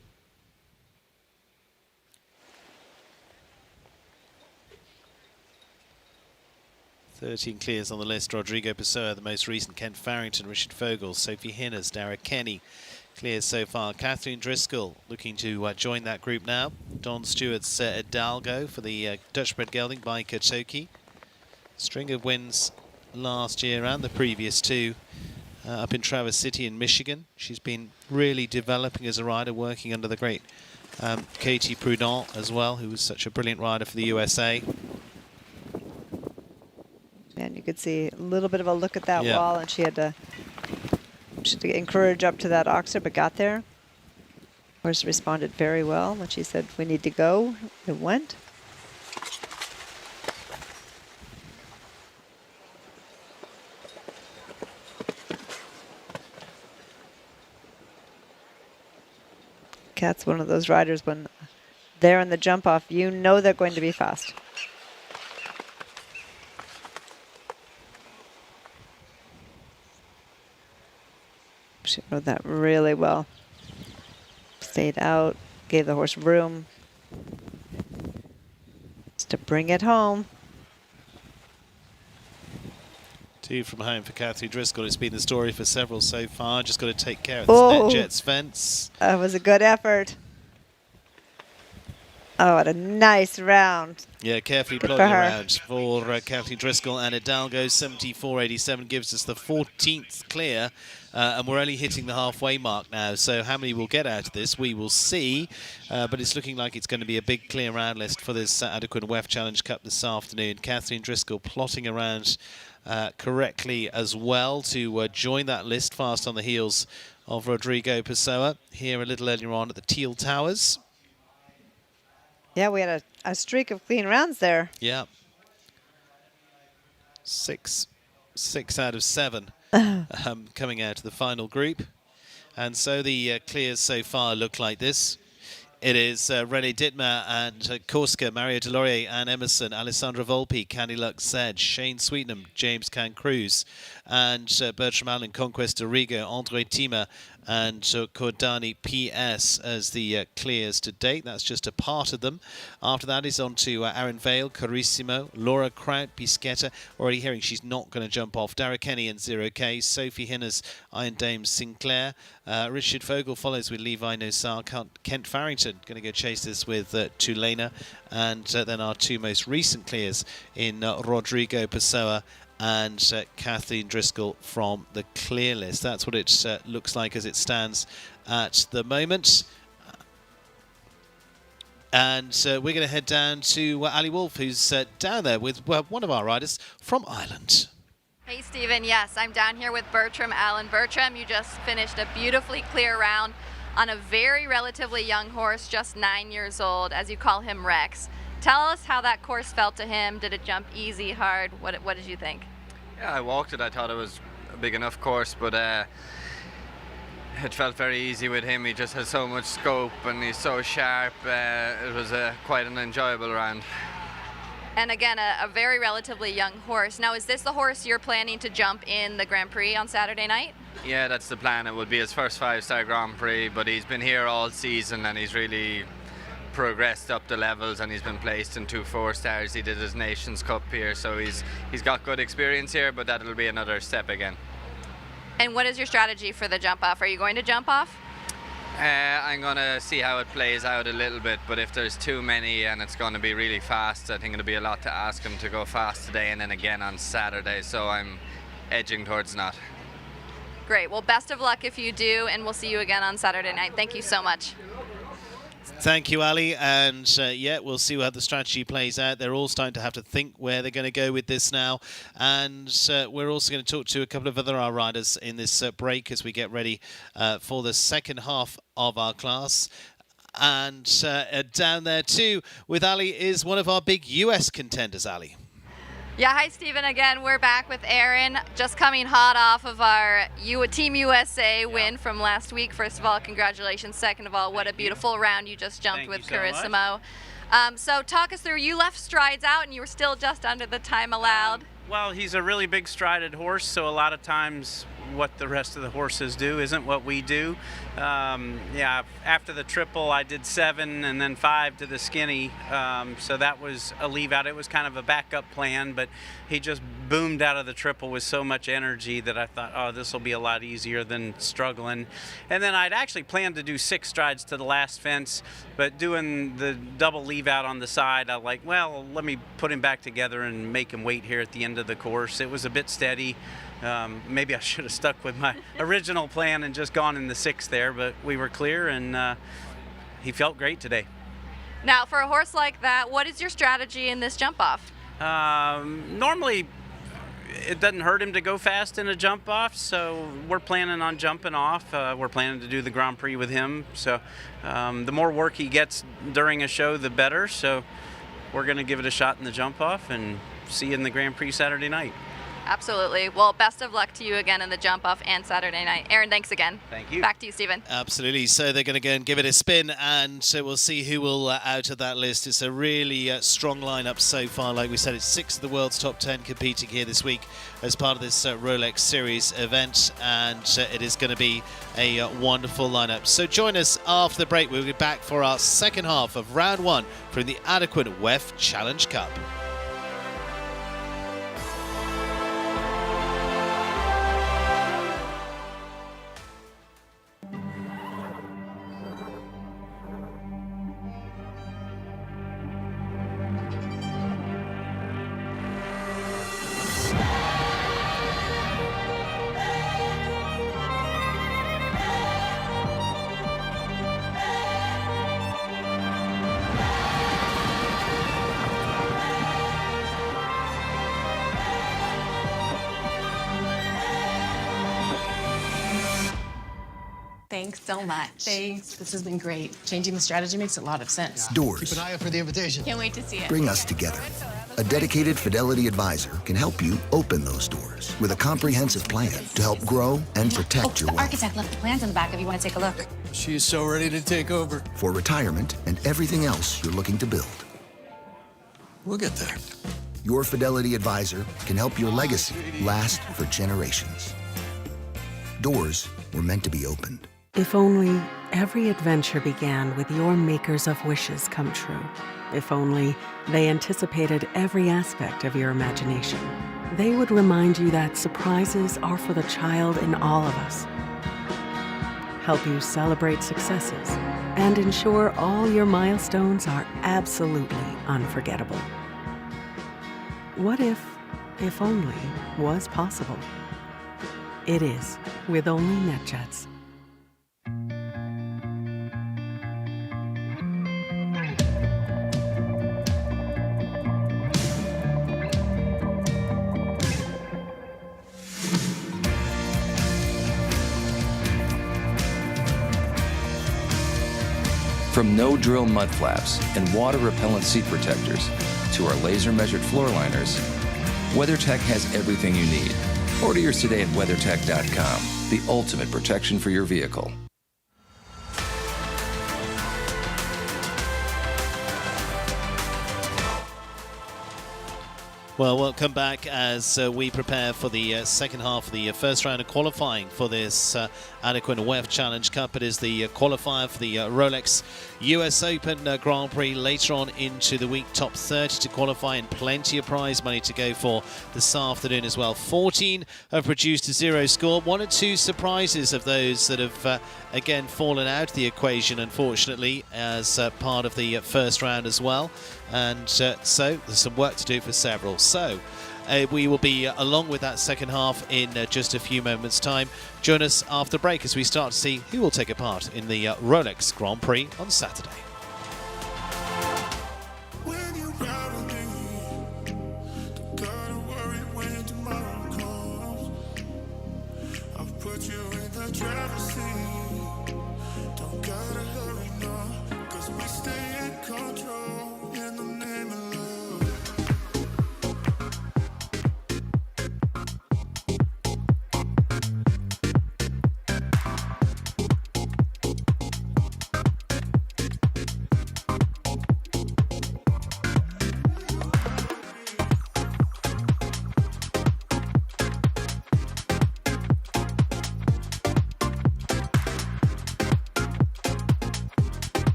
Thirteen clears on the list. Rodrigo Pessoa, the most recent. Ken Farrington, Richard Fogel, Sophie Hinners, Derek Kenny clears so far. Catherine Driscoll looking to join that group now. Don Stewart's Hidalgo for the Dutch-bred gelding by Kotoki. String of wins last year and the previous two up in Traverse City in Michigan. She's been really developing as a rider, working under the great Katie Prudent as well, who was such a brilliant rider for the USA. And you could see a little bit of a look at that wall, and she had to encourage up to that oxer, but got there. Horse responded very well when she said, "We need to go." It went. Cat's one of those riders, when they're in the jump off, you know they're going to be fast. She rode that really well. Stayed out, gave the horse room just to bring it home. Two from home for Cathy Driscoll. It's been the story for several so far. Just got to take care of the Jets fence. That was a good effort. Oh, what a nice round. Yeah, carefully plodding around for Cathy Driscoll, and Hidalgo 74.87 gives us the 14th clear, and we're only hitting the halfway mark now. So how many we'll get out of this, we will see. But it's looking like it's going to be a big clear round list for this Adequan WEF Challenge Cup this afternoon. Catherine Driscoll plotting around correctly as well to join that list fast on the heels of Rodrigo Pessoa here a little earlier on at the Teal Towers. Yeah, we had a streak of clean rounds there. Yeah. Six out of 7 coming out of the final group. And so the clears so far look like this. It is René Dittmer and Korska, Mario Delorier, Anne Emerson, Alessandra Volpi, Candy Lux Zed, Shane Sweetnam, James Can-Cruz, and Bertram Allen, Conquest Dorigo, Andre Tima, and Cordani PS as the clears to date. That's just a part of them. After that is on to Aaron Vale, Carissimo, Laura Kraut, Pisquetta. Already hearing she's not going to jump off. Dara Kenny and 0K, Sophie Hinners, Iron Dame Sinclair. Richard Fogel follows with Levi Nosar, Kent Farrington going to go chase this with Tulena. And then our two most recent clears in Rodrigo Pessoa and Kathleen Driscoll from the clear list. That's what it looks like as it stands at the moment. And we're going to head down to Ali Wolf, who's down there with one of our riders from Ireland. Hey, Stephen. Yes, I'm down here with Bertram Allen. Bertram, you just finished a beautifully clear round on a very relatively young horse, just 9 years old, as you call him, Rex. Tell us how that course felt to him. Did it jump easy, hard? What did you think? Yeah, I walked it. I thought it was a big enough course, but it felt very easy with him. He just has so much scope and he's so sharp. It was quite an enjoyable round. And again, a very relatively young horse. Now, is this the horse you're planning to jump in the Grand Prix on Saturday night? Yeah, that's the plan. It would be his first 5-star Grand Prix, but he's been here all season and he's really progressed up the levels and he's been placed in 2 4-stars. He did his Nations Cup here, so he's got good experience here, but that'll be another step again. And what is your strategy for the jump off? Are you going to jump off? I'm going to see how it plays out a little bit, but if there's too many and it's going to be really fast, I think it'll be a lot to ask him to go fast today and then again on Saturday, so I'm edging towards not. Great. Well, best of luck if you do, and we'll see you again on Saturday night. Thank you so much. Thank you, Ali. And yeah, we'll see how the strategy plays out. They're all starting to have to think where they're going to go with this now. And we're also going to talk to a couple of other riders in this break as we get ready for the second half of our class. And down there too with Ali is one of our big US contenders, Ali. Yeah, hi, Stephen. Again, we're back with Aaron, just coming hot off of our Team USA win from last week. First of all, congratulations. Second of all, what a beautiful round you just jumped with Carissimo. So talk us through, you left strides out and you were still just under the time allowed. Well, he's a really big strided horse, so a lot of times what the rest of the horses do isn't what we do. Yeah, after the triple I did 7 and then 5 to the skinny, so that was a leave out. It was kind of a backup plan, but he just boomed out of the triple with so much energy that I thought, oh, this will be a lot easier than struggling. And then I'd actually planned to do 6 strides to the last fence, but doing the double leave out on the side, I like, well, let me put him back together and make him wait here at the end of the course. It was a bit steady. Maybe I should have stuck with my original plan and just gone in the 6th there, but we were clear and he felt great today. Now, for a horse like that, what is your strategy in this jump off? Normally, it doesn't hurt him to go fast in a jump off, so we're planning on jumping off. We're planning to do the Grand Prix with him, so the more work he gets during a show, the better. So we're going to give it a shot in the jump off and see you in the Grand Prix Saturday night. Absolutely. Well, best of luck to you again in the jump off and Saturday night. Aaron, thanks again. Thank you. Back to you, Stephen. Absolutely. So they're going to go and give it a spin, and so we'll see who will out of that list. It's a really strong lineup so far. Like we said, it's 6 of the world's top 10 competing here this week as part of this Rolex Series event, and it is going to be a wonderful lineup. So join us after the break. We'll be back for our second half of round 1 from the Adequan WEF Challenge Cup. Thanks so much. Thanks. This has been great. Changing the strategy makes a lot of sense. Doors Keep an eye out for the invitation. Can't wait to see it. bring us together. A dedicated Fidelity advisor can help you open those doors with a comprehensive plan to help grow and protect your The wealth. architect left the plans in the back if you want to take a look. She's so ready to take over. For retirement and everything else you're looking to build. We'll get there. Your Fidelity advisor can help your legacy last for generations. Doors were meant to be opened. If only every adventure began with your makers of wishes come true. If only they anticipated every aspect of your imagination. They would remind you that surprises are for the child in all of us. Help you celebrate successes and ensure all your milestones are absolutely unforgettable. What if only, was possible? It is, with only NetJets. From no-drill mud flaps and water-repellent seat protectors to our laser-measured floor liners, WeatherTech has everything you need. Order yours today at WeatherTech.com, the ultimate protection for your vehicle. Well, welcome back as we prepare for the second half of the first round of qualifying for this Adequan WEF Challenge Cup. It is the qualifier for the Rolex US Open Grand Prix later on into the week. Top 30 to qualify and plenty of prize money to go for this afternoon as well. 14 have produced a 0 score. 1 or 2 surprises of those that have again fallen out of the equation, unfortunately, as part of the first round as well. And so there's some work to do for several. So we will be along with that second half in just a few moments' time. Join us after the break as we start to see who will take a part in the Rolex Grand Prix on Saturday.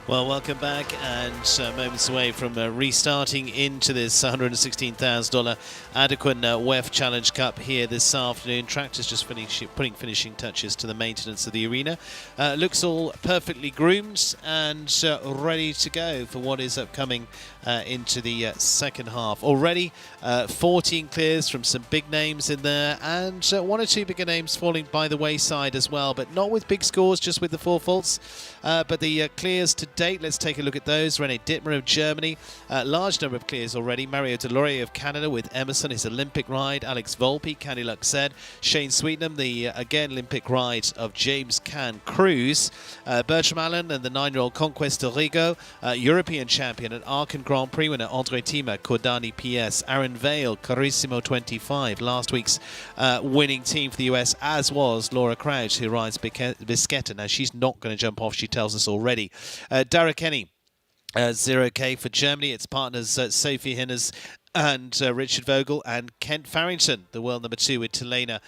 Well, welcome back, and moments away from restarting into this $116,000 Adequan WEF Challenge Cup here this afternoon. Tractors just putting finishing touches to the maintenance of the arena. Looks all perfectly groomed and ready to go for what is upcoming into the second half. Already 14 clears from some big names in there, and 1 or 2 bigger names falling by the wayside as well, but not with big scores, just with the 4 faults. But the clears to date. Let's take a look at those. René Dittmer of Germany, large number of clears already. Mario Delorier of Canada with Emerson, his Olympic ride. Alex Volpe, Candy Luxed. Shane Sweetnam, the again Olympic ride of James Can Cruz. Bertram Allen and the 9-year-old Conquest de Rigo, European champion and Aachen Grand Prix winner André Tima, Cordani PS. Aaron Vale, Carissimo 25, last week's winning team for the US, as was Laura Crouch, who rides Biscetta. Now, she's not going to jump off, she tells us already. Dara Kenny, 0K for Germany. Its partners Sophie Hinners and Richard Vogel and Kent Farrington, the world number 2 with Telena,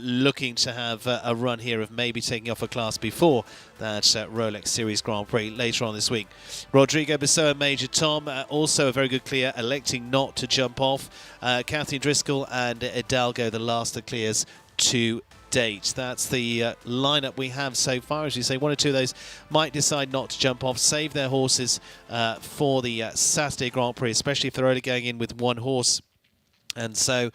looking to have a run here of maybe taking off a class before that Rolex Series Grand Prix later on this week. Rodrigo Pessoa, Major Tom, also a very good clear, electing not to jump off. Kathleen Driscoll and Hidalgo, the last that clears to date. That's the lineup we have so far. As you say, one or two of those might decide not to jump off, save their horses for the Saturday Grand Prix, especially if they're only going in with one horse. And so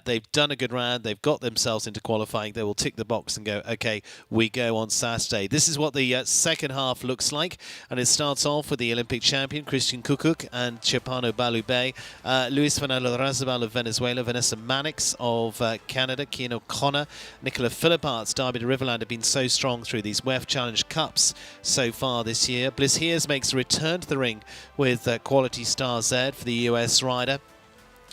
they've done a good round. They've got themselves into qualifying. They will tick the box and go, OK, we go on Saturday. This is what the second half looks like. And it starts off with the Olympic champion, Christian Kukuk and Chepano Balubé, Luis Fernando Razabal of Venezuela, Vanessa Mannix of Canada, Kian O'Connor, Nicola Philippart's Derby to Riverland have been so strong through these WEF Challenge Cups so far this year. Bliss Hears makes a return to the ring with Quality Star Z for the US rider.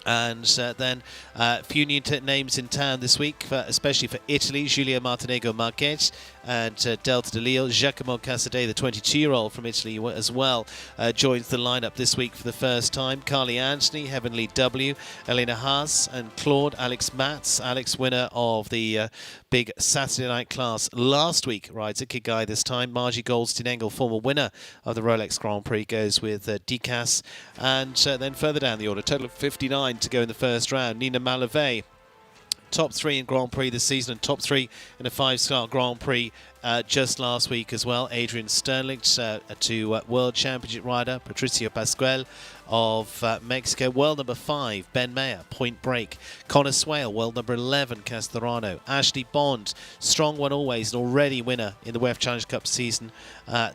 And then a few new names in town this week, especially for Italy. Giulia Martinego Marquez and Delta de Lille. Giacomo Casadei, the 22-year-old from Italy as well, joins the lineup this week for the first time. Carly Anthony, Heavenly W, Elena Haas and Claude, Alex Matz. Alex, winner of the big Saturday night class last week, rides at Kigai this time. Margie Goldstein-Engel, former winner of the Rolex Grand Prix, goes with Dicas. And then further down the order, total of 59 to go in the first round. Nina Malave, top 3 in Grand Prix this season and top 3 in a 5-star Grand Prix just last week as well. Adrian Sternlich to World Championship rider Patricio Pascual of Mexico. World number 5, Ben Mayer, Point Break. Connor Swale, world number 11, Castorano. Ashley Bond, strong one always, an already winner in the WEF Challenge Cup season.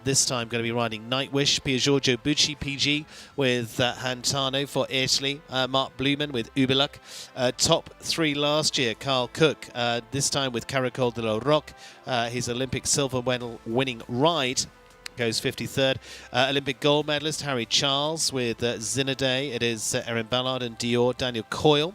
This time going to be riding Nightwish. Pia Giorgio Bucci, PG, with Hantano for Italy. Mark Blumen with Ubeluk. Top 3 last year, Carl Cook, this time with Caracol de la Roque, his Olympic silver winning ride. Goes 53rd. Olympic gold medalist Harry Charles with Zinade. It is Erin Ballard and Dior. Daniel Coyle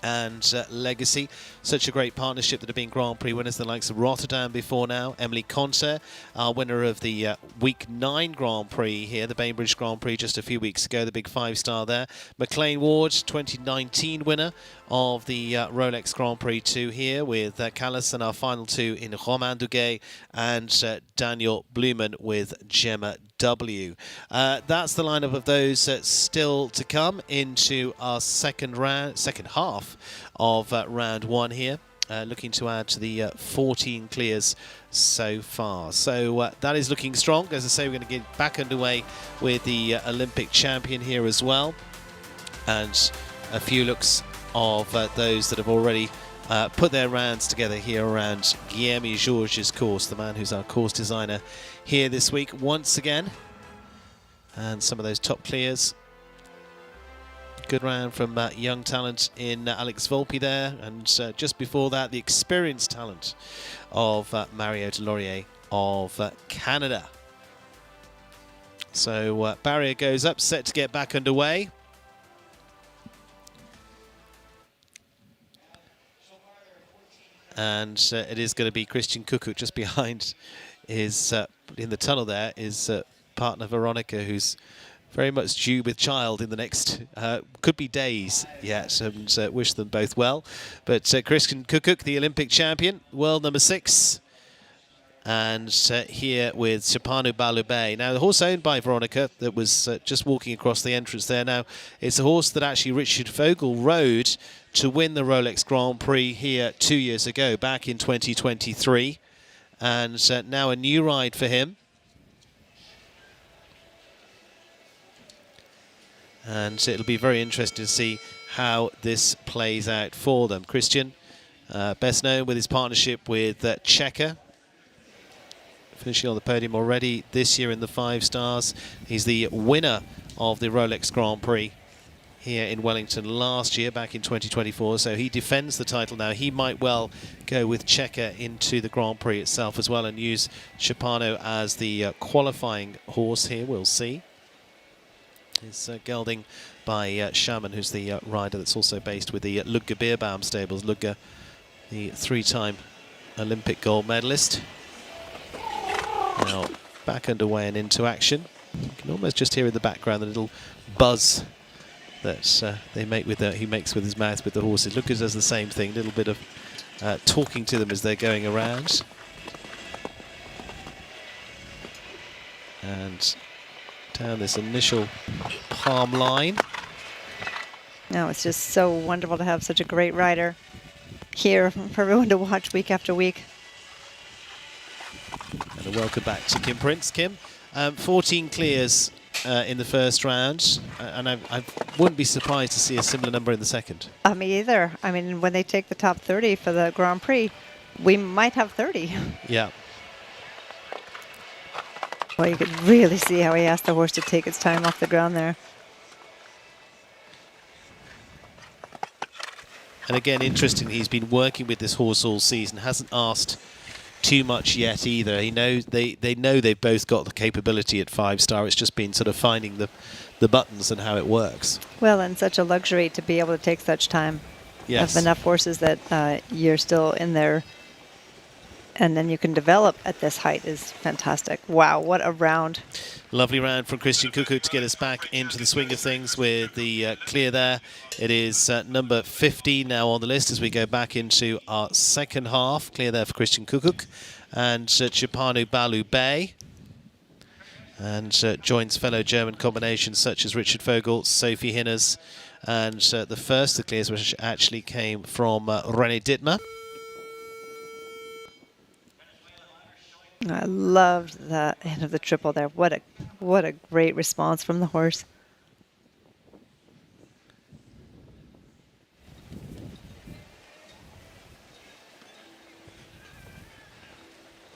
and Legacy. Such a great partnership that have been Grand Prix winners, the likes of Rotterdam before now. Emily Conter, our winner of the Week 9 Grand Prix here, the Bainbridge Grand Prix just a few weeks ago, the big 5-star there. McLean Ward, 2019 winner of the Rolex Grand Prix 2 here with Callas, and our final 2 in Romain Duguay and Daniel Blumen with Gemma W. That's the lineup of those still to come into our second half of round 1 here. Looking to add to the 14 clears so far. So that is looking strong. As I say, we're going to get back underway with the Olympic champion here as well. And a few looks of those that have already put their rounds together here around Guilherme Georges' course, the man who's our course designer here this week once again. And some of those top clears. Good round from young talent in Alex Volpe there, and just before that, the experienced talent of Mario Delorier of Canada. So barrier goes up, set to get back underway. And it is going to be Christian Kukuk just behind his, in the tunnel there, is partner Veronica, who's very much due with child in the next, could be days yet, and wish them both well. But Christian Kukuk, the Olympic champion, world number 6, and here with Chepano Balubé. Now, the horse owned by Veronica that was just walking across the entrance there. Now, it's a horse that actually Richard Vogel rode to win the Rolex Grand Prix here 2 years ago, back in 2023. And now a new ride for him. And it'll be very interesting to see how this plays out for them. Christian, best known with his partnership with Checker finishing on the podium already this year in the 5 stars. He's the winner of the Rolex Grand Prix here in Wellington last year, back in 2024, so he defends the title now. He might well go with Checker into the Grand Prix itself as well and use Chapano as the qualifying horse here. We'll see. It's gelding by Shaman, who's the rider that's also based with the Ludger Beerbaum stables. Ludger, the 3-time Olympic gold medalist. Now back underway and into action. You can almost just hear in the background the little buzz that they make with he makes with his mouth with the horses. Ludger does the same thing, a little bit of talking to them as they're going around. And down this initial palm line. No, it's just so wonderful to have such a great rider here for everyone to watch week after week. And a welcome back to Kim Prince. Kim, 14 clears in the first round, and I wouldn't be surprised to see a similar number in the second. Me either. I mean, when they take the top 30 for the Grand Prix, we might have 30. Yeah. Well, you could really see how he asked the horse to take its time off the ground there. And again, interesting, he's been working with this horse all season, hasn't asked too much yet either. He knows they know they've both got the capability at 5-star. It's just been sort of finding the buttons and how it works. Well, and such a luxury to be able to take such time. Yes. Have enough horses that you're still in there, and then you can develop at this height is fantastic. Wow, what a round. Lovely round from Christian Kuku to get us back into the swing of things with the clear there. It is number 50 now on the list as we go back into our second half. Clear there for Christian Kuku and Chapanu Balu Bay. And joins fellow German combinations such as Richard Vogel, Sophie Hinners, and the first of the clears which actually came from René Dittmer. I loved the end of the triple there. What a great response from the horse.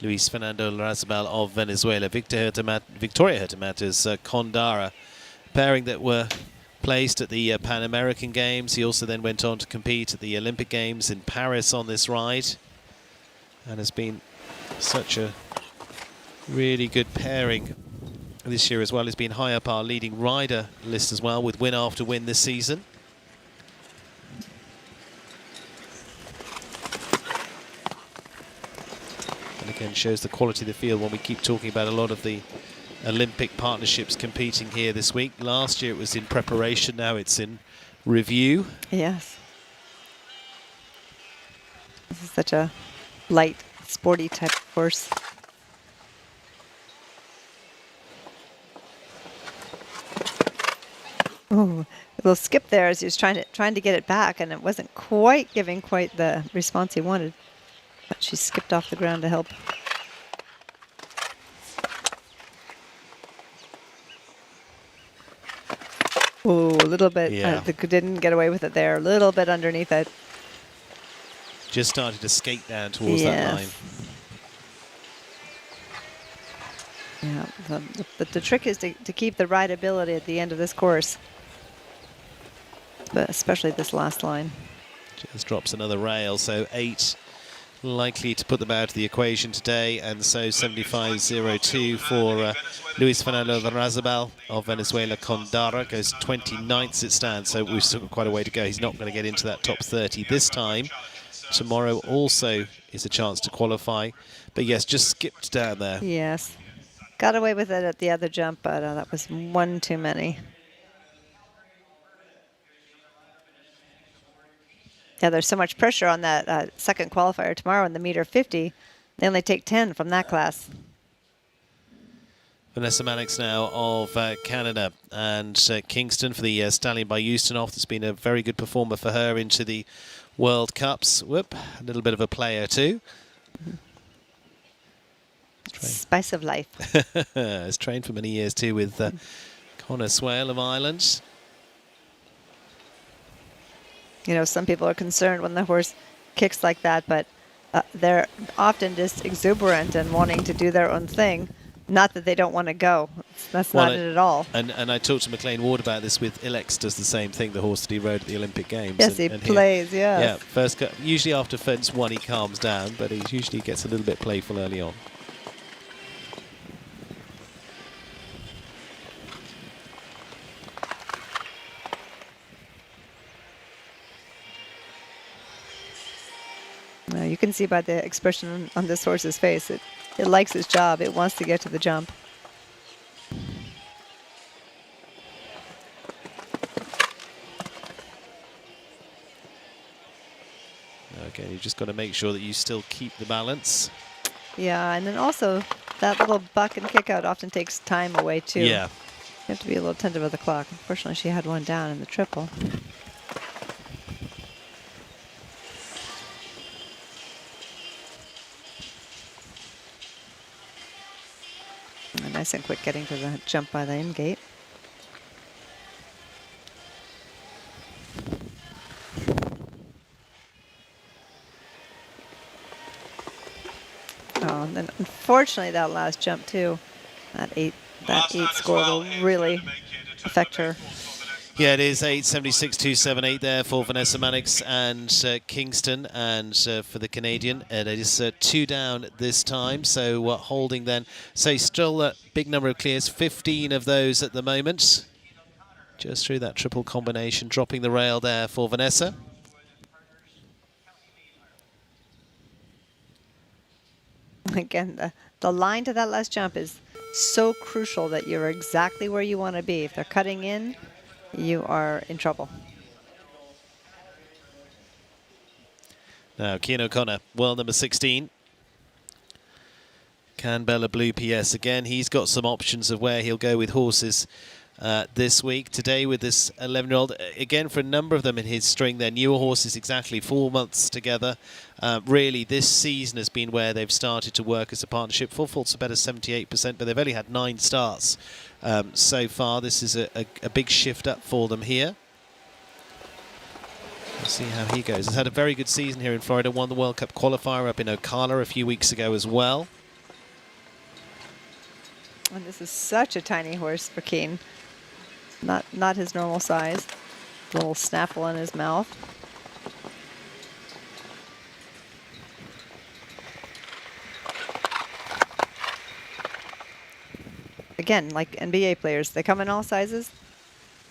Luis Fernando Larrazabal of Venezuela, Victoria Hertemata's Condara, pairing that were placed at the Pan American Games. He also then went on to compete at the Olympic Games in Paris on this ride, and has been such a really good pairing this year as well. He's been high up our leading rider list as well, with win after win this season. And again, shows the quality of the field when we keep talking about a lot of the Olympic partnerships competing here this week. Last year it was in preparation, now it's in review. Yes. This is such a light, sporty type of horse. Oh, a little skip there as he was trying to get it back, and it wasn't quite giving quite the response he wanted. But she skipped off the ground to help. Oh, a little bit. Yeah. Didn't get away with it there. A little bit underneath it. Just started to skate down towards that line. Yeah, the trick is to keep the rideability at the end of this course, but especially this last line. Just drops another rail, so 8 likely to put them out of the equation today, and so 75.02 for Luis Fernando Larrazabal of Venezuela. Condara goes 29th as it stands, so we've still got quite a way to go. He's not going to get into that top 30 this time. Tomorrow also is a chance to qualify, but yes, just skipped down there. Yes. Got away with it at the other jump, but that was one too many. Yeah, there's so much pressure on that second qualifier tomorrow in the meter 50. They only take 10 from that class. Vanessa Mannix now of Canada, and Kingston for the Stallion by Ustinov. That's been a very good performer for her into the World Cups. Whoop, a little bit of a player too. Spice of life. Has trained for many years too with Connor Swale of Ireland. You know, some people are concerned when the horse kicks like that, but they're often just exuberant and wanting to do their own thing. Not that they don't want to go. That's not it at all. And I talked to McLean Ward about this with Ilex, does the same thing, the horse that he rode at the Olympic Games. Yes, he plays, yes. Yeah, usually after fence 1 he calms down, but he usually gets a little bit playful early on. You can see by the expression on this horse's face, it likes its job. It wants to get to the jump. Okay, you just got to make sure that you still keep the balance. Yeah, and then also that little buck and kick out often takes time away too. Yeah. You have to be a little attentive of the clock. Unfortunately, she had one down in the triple. Nice and quick getting to the jump by the in gate. Oh, and then unfortunately that last jump too, that eight score will really affect her. Yeah, it is 8.76.278 there for Vanessa Mannix and Kingston, and for the Canadian. And it is 2 down this time, so holding then. So still a big number of clears, 15 of those at the moment. Just through that triple combination, dropping the rail there for Vanessa. Again, the line to that last jump is so crucial that you're exactly where you want to be. If they're cutting in, you are in trouble. Now, Cian O'Connor, world number 16. Canberra Blue PS again. He's got some options of where he'll go with horses this week. Today with this 11-year-old, again for a number of them in his string, they're newer horses, exactly 4 months together. Really, this season has been where they've started to work as a partnership. Full fault's a better 78%, but they've only had 9 starts so far. This is a big shift up for them here. We'll see how he goes. He's had a very good season here in Florida. Won the World Cup qualifier up in Ocala a few weeks ago as well. And this is such a tiny horse for Cian. Not his normal size. A little snaffle in his mouth. Again, like NBA players, they come in all sizes.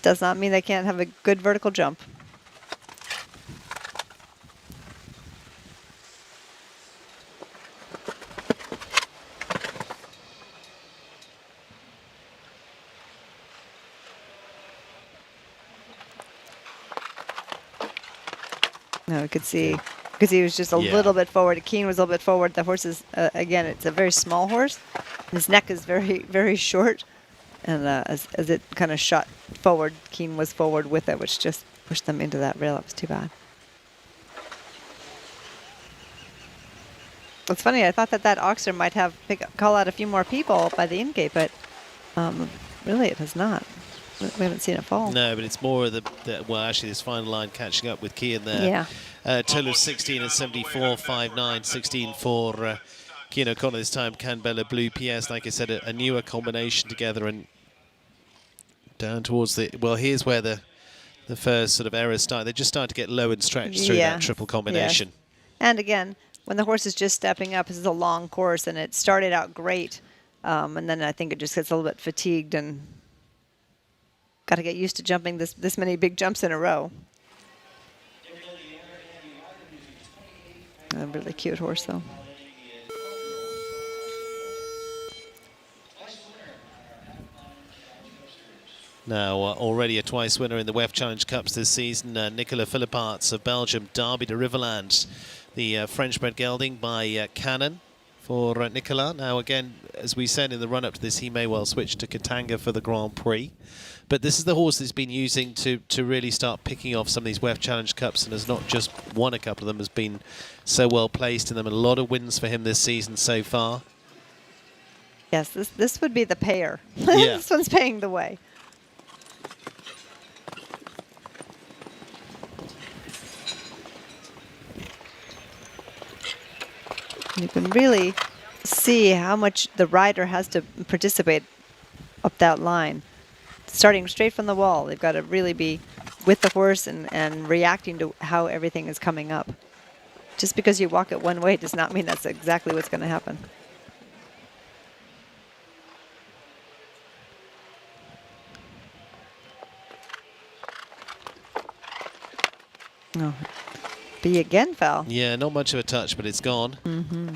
Does not mean they can't have a good vertical jump. No, we could see, because he was just a little bit forward. Cian was a little bit forward. The horse is, again, it's a very small horse. His neck is very, very short. And as it kind of shot forward, Cian was forward with it, which just pushed them into that rail. That was too bad. It's funny, I thought that Oxer might have call out a few more people by the in-gate, but really it has not. We haven't seen it fall. No, but it's more of the well, actually, this final line catching up with Cian there. Yeah. Total of 16 and 74.59, 16 for Cian O'Connor this time. Canberra Blue PS, like I said, a newer combination together and down towards the. Well, here's where the first sort of errors start. They just start to get low and stretched through that triple combination. Yes. And again, when the horse is just stepping up, this is a long course, and it started out great, and then I think it just gets a little bit fatigued and. Got to get used to jumping this many big jumps in a row. A really cute horse, though. Now, already a twice winner in the WEF Challenge Cups this season, Nicolas Philipparts of Belgium, Derby de Riverland, the French-bred gelding by Cannon for Nicolas. Now, again, as we said in the run-up to this, he may well switch to Katanga for the Grand Prix. But this is the horse that he's been using to really start picking off some of these WEF Challenge Cups, and has not just won a couple of them, has been so well placed in them. And a lot of wins for him this season so far. Yes, this would be the payer. Yeah. This one's paying the way. You can really see how much the rider has to participate up that line. Starting straight from the wall, they've got to really be with the horse and reacting to how everything is coming up. Just because you walk it one way does not mean that's exactly what's going to happen. Oh, B again fell. Yeah, not much of a touch, but it's gone. Mm-hmm.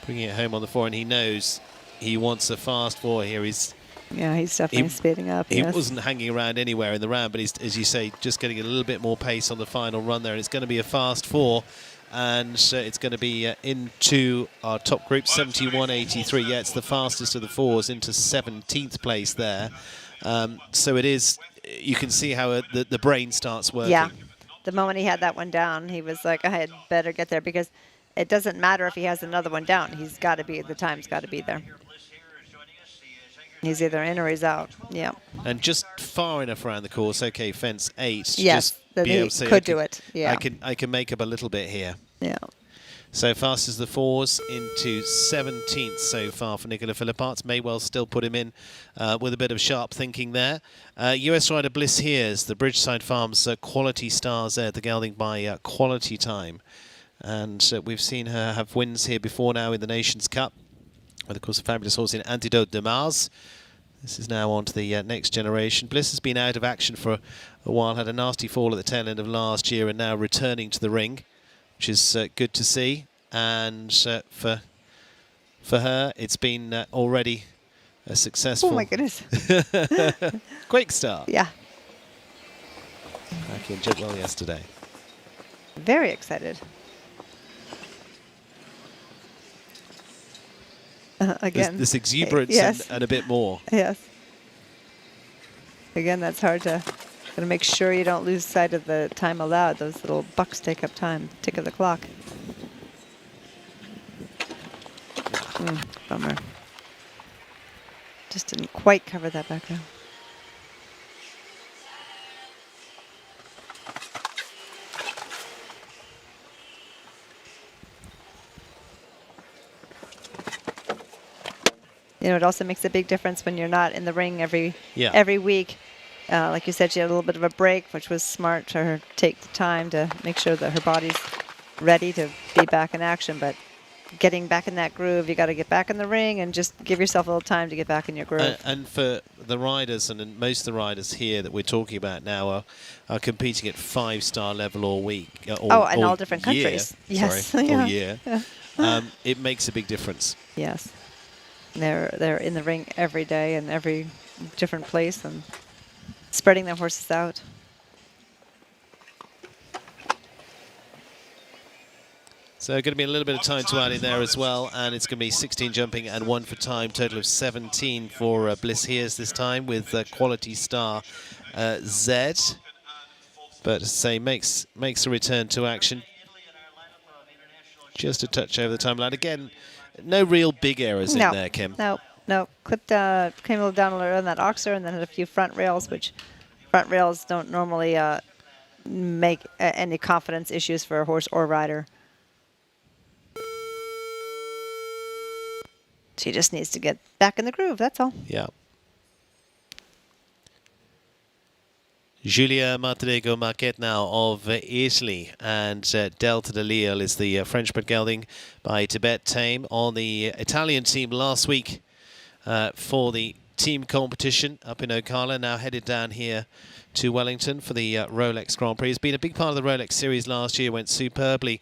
Bringing it home on the 4, and he knows he wants a fast 4 here. He's definitely speeding up. He yes. wasn't hanging around anywhere in the round, but he's, as you say, just getting a little bit more pace on the final run there. And it's going to be a fast 4, and it's going to be into our top group, 71.83. Yeah, it's the fastest of the 4s into 17th place there. So it is. You can see how the brain starts working. Yeah, the moment he had that one down, he was like, I had better get there, because it doesn't matter if he has another one down. He's got to be, the time's got to be there. He's either in or he's out. Yeah. And just far enough around the course. Okay, fence 8. Yes, just that be he able to say, could do it. Yeah. I can make up a little bit here. Yeah. So fast as the 4s into 17th so far for Nicola Philipparts. May well still put him in with a bit of sharp thinking there. US rider Bliss Hears, the Bridgeside Farms Quality Stars there, the gelding by Quality Time. And we've seen her have wins here before now in the Nations Cup. With, of course, a fabulous horse in Antidote de Mars. This is now on to the next generation. Bliss has been out of action for a while, had a nasty fall at the tail end of last year, and now returning to the ring, which is good to see. And for her, it's been already a successful... Oh, my goodness. quick start. Yeah. Back in Jitwell yesterday. Very excited. Again. This exuberance yes. and a bit more. Yes. Again, that's hard to... Got to make sure you don't lose sight of the time allowed. Those little bucks take up time. Tick of the clock. Bummer. Just didn't quite cover that background. You know, it also makes a big difference when you're not in the ring every week. Like you said, she had a little bit of a break, which was smart to her take the time to make sure that her body's ready to be back in action. But getting back in that groove, you got to get back in the ring and just give yourself a little time to get back in your groove. And for the riders, and most of the riders here that we're talking about now are competing at 5-star level all week. In all different countries. Yes. Sorry, all year. Yeah. It makes a big difference. Yes. They're in the ring every day and every different place and spreading their horses out. So going to be a little bit of time to add in there as well, and it's going to be 16 jumping and 1 for time, total of 17 for Bliss Hears this time with Quality Star Z. But as I say, makes a return to action. Just a touch over the timeline. Again, no real big errors in there, Kim. No. Clipped, came a little down on that oxer and then had a few front rails, which front rails don't normally make any confidence issues for a horse or rider. She just needs to get back in the groove, that's all. Yeah. Julia Martirego Marquette now of Italy, and Delta de Lille is the French-bred gelding by Tibet Tame on the Italian team last week for the team competition up in Ocala, now headed down here to Wellington for the Rolex Grand Prix. It's been a big part of the Rolex series last year, went superbly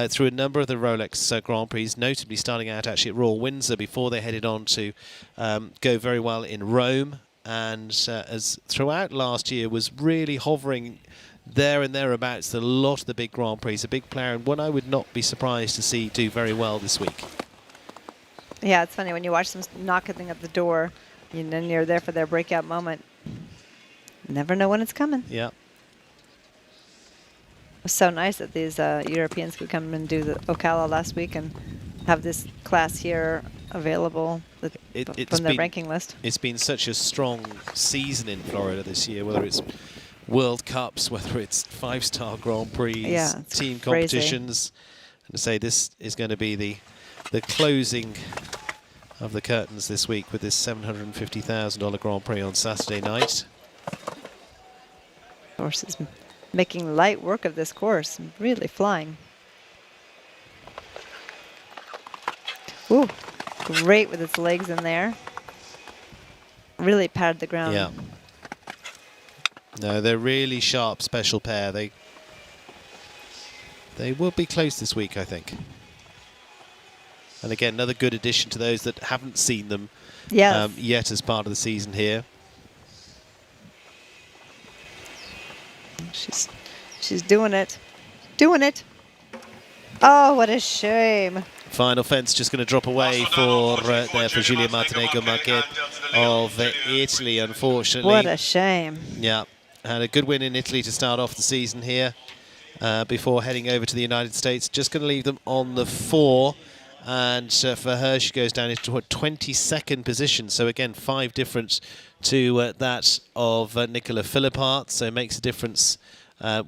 through a number of the Rolex Grand Prix, notably starting out actually at Royal Windsor before they headed on to go very well in Rome. And as throughout last year was really hovering there and thereabouts a lot of the big Grand Prix. A big player, and one I would not be surprised to see do very well this week. Yeah, it's funny when you watch them knocking at the door and then you're there for their breakout moment. Never know when it's coming. Yeah. It was so nice that these Europeans could come and do the Ocala last week and have this class here available from the ranking list. It's been such a strong season in Florida this year, whether it's World Cups, whether it's 5-star Grand Prix, team competitions. And to say this is going to be the closing of the curtains this week with this $750,000 Grand Prix on Saturday night. Horse is making light work of this course, really flying. Ooh, great with its legs in there. Really patted the ground. Yeah. No, they're really sharp special pair. They will be close this week, I think. And again, another good addition to those that haven't seen them yet as part of the season here. She's doing it. Doing it. Oh, what a shame. Final fence just going to drop away for Giulia Martinego Marquet of Italy, unfortunately. What a shame. Yeah, had a good win in Italy to start off the season here before heading over to the United States. Just going to leave them on the 4. And for her, she goes down into a 22nd position. So again, 5 difference to that of Nicola Philippart. So it makes a difference.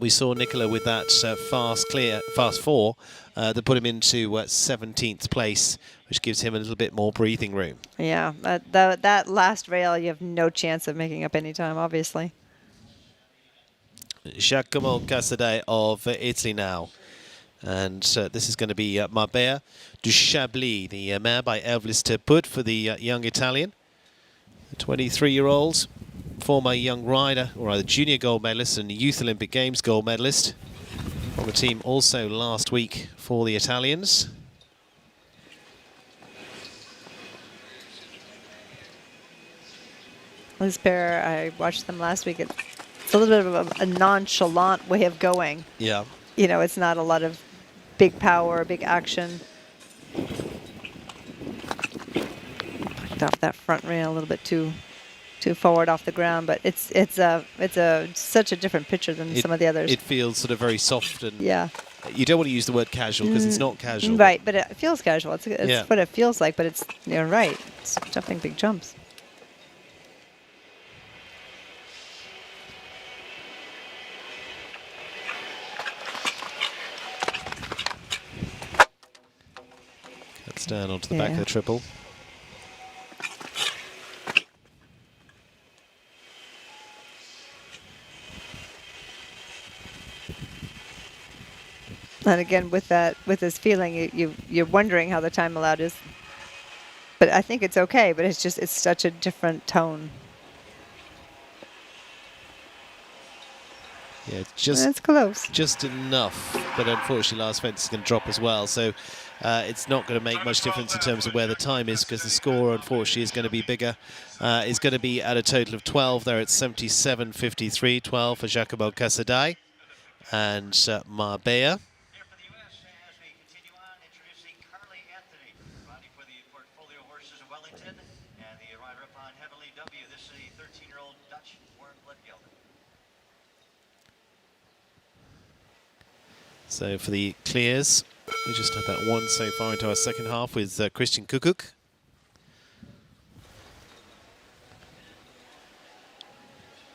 We saw Nicola with that fast 4 that put him into 17th place, which gives him a little bit more breathing room. Yeah, that last rail, you have no chance of making up any time, obviously. Giacomo Casadei of Italy now. And this is going to be Marbella du Chablis, the mare by Elvis Terput for the young Italian. The 23-year-old, former young rider, or either junior gold medalist and Youth Olympic Games gold medalist. On the team also last week for the Italians. This pair, I watched them last week. It's a little bit of a nonchalant way of going. Yeah. You know, it's not a lot of big power, big action. Picked off that front rail a little bit too forward off the ground, but it's such a different picture than some of the others. It feels sort of very soft and you don't want to use the word casual because it's not casual. Right, but it feels casual. It's what it feels like, but you're right. It's jumping big jumps. Cuts down onto the back of the triple. And again, with this feeling, you're wondering how the time allowed is. But I think it's okay. But it's such a different tone. Yeah, it's close. Just enough. But unfortunately, last fence is going to drop as well. So it's not going to make much difference in terms of where the time is, because the score, unfortunately, is going to be bigger. Is going to be at a total of 12 there at 77.53. 12 for Giacomo Casadei and Marbella. So for the clears, we just had that one so far into our second half with Christian Kukuk.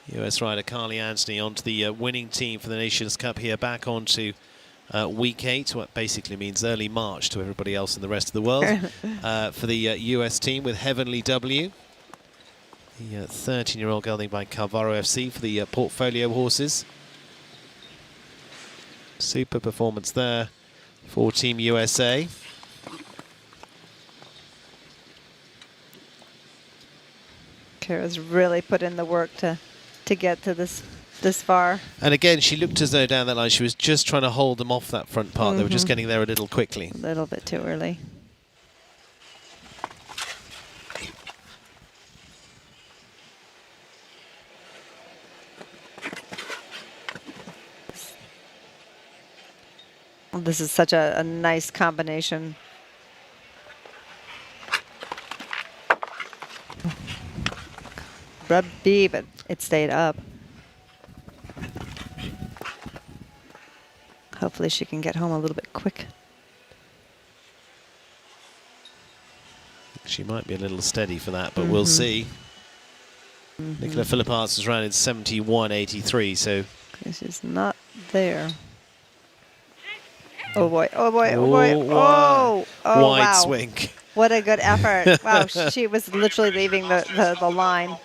US rider Carly Anthony onto the winning team for the Nations Cup here, back onto week 8, what basically means early March to everybody else in the rest of the world. For the US team with Heavenly W, the 13-year-old gelding by Carvaro FC for the portfolio horses. Super performance there for Team USA. Kara's really put in the work to get to this far. And again, she looked as though down that line she was just trying to hold them off that front part. They were just getting there a little quickly. A little bit too early. This is such a nice combination. Rub B, but it stayed up. Hopefully she can get home a little bit quick. She might be a little steady for that, but we'll see. Nicola Philipparts was around in 71.83, so she's not there. Oh boy! Oh boy! Oh boy! Oh! Oh! Wide Wow! swing. What a good effort! Wow, she was literally leaving the line.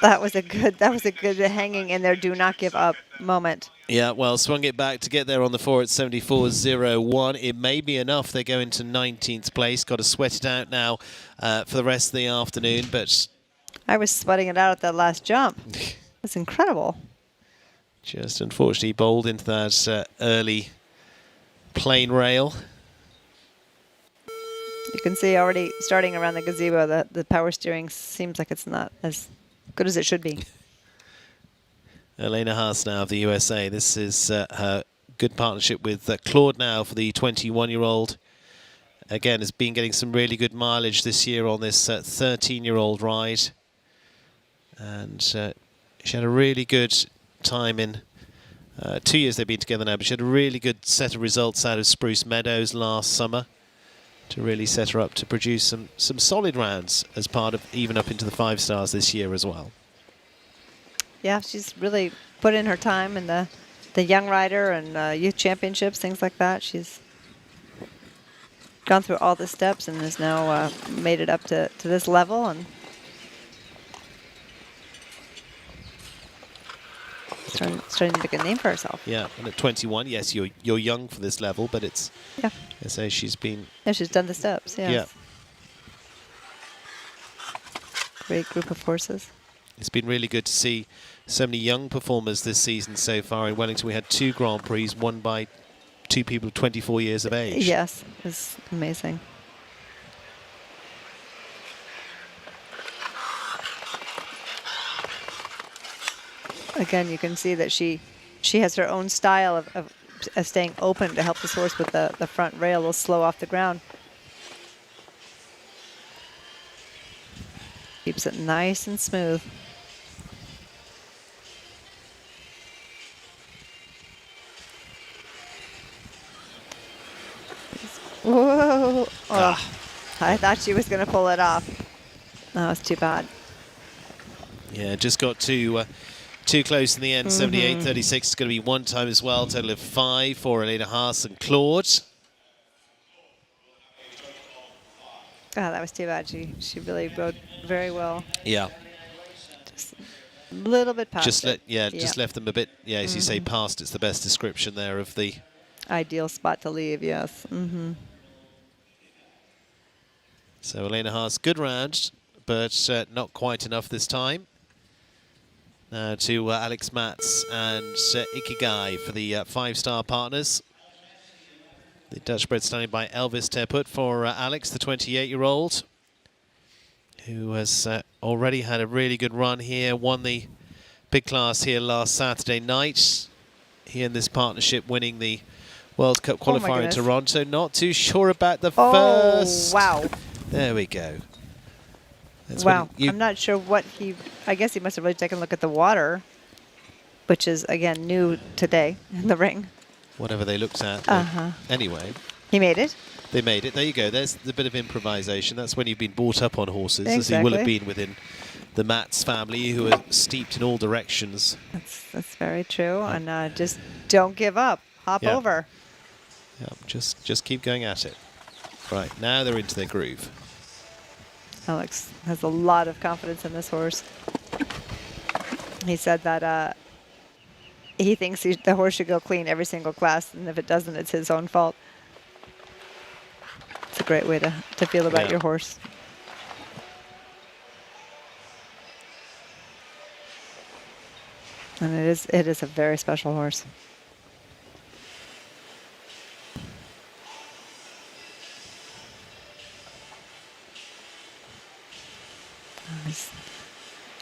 That was a good hanging in there. Do not give up moment. Yeah, well, swung it back to get there on the 4 at 74.01. It may be enough. They go into 19th place. Got to sweat it out now for the rest of the afternoon. But I was sweating it out at that last jump. It's incredible. Just unfortunately bowled into that early plane rail. You can see already starting around the gazebo, the power steering seems like it's not as good as it should be. Elena Haas now of the USA. This is her good partnership with Claude now for the 21-year-old. Again, has been getting some really good mileage this year on this 13-year-old ride. And she had a really good time in 2 years they've been together now, but she had a really good set of results out of Spruce Meadows last summer to really set her up to produce some solid rounds as part of even up into the 5 stars this year as well. Yeah, she's really put in her time in the young rider and youth championships, things like that. She's gone through all the steps and has now made it up to this level and starting to make a name for herself. Yeah, and at 21, yes, you're young for this level, but it's, I say she's been... Yeah, she's done the steps, yes. Yeah. Great group of horses. It's been really good to see so many young performers this season so far. In Wellington, we had 2 Grand Prix won by 2 people 24 years of age. Yes, it's amazing. Again, you can see that she has her own style of staying open to help this horse with the front rail. Will slow off the ground. Keeps it nice and smooth. Whoa! Oh, I thought she was going to pull it off. That was too bad. Yeah, just got too close in the end. 78.36 is going to be 1 time as well. Total of 5 for Elena Haas and Claude. Oh, that was too bad. She really rode very well. Yeah. Just a little bit past just it. Just left them a bit, as you say, past. It's the best description there of the... Ideal spot to leave, yes. So Elena Haas, good round, but not quite enough this time. Now to Alex Matz and Ikigai for the 5-star partners. The Dutch bred standing by Elvis Terput for Alex, the 28-year-old, who has already had a really good run here, won the big class here last Saturday night. He and this partnership winning the World Cup qualifier in Toronto. Not too sure about the first. Wow. There we go. That's wow. I'm not sure what I guess he must have really taken a look at the water, which is, again, new today in the ring. Whatever they looked at. Anyway. He made it. They made it. There you go. There's the bit of improvisation. That's when you've been brought up on horses, exactly. as you will have been within the Matz family, who are steeped in all directions. That's very true. And just don't give up. Hop over. Yeah, just keep going at it. Right, now they're into their groove. Alex has a lot of confidence in this horse. He said that he thinks the horse should go clean every single class, and if it doesn't, it's his own fault. It's a great way to feel about your horse. And it is a very special horse.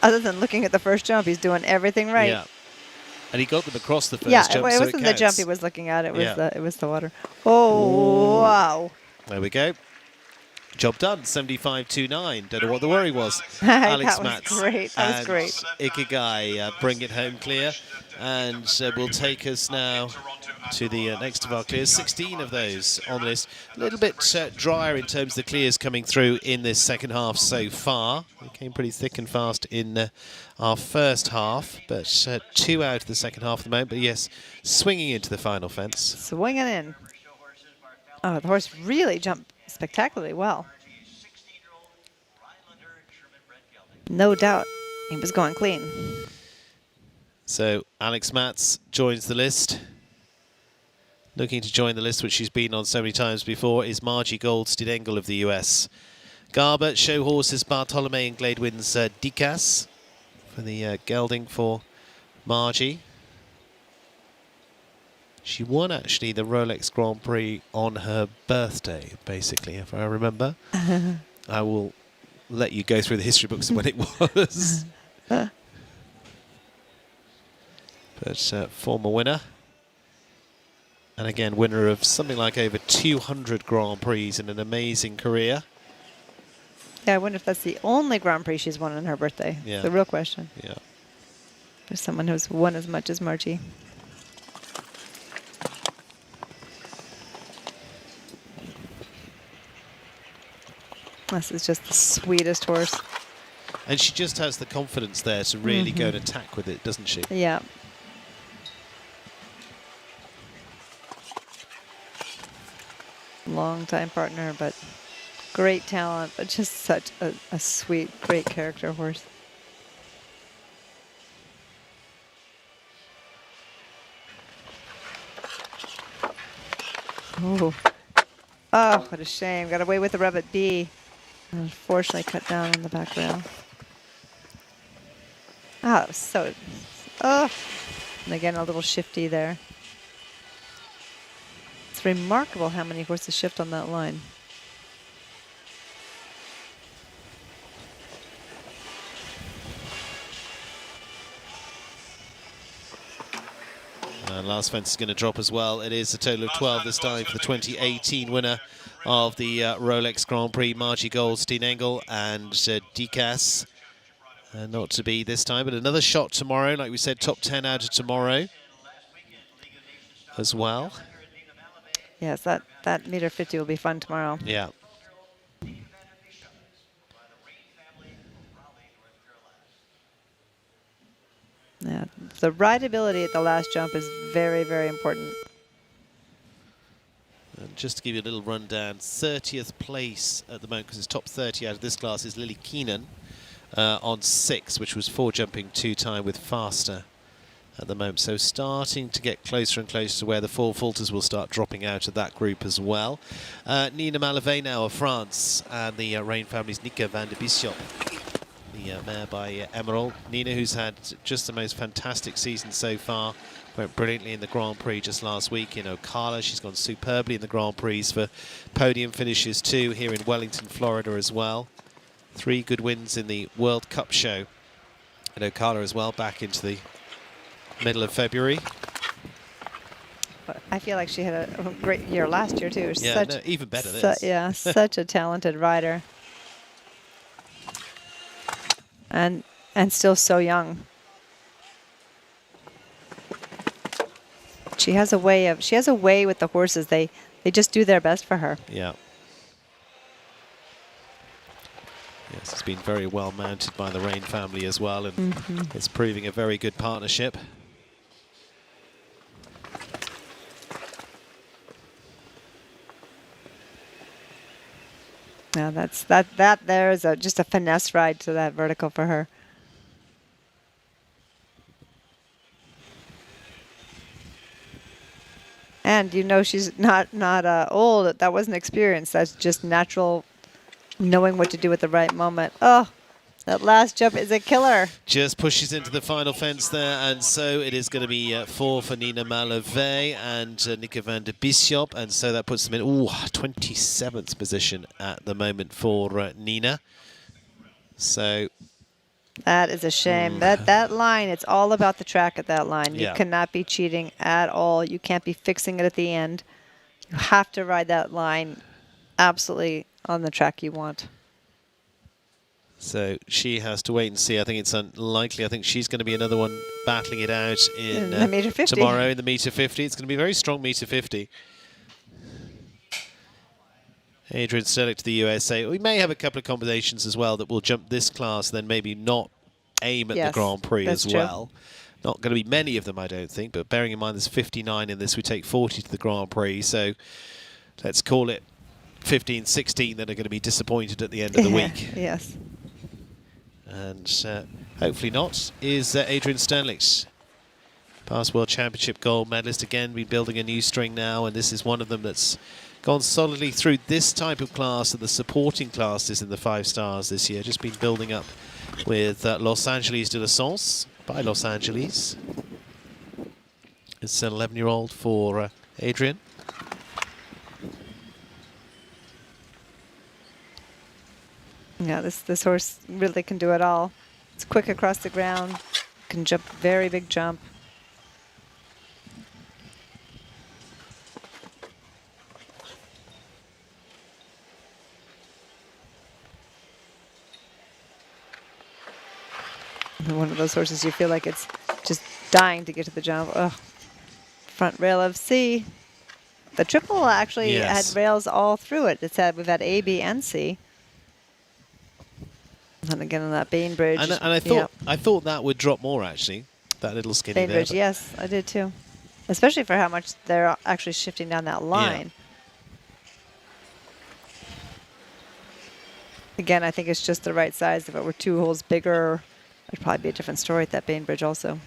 Other than looking at the first jump, he's doing everything right. Yeah. And he got them across the first jump, it so wasn't the jump he was looking at. It was the water. Oh, wow. There we go. Job done, 75.29. Don't know what the worry was. That was Mats great. That was and great. Ikigai bring it home clear, and will take us now to the next of our clears. 16 of those on the list. A little bit drier in terms of the clears coming through in this second half so far. It came pretty thick and fast in our first half, but 2 out of the second half at the moment. But yes, swinging into the final fence. Swinging in. Oh, the horse really jumped spectacularly well. No doubt he was going clean. So Alex Mats joins the list. Looking to join the list, which she's been on so many times before, is Margie Goldstein-Engel of the US. Garber, show horses Bartolome and Gladewin's Dicas for the gelding for Margie. She won, actually, the Rolex Grand Prix on her birthday, basically, if I remember. I will let you go through the history books of when it was. But former winner. And again, winner of something like over 200 Grand Prix in an amazing career. Yeah, I wonder if that's the only Grand Prix she's won on her birthday. Yeah. The real question. Yeah. There's someone who's won as much as Margie. This is just the sweetest horse. And she just has the confidence there to really go and attack with it, doesn't she? Yeah. Long-time partner, but great talent, but just such a sweet, great character horse. Oh. Oh, what a shame. Got away with the rub at B. Unfortunately cut down on the back rail. Oh, so... Oh. And again, a little shifty there. It's remarkable how many horses shift on that line. Last fence is going to drop as well. It is a total of 12 this time for the 2018 winner of the Rolex Grand Prix, Margie Goldstein-Engel and Dicas. Not to be this time, but another shot tomorrow. Like we said, top 10 out of tomorrow as well. Yes, that meter 50 will be fun tomorrow. Yeah. Yeah, the rideability at the last jump is very, very important. And just to give you a little rundown, 30th place at the moment, because it's top 30 out of this class, is Lily Keenan on 6, which was 4 jumping 2 time with faster at the moment. So starting to get closer and closer to where the 4 falters will start dropping out of that group as well. Nina Malavé now of France, and the Rain family's Nika van der Bisschop. The mare by Emerald. Nina, who's had just the most fantastic season so far, went brilliantly in the Grand Prix just last week in Ocala. She's gone superbly in the Grand Prix for podium finishes too here in Wellington, Florida as well. 3 good wins in the World Cup show at Ocala as well, back into the middle of February. I feel like she had a great year last year too. Yeah, no, even better this. Yeah, such a talented rider. And still so young. She has a way with the horses. They just do their best for her. Yeah. Yes, it's been very well mounted by the Rain family as well, and it's proving a very good partnership. Yeah, that there is just a finesse ride to that vertical for her. And you know she's not old. That wasn't experience. That's just natural, knowing what to do at the right moment. Oh, that last jump is a killer. Just pushes into the final fence there, and so it is going to be 4 for Nina Malavé and Nika van der Bisschop, and so that puts them in 27th position at the moment for Nina. So that is a shame. That line, it's all about the track at that line. You cannot be cheating at all. You can't be fixing it at the end. You have to ride that line absolutely on the track you want. So she has to wait and see. I think it's unlikely. I think she's going to be another one battling it out in the meter 50. Tomorrow in the meter 50. It's going to be a very strong meter 50. Adrian Sterlich to the USA. We may have a couple of combinations as well that will jump this class, then maybe not aim at the Grand Prix as well. Not going to be many of them, I don't think, but bearing in mind there's 59 in this, we take 40 to the Grand Prix. So let's call it 15, 16 that are going to be disappointed at the end of the week. Yes. And hopefully not, is Adrian Sterlich. Past World Championship gold medalist, again, been building a new string now, and this is one of them that's gone solidly through this type of class and the supporting classes in the 5 stars this year. Just been building up with Los Angeles de la Sens by Los Angeles. It's an 11-year-old for Adrian. Yeah, this horse really can do it all. It's quick across the ground, can jump very big jump. One of those horses you feel like it's just dying to get to the jump. Ugh. Front rail of C. The triple actually had rails all through it. It's had, we've had A, B, and C. And again on that Bainbridge. And I thought that would drop more actually. That little skinny Bainbridge, there. yes, I did too. Especially for how much they're actually shifting down that line. Again, I think it's just the right size. If it were 2 holes bigger, it'd probably be a different story at that Bainbridge also.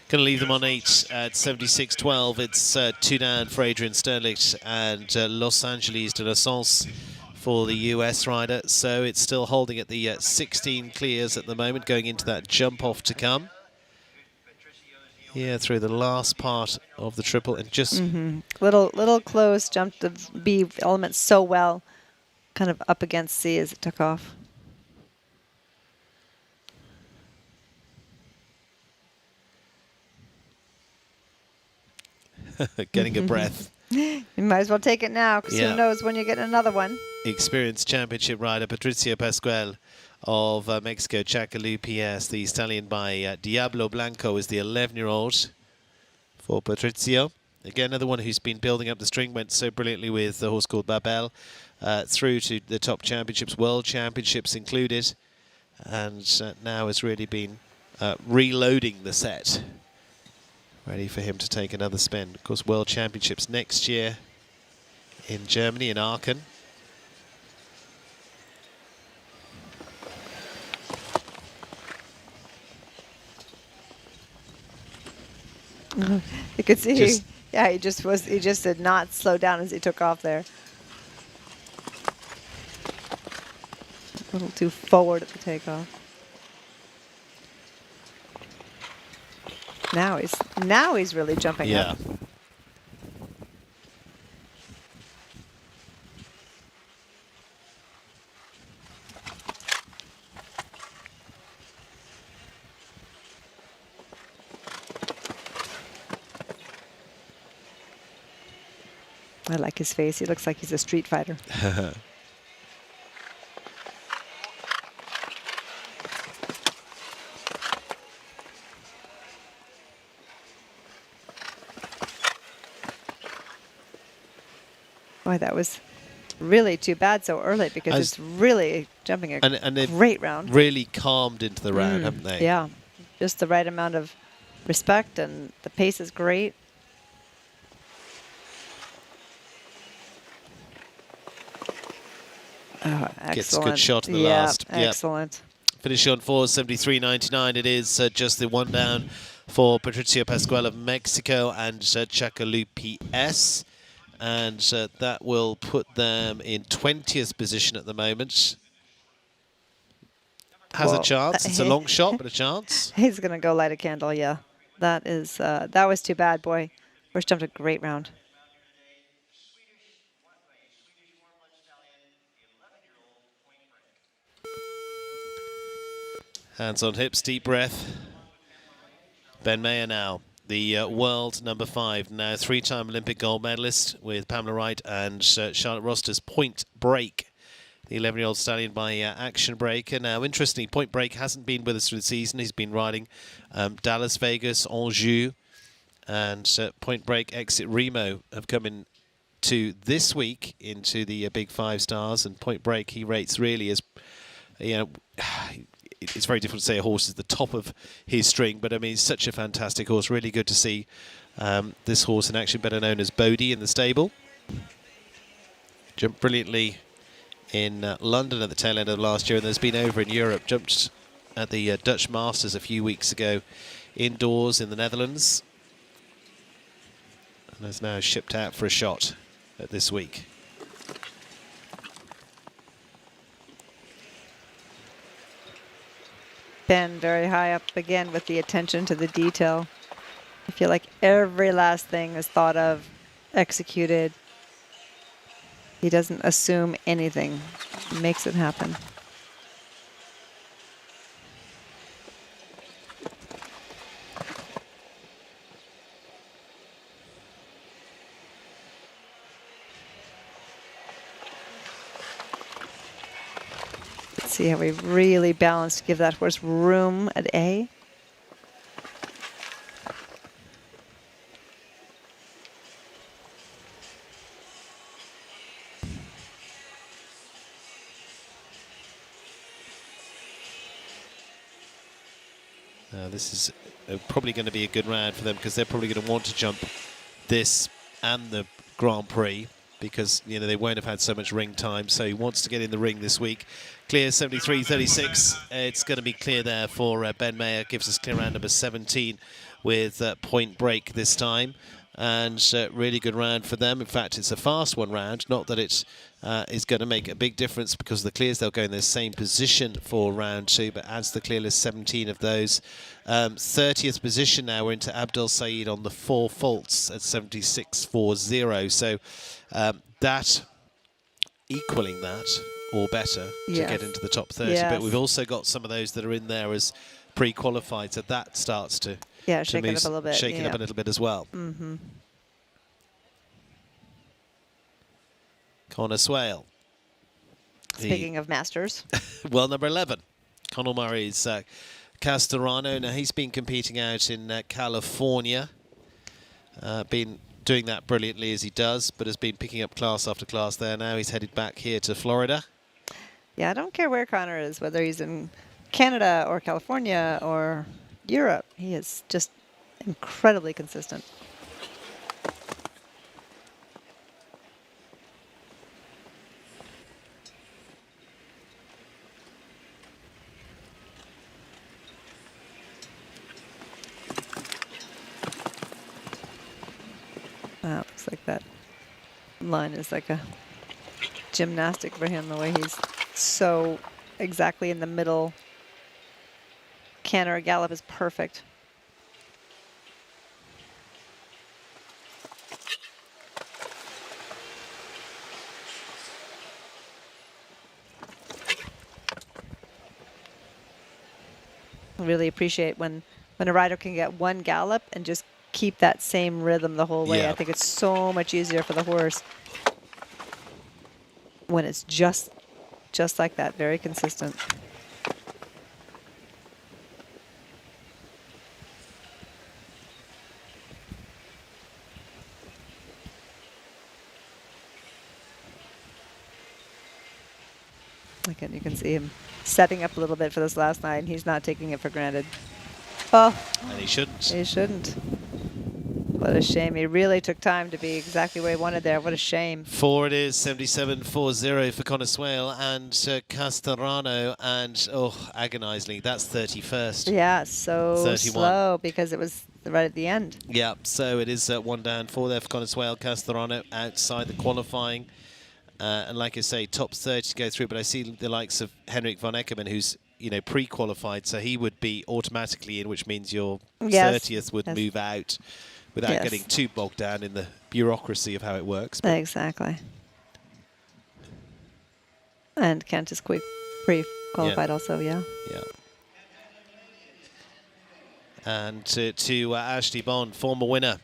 Going to leave them on 8 at 76.12. It's 2 down for Adrian Sterlich and Los Angeles de la Sens for the US rider. So it's still holding at the 16 clears at the moment, going into that jump off to come. Here through the last part of the triple and just... Little close, jumped the B element so well, kind of up against C as it took off. Getting a breath. You might as well take it now, because who knows when you get another one. Experienced championship rider Patricio Pascual of Mexico, Chacalu PS, the stallion by Diablo Blanco, is the 11-year-old for Patricio. Again, another one who's been building up the string, went so brilliantly with the horse called Babel, through to the top championships, world championships included, and now has really been reloading the set. Ready for him to take another spin. Of course, World Championships next year in Germany, in Aachen. You could see, he just did not slow down as he took off there. A little too forward at the takeoff. Now he's really jumping up. I like his face. He looks like he's a street fighter. Boy, that was really too bad so early, because it's really jumping a great round. Really calmed into the round, haven't they? Yeah, just the right amount of respect, and the pace is great. Oh, excellent. Gets a good shot in the last. Excellent. Finish on 4:73.99. It is just the 1 down for Patricio Pascual of Mexico and Chacalu PS. And that will put them in 20th position at the moment. Has a chance. It's a long shot, but a chance. He's going to go light a candle, yeah. That was too bad, boy. First jumped a great round. Hands on hips, deep breath. Ben Mayer now, the world number 5, now 3-time Olympic gold medalist with Pamela Wright and Charlotte Roster's point break the 11-year-old stallion by Action Breaker. Now, interestingly, Point Break hasn't been with us through the season. He's been riding Dallas, Vegas, Anjou, and Point Break, Exit Remo have come in to this week into the Big 5 Stars. And Point Break, he rates really as, you know, it's very difficult to say a horse is the top of his string, but I mean, he's such a fantastic horse. Really good to see this horse in action, better known as Bodie, in the stable. Jumped brilliantly in London at the tail end of last year, and has been over in Europe. Jumped at the Dutch Masters a few weeks ago indoors in the Netherlands, and is now shipped out for a shot at this week. Ben very high up again with the attention to the detail. I feel like every last thing is thought of, executed. He doesn't assume anything, he makes it happen. Let's see how we really balanced to give that horse room at A. This is probably going to be a good round for them, because they're probably going to want to jump this and the Grand Prix, because you know they won't have had so much ring time. So he wants to get in the ring this week. Clear 73.36. It's going to be clear there for Ben Mayer. Gives us clear round number 17 with Point Break this time. And really good round for them. In fact, it's a fast one round. Not that it is going to make a big difference because of the clears. They'll go in the same position for round 2, but adds the clear list 17 of those. 30th position now. We're into Abdul Saeed on the 4 faults at 76.40. So that equaling that or better to get into the top 30. But we've also got some of those that are in there as pre-qualified. So that starts to shake it up a little bit. Shake it up a little bit as well. Mm-hmm. Connor Swale. Speaking of masters. Well, number 11. Conor Murray's Castorano. Now, he's been competing out in California. Been doing that brilliantly as he does, but has been picking up class after class there. Now he's headed back here to Florida. Yeah, I don't care where Connor is, whether he's in Canada or California or Europe. He is just incredibly consistent. Wow, looks like that line is like a gymnastic for him, the way he's so exactly in the middle. Canter gallop is perfect. I really appreciate when a rider can get one gallop and just keep that same rhythm the whole way. I think it's so much easier for the horse when it's just like that, very consistent. Again, you can see him setting up a little bit for this last night, and he's not taking it for granted. Oh, and he shouldn't. He shouldn't. What a shame. He really took time to be exactly where he wanted there. What a shame. 4 it is, 77.40 for Conor Swale and Castorano, and agonizingly, that's 31st. Yeah, so 31. slow because it was right at the end. Yeah, so it is 1 down, 4 there for Conor Swale. Castorano outside the qualifying. And like I say, top 30 to go through, but I see the likes of Henrik von Eckermann, who's pre-qualified, so he would be automatically in, which means your 30th would move out without getting too bogged down in the bureaucracy of how it works. But exactly. And Kent is pre-qualified also, yeah. Yeah. And to Ashley Bond, former winner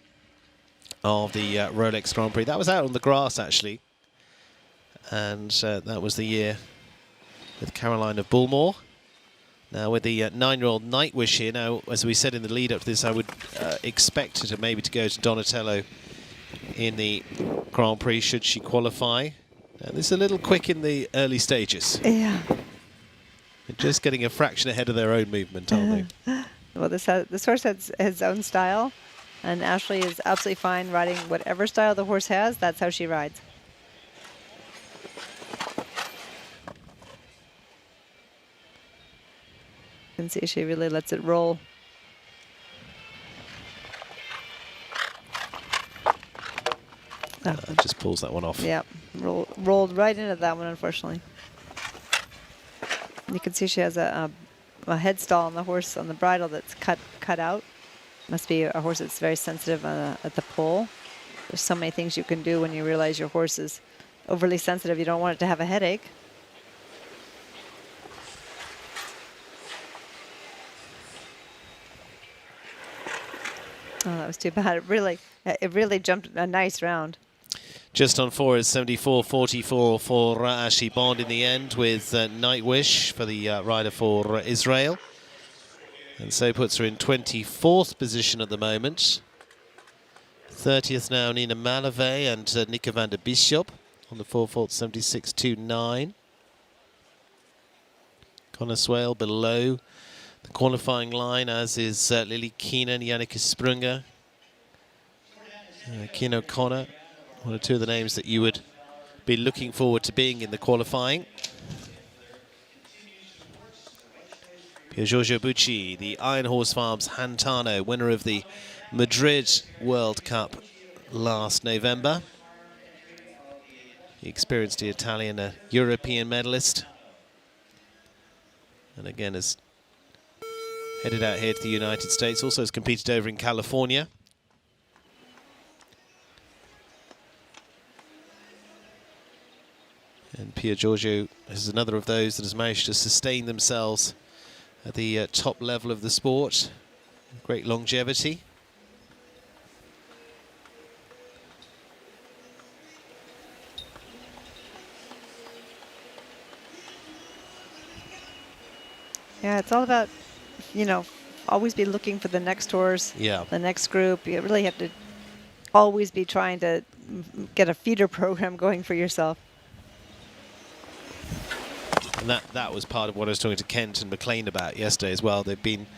of the Rolex Grand Prix. That was out on the grass, actually. And that was the year with Caroline of Bullmore. Now with the 9-year-old Nightwish here, now as we said in the lead up to this, I would expect her to maybe to go to Donatello in the Grand Prix should she qualify. This is a little quick in the early stages. Yeah. They're just getting a fraction ahead of their own movement, aren't they? Well, this horse has his own style, and Ashley is absolutely fine riding whatever style the horse has. That's how she rides. You can see she really lets it roll. Just pulls that one off. Yeah, rolled right into that one, unfortunately. You can see she has a head stall on the horse on the bridle that's cut out. Must be a horse that's very sensitive at the pull. There's so many things you can do when you realize your horse is overly sensitive. You don't want it to have a headache. Oh, that was too bad. It really jumped a nice round. Just on 4 is 74-44 for Ashley Bond in the end, with Nightwish for the rider for Israel. And so puts her in 24th position at the moment. 30th now Nina Malavey and Nika van der Bishop on the 4-fault 76-29. Connor Swale below the qualifying line, as is Lily Keenan, Yannicka Sprunger, Keen O'Connor. One or two of the names that you would be looking forward to being in the qualifying. Pier Giorgio Bucci, the Iron Horse Farms Hantano, winner of the Madrid World Cup last November. He experienced the Italian, a European medalist. And again has headed out here to the United States, also has competed over in California. And Pier Giorgio is another of those that has managed to sustain themselves at the top level of the sport. Great longevity. Yeah, it's all about, you know, always be looking for the next horse, the next group. You really have to always be trying to get a feeder program going for yourself. And that was part of what I was talking to Kent and McLean about yesterday as well. They've been,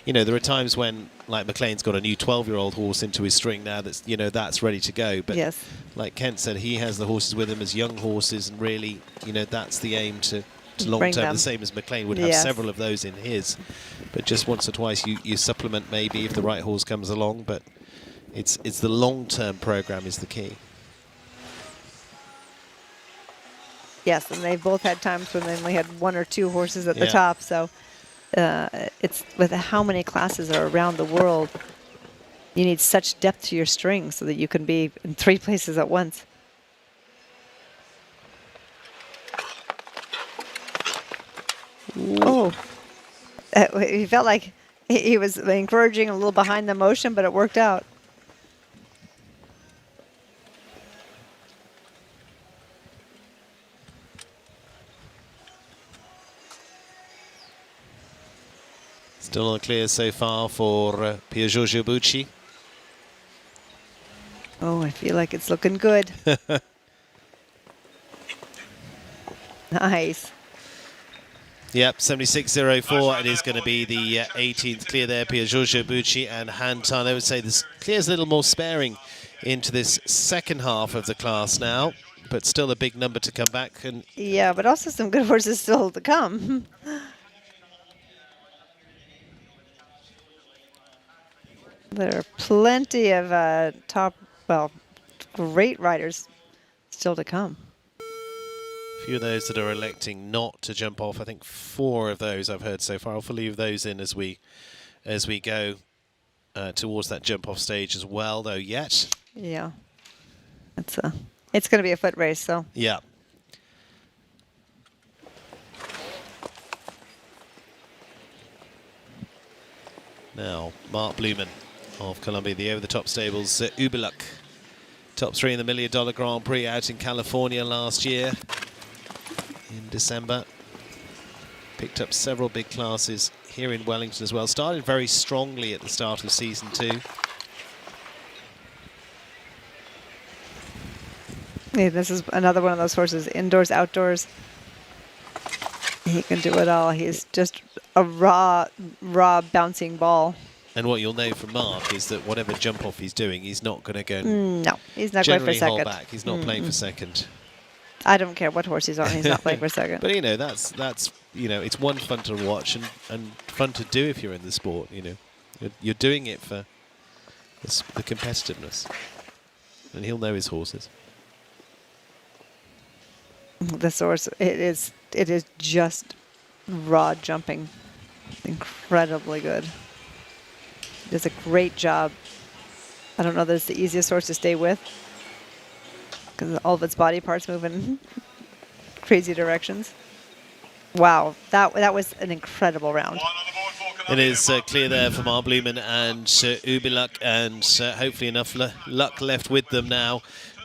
you know, there are times when, like, McLean's got a new 12-year-old horse into his string now that's, you know, that's ready to go. But yes, like Kent said, he has the horses with him as young horses, and really, you know, that's the aim to long bring term. them. The same as McLean would have several of those in his. But just once or twice you supplement maybe if the right horse comes along. But it's the long-term program is the key. Yes, and they've both had times when they only had one or two horses at the top. So it's with how many classes are around the world, you need such depth to your string so that you can be in 3 places at once. Oh, he felt like he was encouraging, a little behind the motion, but it worked out. Still on clear so far for Pier Giorgio Bucci. Oh, I feel like it's looking good. Nice. Yep, 76.04. It is going to be the 18th clear there. Pier Giorgio Bucci and Hantan. I would say this clear's a little more sparing into this second half of the class now, but still a big number to come back. And yeah, but also some good horses still to come. There are plenty of great riders still to come. A few of those that are electing not to jump off. I think 4 of those I've heard so far. I'll leave those in as we go towards that jump off stage as well, though. Yet. Yeah, it's going to be a foot race, so. Yeah. Now Mark Blumen of Columbia, the over-the-top stables, Ubeluk. Top 3 in the $1 Million Grand Prix out in California last year in December. Picked up several big classes here in Wellington as well. Started very strongly at the start of season 2. Yeah, this is another one of those horses, indoors, outdoors. He can do it all. He's just a raw bouncing ball. And what you'll know from Mark is that whatever jump off he's doing, he's not going to go. No, he's not going for generally hold second. back. He's not playing for second. I don't care what horse he's on. He's not playing for second. But you know, that's it's one fun to watch and fun to do if you're in the sport. You know, you're doing it for the competitiveness, and he'll know his horses. This horse, it is just raw jumping, incredibly good. Does a great job. I don't know that it's the easiest horse to stay with because all of its body parts move in crazy directions. Wow, that was an incredible round. It is clear there for Mark Blumen and Ubiluk, and hopefully enough luck left with them now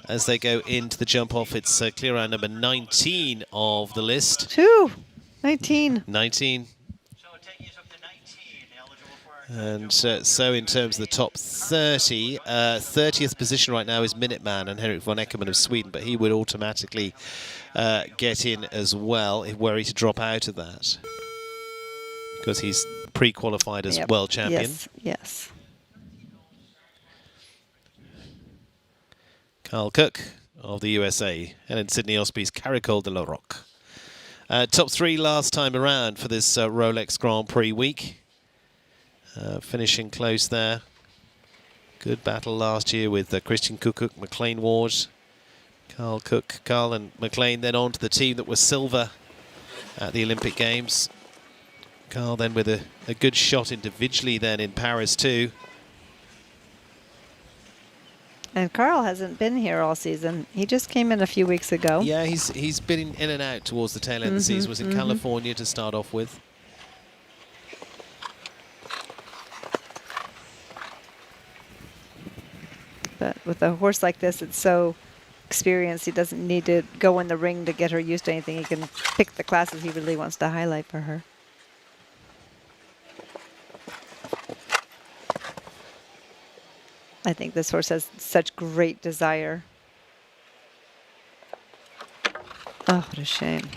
as they go into the jump off. It's clear round number 19 of the list. 19. 19. And so in terms of the top 30, 30th position right now is Minuteman and Henrik von Eckermann of Sweden, but he would automatically get in as well if were he to drop out of that, because he's pre-qualified as world champion. Yes. Carl Cook of the USA, and in Sydney Osprey's Caracol de la Roque. Top 3 last time around for this Rolex Grand Prix week. Finishing close there. Good battle last year with Christian Kukuk, McLean Ward. Carl and McLean then on to the team that was silver at the Olympic Games. Carl then with a good shot individually then in Paris too. And Carl hasn't been here all season. He just came in a few weeks ago. Yeah, he's been in and out towards the tail end of the season. Was in California to start off with. But with a horse like this, it's so experienced. He doesn't need to go in the ring to get her used to anything. He can pick the classes he really wants to highlight for her. I think this horse has such great desire. Oh, what a shame.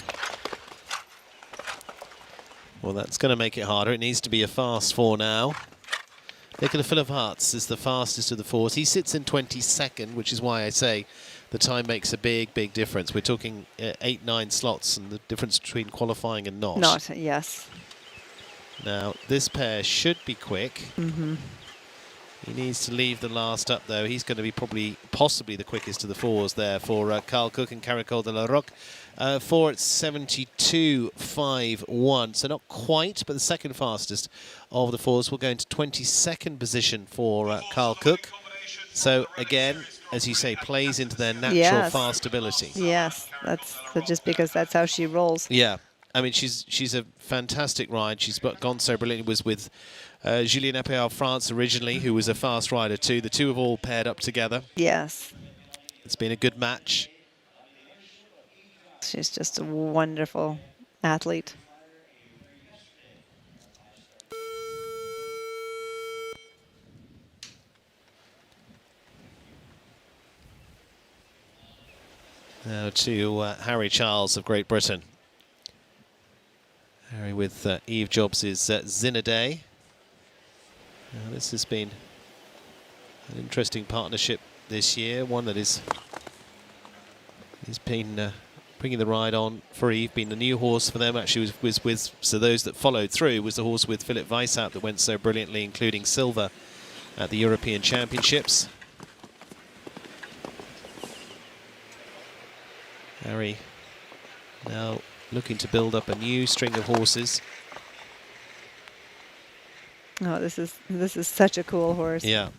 Well, that's going to make it harder. It needs to be a fast 4 now. Nicola Phil of Hearts is the fastest of the 4s. He sits in 22nd, which is why I say the time makes a big, big difference. We're talking 8-9 slots and the difference between qualifying and not. Not, yes. Now, this pair should be quick. He needs to leave the last up, though. He's going to be possibly the quickest of the 4s there for Carl Cook and Caracol de la Roque. 4 at 72.51, so not quite, but the second fastest of the 4s. Will go into 22nd position for Carl Cook. So again, as you say, plays into their natural fast ability. Yes, that's just because that's how she rolls. Yeah, I mean she's a fantastic ride. She's gone so brilliantly. Was with Julien Appel of France originally, who was a fast rider too. The two have all paired up together. Yes. It's been a good match. She's just a wonderful athlete. Now to Harry Charles of Great Britain. Harry with Eve Jobs' Zinaday. Now this has been an interesting partnership this year, one that has been bringing the ride on for Eve, been a new horse for them. Actually was with, so those that followed through was the horse with Philip Weishaupt that went so brilliantly, including silver at the European Championships. Harry now looking to build up a new string of horses. Oh, this is such a cool horse. Yeah.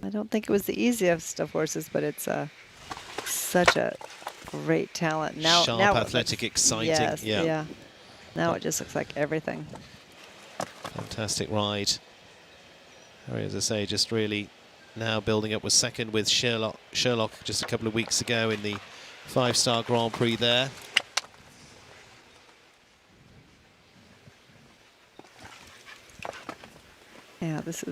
I don't think it was the easiest of horses, but it's such a great talent. Now, sharp, athletic, exciting. Yes, yeah. Now it just looks like everything. Fantastic ride. Harry, as I say, just really now building up. Was second with Sherlock just a couple of weeks ago in the 5-star Grand Prix there. Yeah, this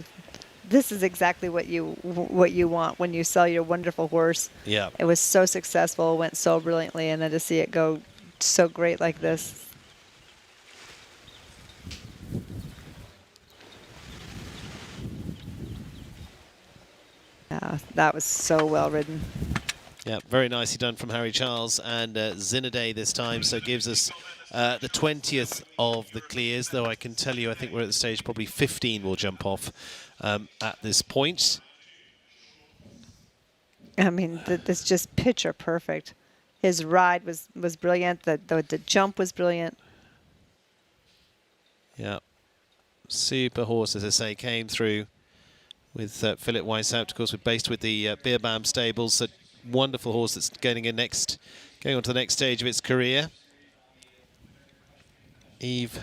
is exactly what you want when you sell your wonderful horse. Yeah. It was so successful, went so brilliantly, and then to see it go so great like this. Yeah, that was so well ridden. Yeah, very nicely done from Harry Charles and Zinedine this time. So it gives us the 20th of the clears, though I can tell you I think we're at the stage probably 15 will jump off at this point. I mean, this just picture perfect. His ride was brilliant. The jump was brilliant. Yeah, super horse, as I say, came through with Philip Weishaupt, of course, we're based with the Beerbam stables. A wonderful horse that's going on to the next stage of its career. Eve,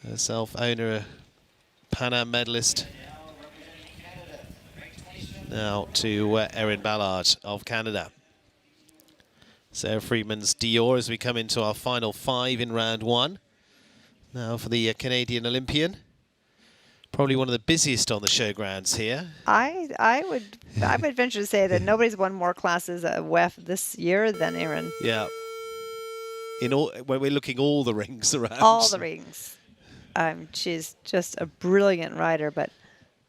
herself, owner, a Pan Am medalist. Now to Erin Ballard of Canada. Sarah Freeman's Dior as we come into our final 5 in round 1. Now for the Canadian Olympian. Probably one of the busiest on the showgrounds here. I would venture to say that nobody's won more classes at WEF this year than Erin. Yeah. When we're looking all the rings around. All the rings. She's just a brilliant rider, but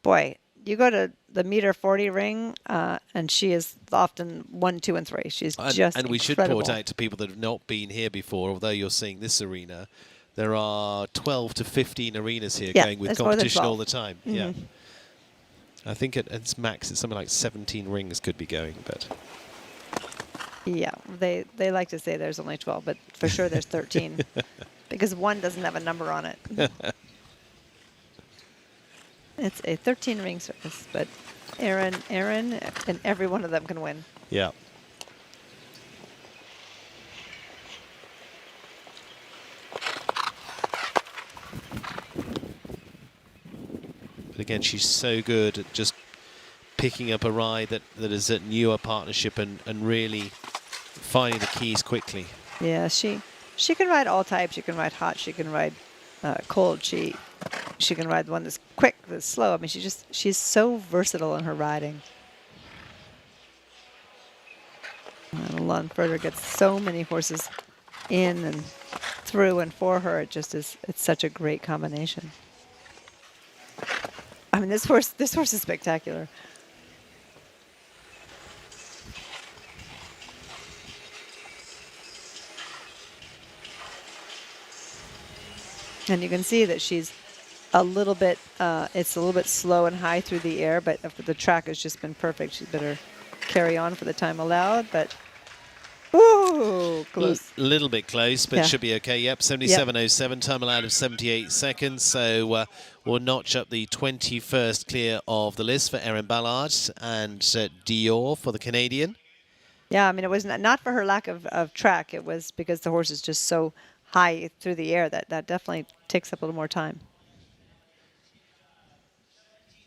boy, you go to the meter 40 ring, and she is often 1, 2, and 3. She's just and we should incredible. point out to people that have not been here before, although you're seeing this arena, there are 12 to 15 arenas here going with competition all the time. Mm-hmm. Yeah. I think at its max, it's something like 17 rings could be going, but. Yeah, they like to say there's only 12, but for sure there's 13 because 1 doesn't have a number on it. It's a 13 ring service, but Erin, and every one of them can win. Yeah. But again, she's so good at just picking up a ride that is a newer partnership and really finding the keys quickly. Yeah, she can ride all types. She can ride hot. She can ride cold. She can ride the one that's quick, that's slow. I mean, she's so versatile in her riding. And Lon Furter gets so many horses in and through and for her. It's such a great combination. I mean, this horse is spectacular. And you can see that she's a little bit, it's a little bit slow and high through the air, but the track has just been perfect. She better carry on for the time allowed, but ooh, close. A little bit close, but should be okay. Yep, 77.07, time allowed of 78 seconds. So we'll notch up the 21st clear of the list for Erin Ballard and Dior for the Canadian. Yeah, I mean, it was not for her lack of track. It was because the horse is just so high through the air that definitely takes up a little more time.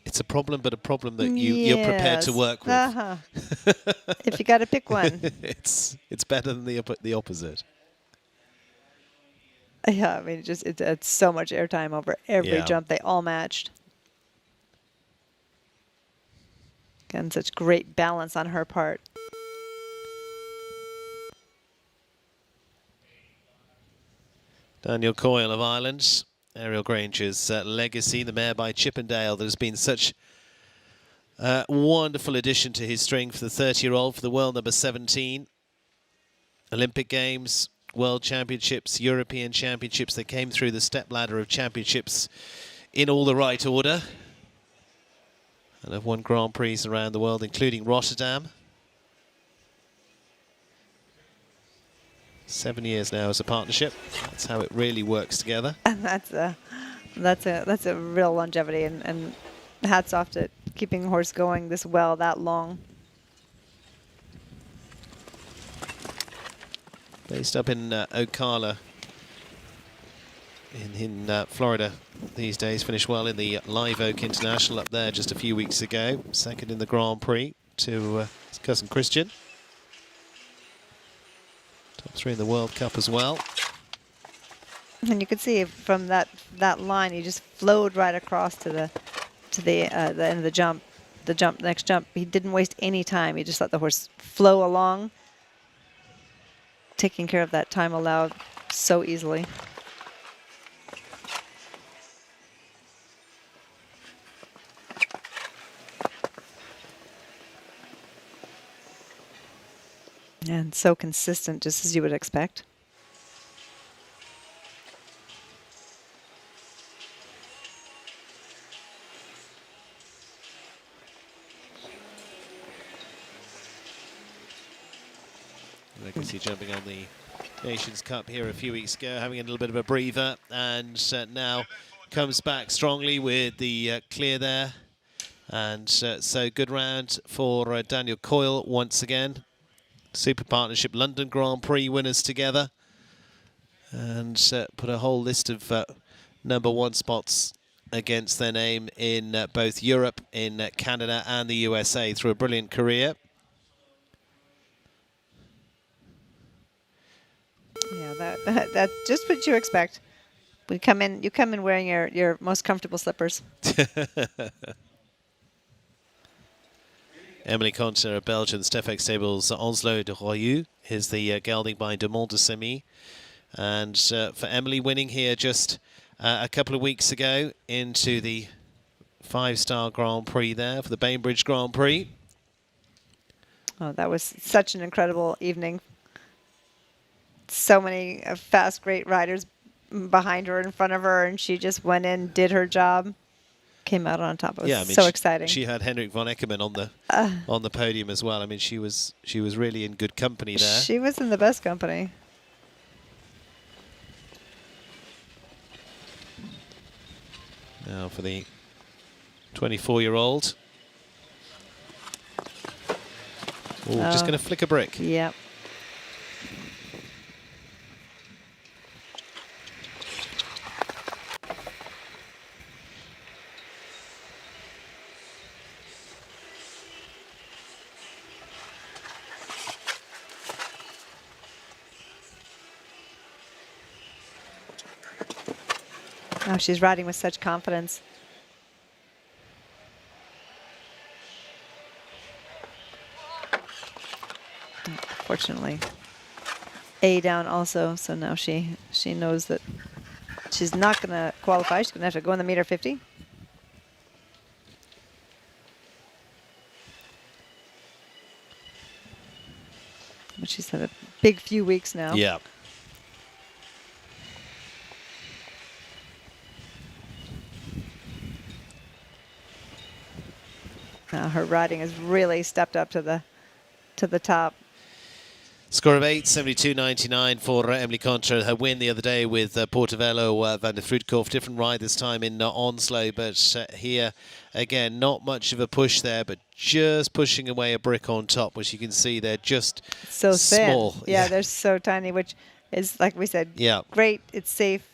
It's a problem, but a problem that you're prepared to work with. If you got to pick one. It's better than the opposite. Yeah, I mean, it's so much airtime over every jump. They all matched. Again, such great balance on her part. Daniel Coyle of Ireland, Ariel Granger's legacy, the mare by Chippendale that has been such a wonderful addition to his string for the 30-year-old, for the world number 17. Olympic Games, World Championships, European Championships. They came through the step ladder of championships in all the right order. And have won Grand Prix around the world, including Rotterdam. 7 years now as a partnership. That's how it really works together. And that's a real longevity, and hats off to keeping a horse going this well that long. Based up in Ocala in Florida these days. Finished well in the Live Oak International up there just a few weeks ago. Second in the Grand Prix to his cousin Christian. Top 3 in the World Cup as well. And you could see from that line, he just flowed right across to the end of the jump. Next jump. He didn't waste any time. He just let the horse flow along, taking care of that time allowed so easily. And so consistent, just as you would expect. Legacy jumping on the Nations Cup here a few weeks ago, having a little bit of a breather, and now comes back strongly with the clear there. And so good round for Daniel Coyle once again. Super Partnership London Grand Prix winners together, and put a whole list of #1 spots against their name in both Europe, in Canada and the USA through a brilliant career. Yeah, that's just what you expect. You come in wearing your most comfortable slippers. Emily Conter of Belgium, Stefex Stables, Onslow de Royeux is the gelding by de Montesemy. And for Emily, winning here just a couple of weeks ago into the 5-star Grand Prix there for the Bainbridge Grand Prix. Oh, that was such an incredible evening. So many fast, great riders behind her, in front of her, and she just went in, did her job, came out on top. It was so exciting. She had Henrik von Eckermann on the podium as well. I mean, she was really in good company there. She was in the best company. Now for the 24-year-old. Just going to flick a brick. Yep. Oh, she's riding with such confidence. Fortunately, A down also, so now she knows that she's not going to qualify. She's going to have to go in the meter 50. But she's had a big few weeks now. Yeah. Her riding has really stepped up to the top. Score of 8, 72.99 for Emily Contra. Her win the other day with Portovello, Van der Fruitkoff. Different ride this time in Onslow, but here again, not much of a push there, but just pushing away a brick on top, which you can see they're just so small. Thin. Yeah, they're so tiny, which is, like we said, great. It's safe.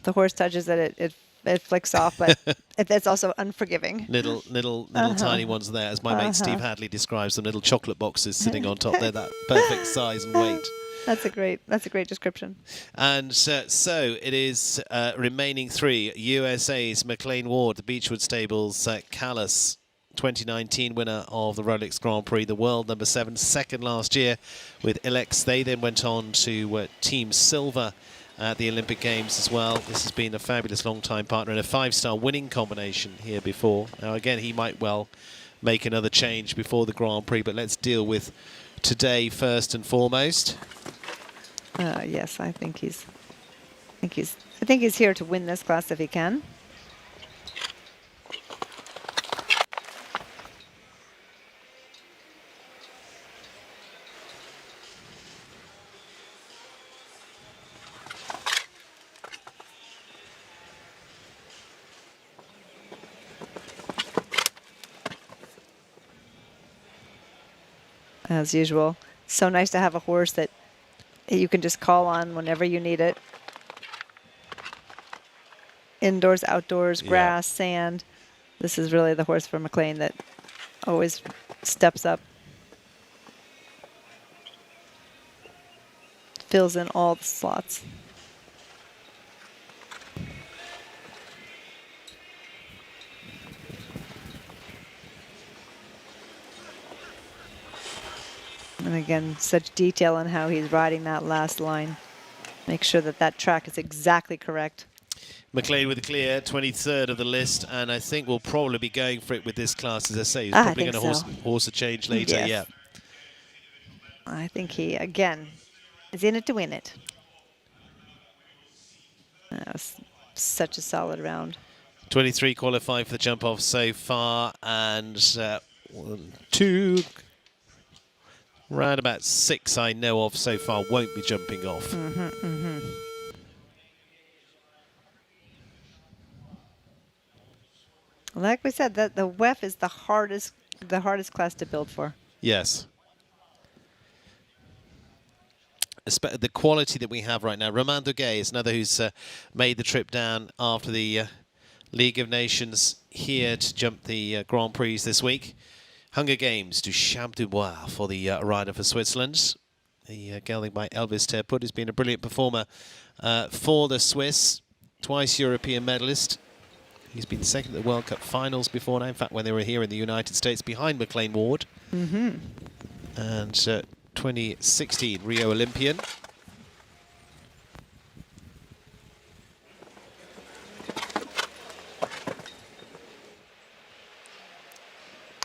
The horse touches it, it flicks off, but it's also unforgiving. Little tiny ones there, as my mate Steve Hadley describes them, little chocolate boxes sitting on top. They're that perfect size and weight. That's a great description. And so it is remaining 3. USA's McLean Ward, the Beechwood Stables, Callis, 2019 winner of the Rolex Grand Prix, the world #7, second last year with Ilex. They then went on to Team Silver at the Olympic Games as well. This has been a fabulous long-time partner and a 5-star winning combination here before. Now again, he might well make another change before the Grand Prix, but let's deal with today first and foremost. Yes, I think he's here to win this class if he can. As usual, so nice to have a horse that you can just call on whenever you need it. Indoors, outdoors, grass, sand. This is really the horse for McLean that always steps up. Fills in all the slots. And again, such detail on how he's riding that last line. Make sure that that track is exactly correct. McLean with the clear, 23rd of the list, and I think we'll probably be going for it with this class, as I say. He's probably going to horse a change later, Yes. yeah. I think he, again, is in it to win it. That was such a solid round. 23 qualified for the jump off so far, and 1, 2, round about 6 I know of so far won't be jumping off. Like we said, that the WEF is the hardest class to build for. Yes. The quality that we have right now. Romain Duguay is another who's made the trip down after the League of Nations here to jump the Grand Prix this week. Hunger Games du Champ du Bois for the rider for Switzerland. The gelding by Elvis Terput has been a brilliant performer for the Swiss. Twice European medalist. He's been second at the World Cup finals before now. In fact, when they were here in the United States behind McLean Ward. And 2016 Rio Olympian.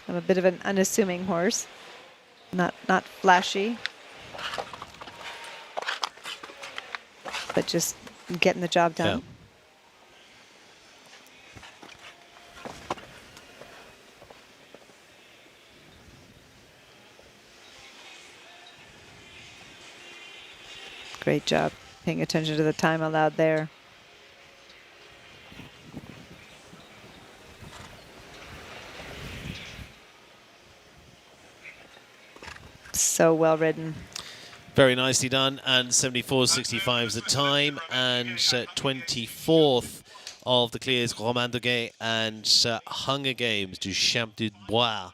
I'm a bit of an unassuming horse. Not flashy, but just getting the job done. Yeah. Great job paying attention to the time allowed there. So well ridden. Very nicely done, and 74.65 is the time, and 24th of the clears, Romain Duguay, and Hunger Games du Champ du Bois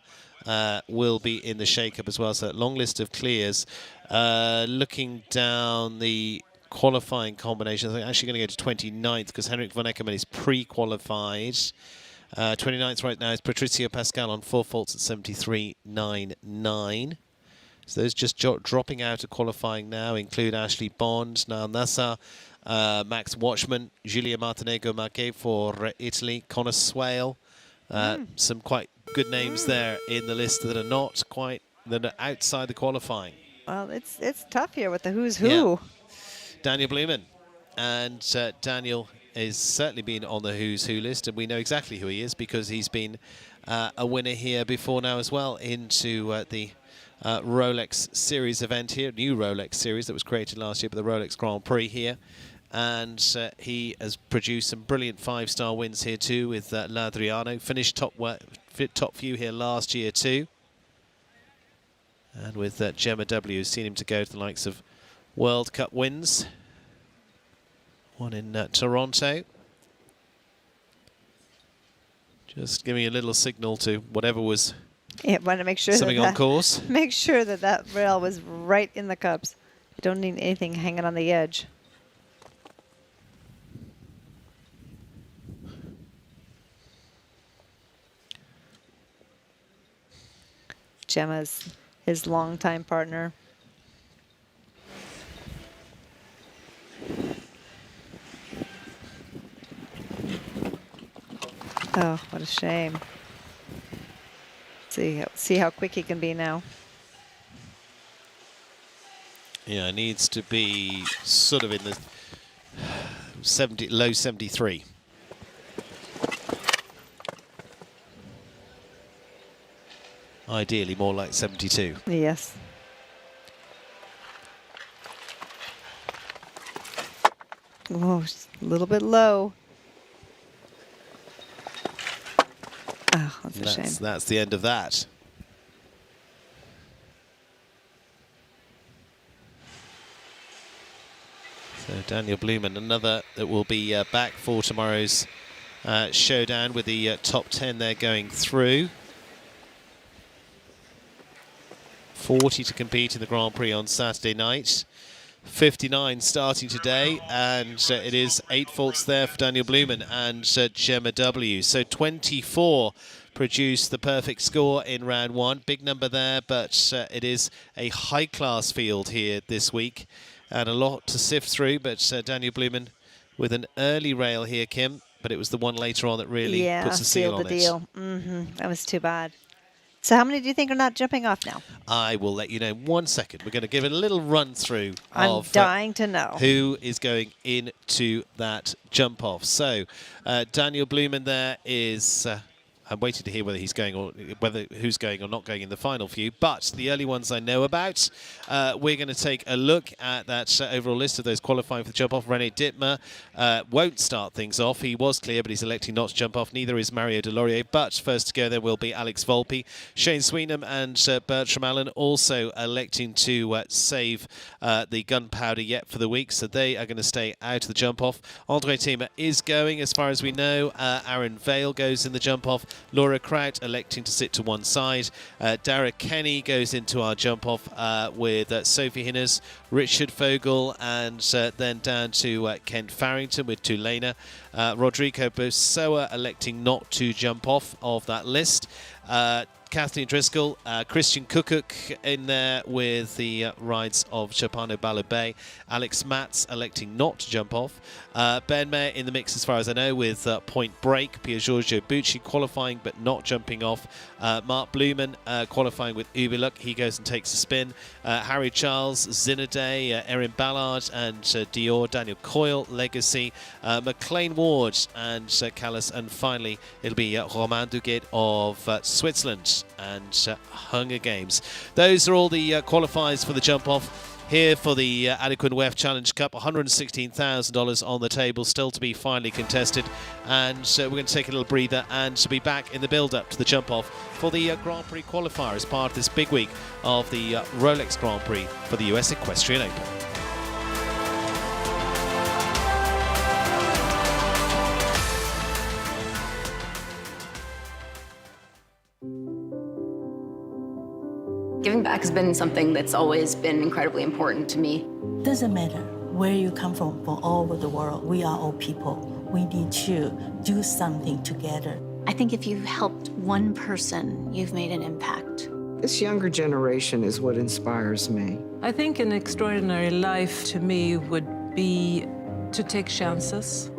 will be in the shake-up as well. So long list of clears. Looking down the qualifying combinations, I'm actually going to go to 29th because Henrik von Eckermann is pre-qualified. 29th right now is Patricio Pascal on 4 faults at 73.99. So those just dropping out of qualifying now include Ashley Bond, Niall Nassar, Max Watchman, Julia Martinego Marquet for Italy, Connor Swale. Some quite good names there in the list that are outside the qualifying. Well, it's tough here with the who's who. Yeah. Daniel Blumen. And Daniel has certainly been on the who's who list, and we know exactly who he is because he's been a winner here before now as well into the Rolex Series event here, new Rolex Series that was created last year, but the Rolex Grand Prix here. And he has produced some brilliant 5-star wins here too with L'Adriano. Finished top few here last year too. And with Gemma W, who's seen him to go to the likes of World Cup wins. One in Toronto. Just giving a little signal to whatever was want to make sure something on course. Make sure that rail was right in the cups. You don't need anything hanging on the edge. Gemma's his longtime partner. Oh, what a shame. See how quick he can be now. Yeah, it needs to be sort of in the low 73. Ideally more like 72. Yes. Oh, just a little bit low. Oh, that's a shame. That's the end of that. So Daniel Blumen, another that will be back for tomorrow's showdown with the top 10 there going through. 40 to compete in the Grand Prix on Saturday night. 59 starting today, and it is 8 faults there for Daniel Blumen and Gemma W. So 24 produced the perfect score in round 1. Big number there, but it is a high-class field here this week and a lot to sift through. But Daniel Blumen with an early rail here, Kim, but it was the one later on that really puts a seal on it. Yeah, sealed the deal. That was too bad. So how many do you think are not jumping off now? I will let you know in 1 second. We're going to give it a little run through I'm dying to know who is going into that jump off. So Daniel Blumen there is. I'm waiting to hear whether he's going or who's going or not going in the final few. But the early ones I know about. We're going to take a look at that overall list of those qualifying for the jump off. René Dittmer won't start things off. He was clear, but he's electing not to jump off. Neither is Mario Delorier. But first to go there will be Alex Volpe, Shane Sweenham, and Bertram Allen also electing to save the gunpowder yet for the week. So they are going to stay out of the jump off. Andre Thiemer is going, as far as we know. Aaron Vale goes in the jump off. Laura Kraut electing to sit to one side. Dara Kenny goes into our jump-off with Sophie Hinners, Richard Fogel, and then down to Kent Farrington with Tulena. Rodrigo Bosoa electing not to jump off of that list. Kathleen Driscoll, Christian Kukuk in there with the rides of Chapano Balubay. Alex Matz electing not to jump off. Ben Mayer in the mix as far as I know with Point Break. Pier Giorgio Bucci qualifying but not jumping off. Mark Blumen qualifying with Uberluck. He goes and takes a spin. Harry Charles, Zinaday, Erin Ballard and Dior. Daniel Coyle, Legacy. McLean Ward and Callas. And finally it'll be Romain Duguet of Switzerland and Hunger Games. Those are all the qualifiers for the jump off here for the Adequan WEF Challenge Cup. $116,000 on the table, still to be finally contested, and we're going to take a little breather and to be back in the build-up to the jump off for the Grand Prix qualifier as part of this big week of the Rolex Grand Prix for the US Equestrian Open. Giving back has been something that's always been incredibly important to me. Doesn't matter where you come from all over the world. We are all people. We need to do something together. I think if you've helped one person, you've made an impact. This younger generation is what inspires me. I think an extraordinary life to me would be to take chances,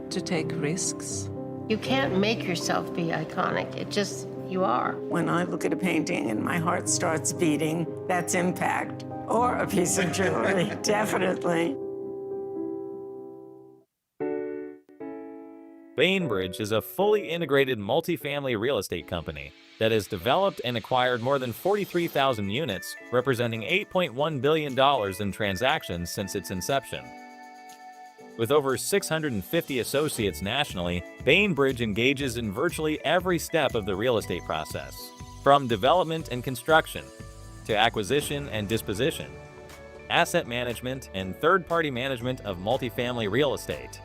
to take risks. You can't make yourself be iconic. It just, you are. When I look at a painting and my heart starts beating, that's impact. Or a piece of jewelry, definitely. Bainbridge is a fully integrated multifamily real estate company that has developed and acquired more than 43,000 units, representing $8.1 billion in transactions since its inception. With over 650 associates nationally, Bainbridge engages in virtually every step of the real estate process, from development and construction to acquisition and disposition, asset management and third-party management of multifamily real estate.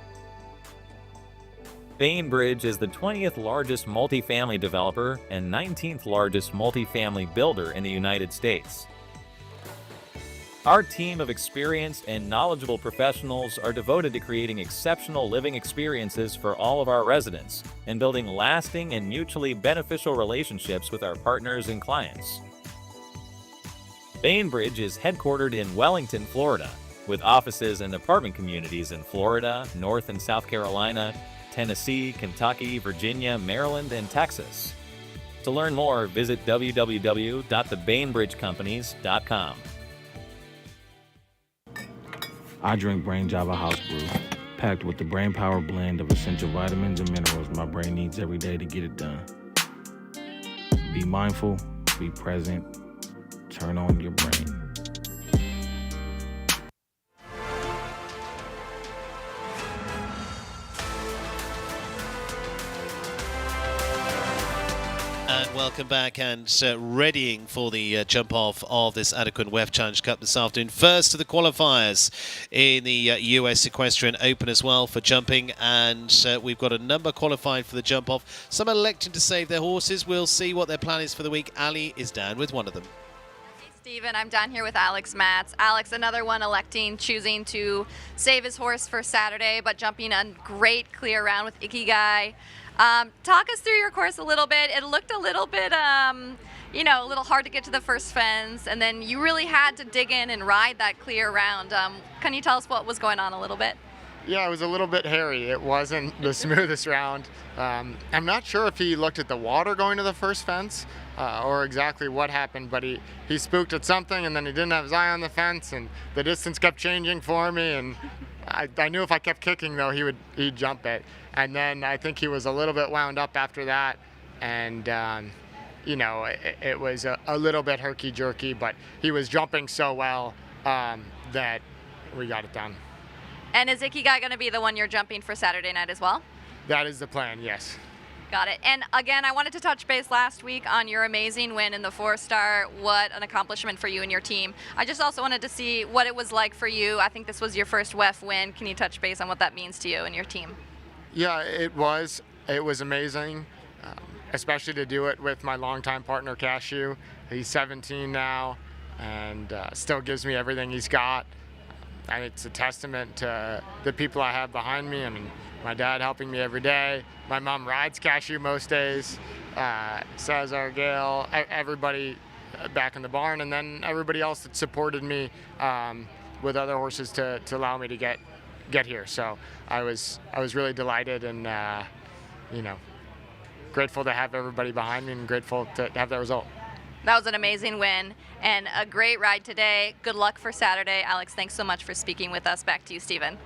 Bainbridge is the 20th largest multifamily developer and 19th largest multifamily builder in the United States. Our team of experienced and knowledgeable professionals are devoted to creating exceptional living experiences for all of our residents and building lasting and mutually beneficial relationships with our partners and clients. Bainbridge is headquartered in Wellington, Florida, with offices and apartment communities in Florida, North and South Carolina, Tennessee, Kentucky, Virginia, Maryland, and Texas. To learn more, visit www.thebainbridgecompanies.com. I drink Brain Java House Brew, packed with the brain power blend of essential vitamins and minerals my brain needs every day to get it done. Be mindful, be present, turn on your brain. And welcome back and readying for the jump-off of this Adequan WEF Challenge Cup this afternoon. First to the qualifiers in the US Equestrian Open as well for jumping, and we've got a number qualified for the jump-off. Some electing to save their horses. We'll see what their plan is for the week. Ali is down with one of them. Steven. I'm down here with Alex Matz. Alex, another one choosing to save his horse for Saturday, but jumping a great clear round with Ikigai. Talk us through your course a little bit. It looked a little bit, a little hard to get to the first fence, and then you really had to dig in and ride that clear round. Can you tell us what was going on a little bit? Yeah, it was a little bit hairy. It wasn't the smoothest round. I'm not sure if he looked at the water going to the first fence or exactly what happened, but he spooked at something, and then he didn't have his eye on the fence, and the distance kept changing for me, and I knew if I kept kicking, though, he'd jump it. And then I think he was a little bit wound up after that, and it was a little bit herky-jerky, but he was jumping so well that we got it done. And is Ikigai going to be the one you're jumping for Saturday night as well? That is the plan, yes. Got it. And again, I wanted to touch base last week on your amazing win in the 4-star. What an accomplishment for you and your team. I just also wanted to see what it was like for you. I think this was your first WEF win. Can you touch base on what that means to you and your team? Yeah, it was. It was amazing, especially to do it with my longtime partner, Cashew. He's 17 now and still gives me everything he's got. And it's a testament to the people I have behind me. I mean, my dad helping me every day. My mom rides Cashew most days. Cesar, Gail, everybody back in the barn, and then everybody else that supported me with other horses to allow me to get here. So I was really delighted and grateful to have everybody behind me and grateful to have that result. That was an amazing win and a great ride today. Good luck for Saturday. Alex, thanks so much for speaking with us. Back to you, Stephen.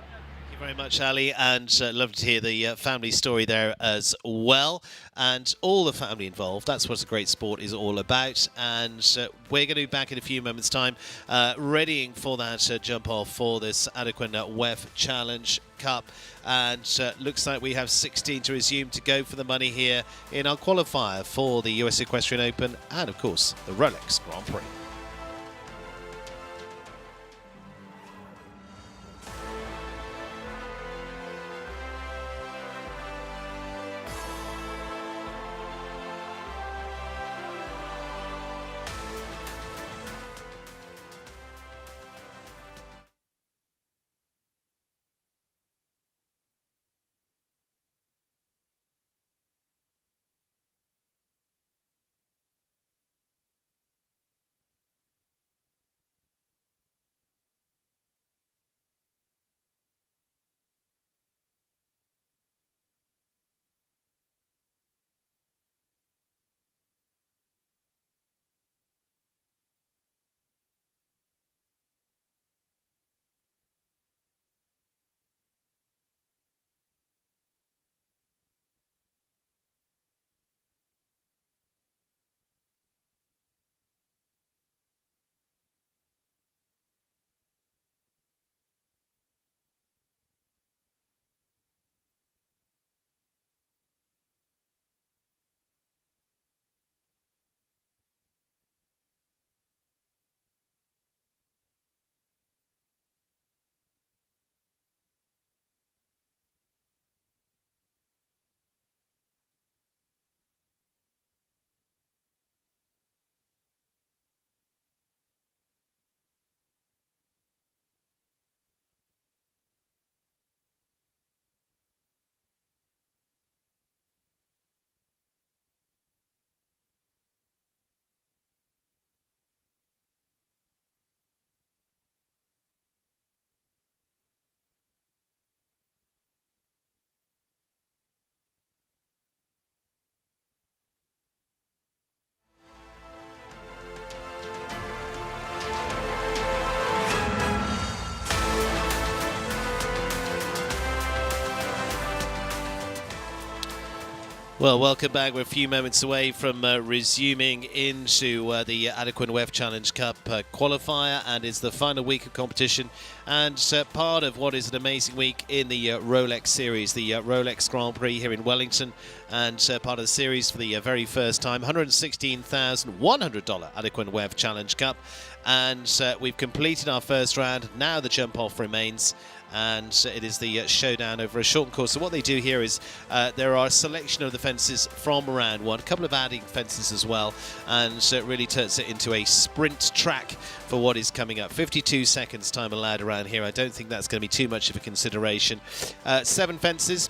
Thank you very much, Ali, and love to hear the family story there as well, and all the family involved. That's what a great sport is all about, and we're going to be back in a few moments' time, readying for that jump off for this Adequan WEF Challenge Cup, and looks like we have 16 to resume to go for the money here in our qualifier for the US Equestrian Open and, of course, the Rolex Grand Prix. Well, welcome back. We're a few moments away from resuming into the Adequan WEF Challenge Cup qualifier, and it's the final week of competition and part of what is an amazing week in the Rolex series, the Rolex Grand Prix here in Wellington, and part of the series for the very first time, $116,100 Adequan WEF Challenge Cup. And we've completed our first round. Now the jump off remains. and it is the showdown over a shortened course. So what they do here is there are a selection of the fences from round one, a couple of adding fences as well, and it really turns it into a sprint track for what is coming up. 52 seconds time allowed around here. I don't think that's going to be too much of a consideration. 7 fences.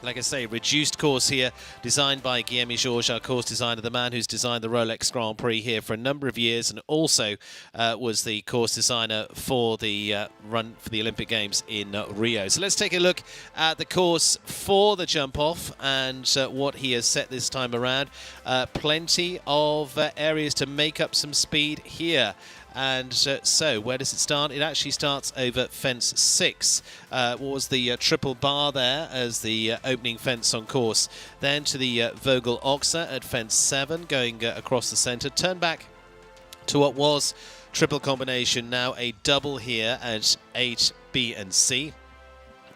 Like I say, reduced course here, designed by Guillaume Georges, our course designer, the man who's designed the Rolex Grand Prix here for a number of years, and also was the course designer for the run for the Olympic Games in Rio. So let's take a look at the course for the jump-off and what he has set this time around. Plenty of areas to make up some speed here. And so where does it start? It actually starts over fence 6. What was the triple bar there as the opening fence on course. Then to the Vogel Oxer at fence 7, going across the centre. Turn back to what was triple combination, now a double here at 8, B and C.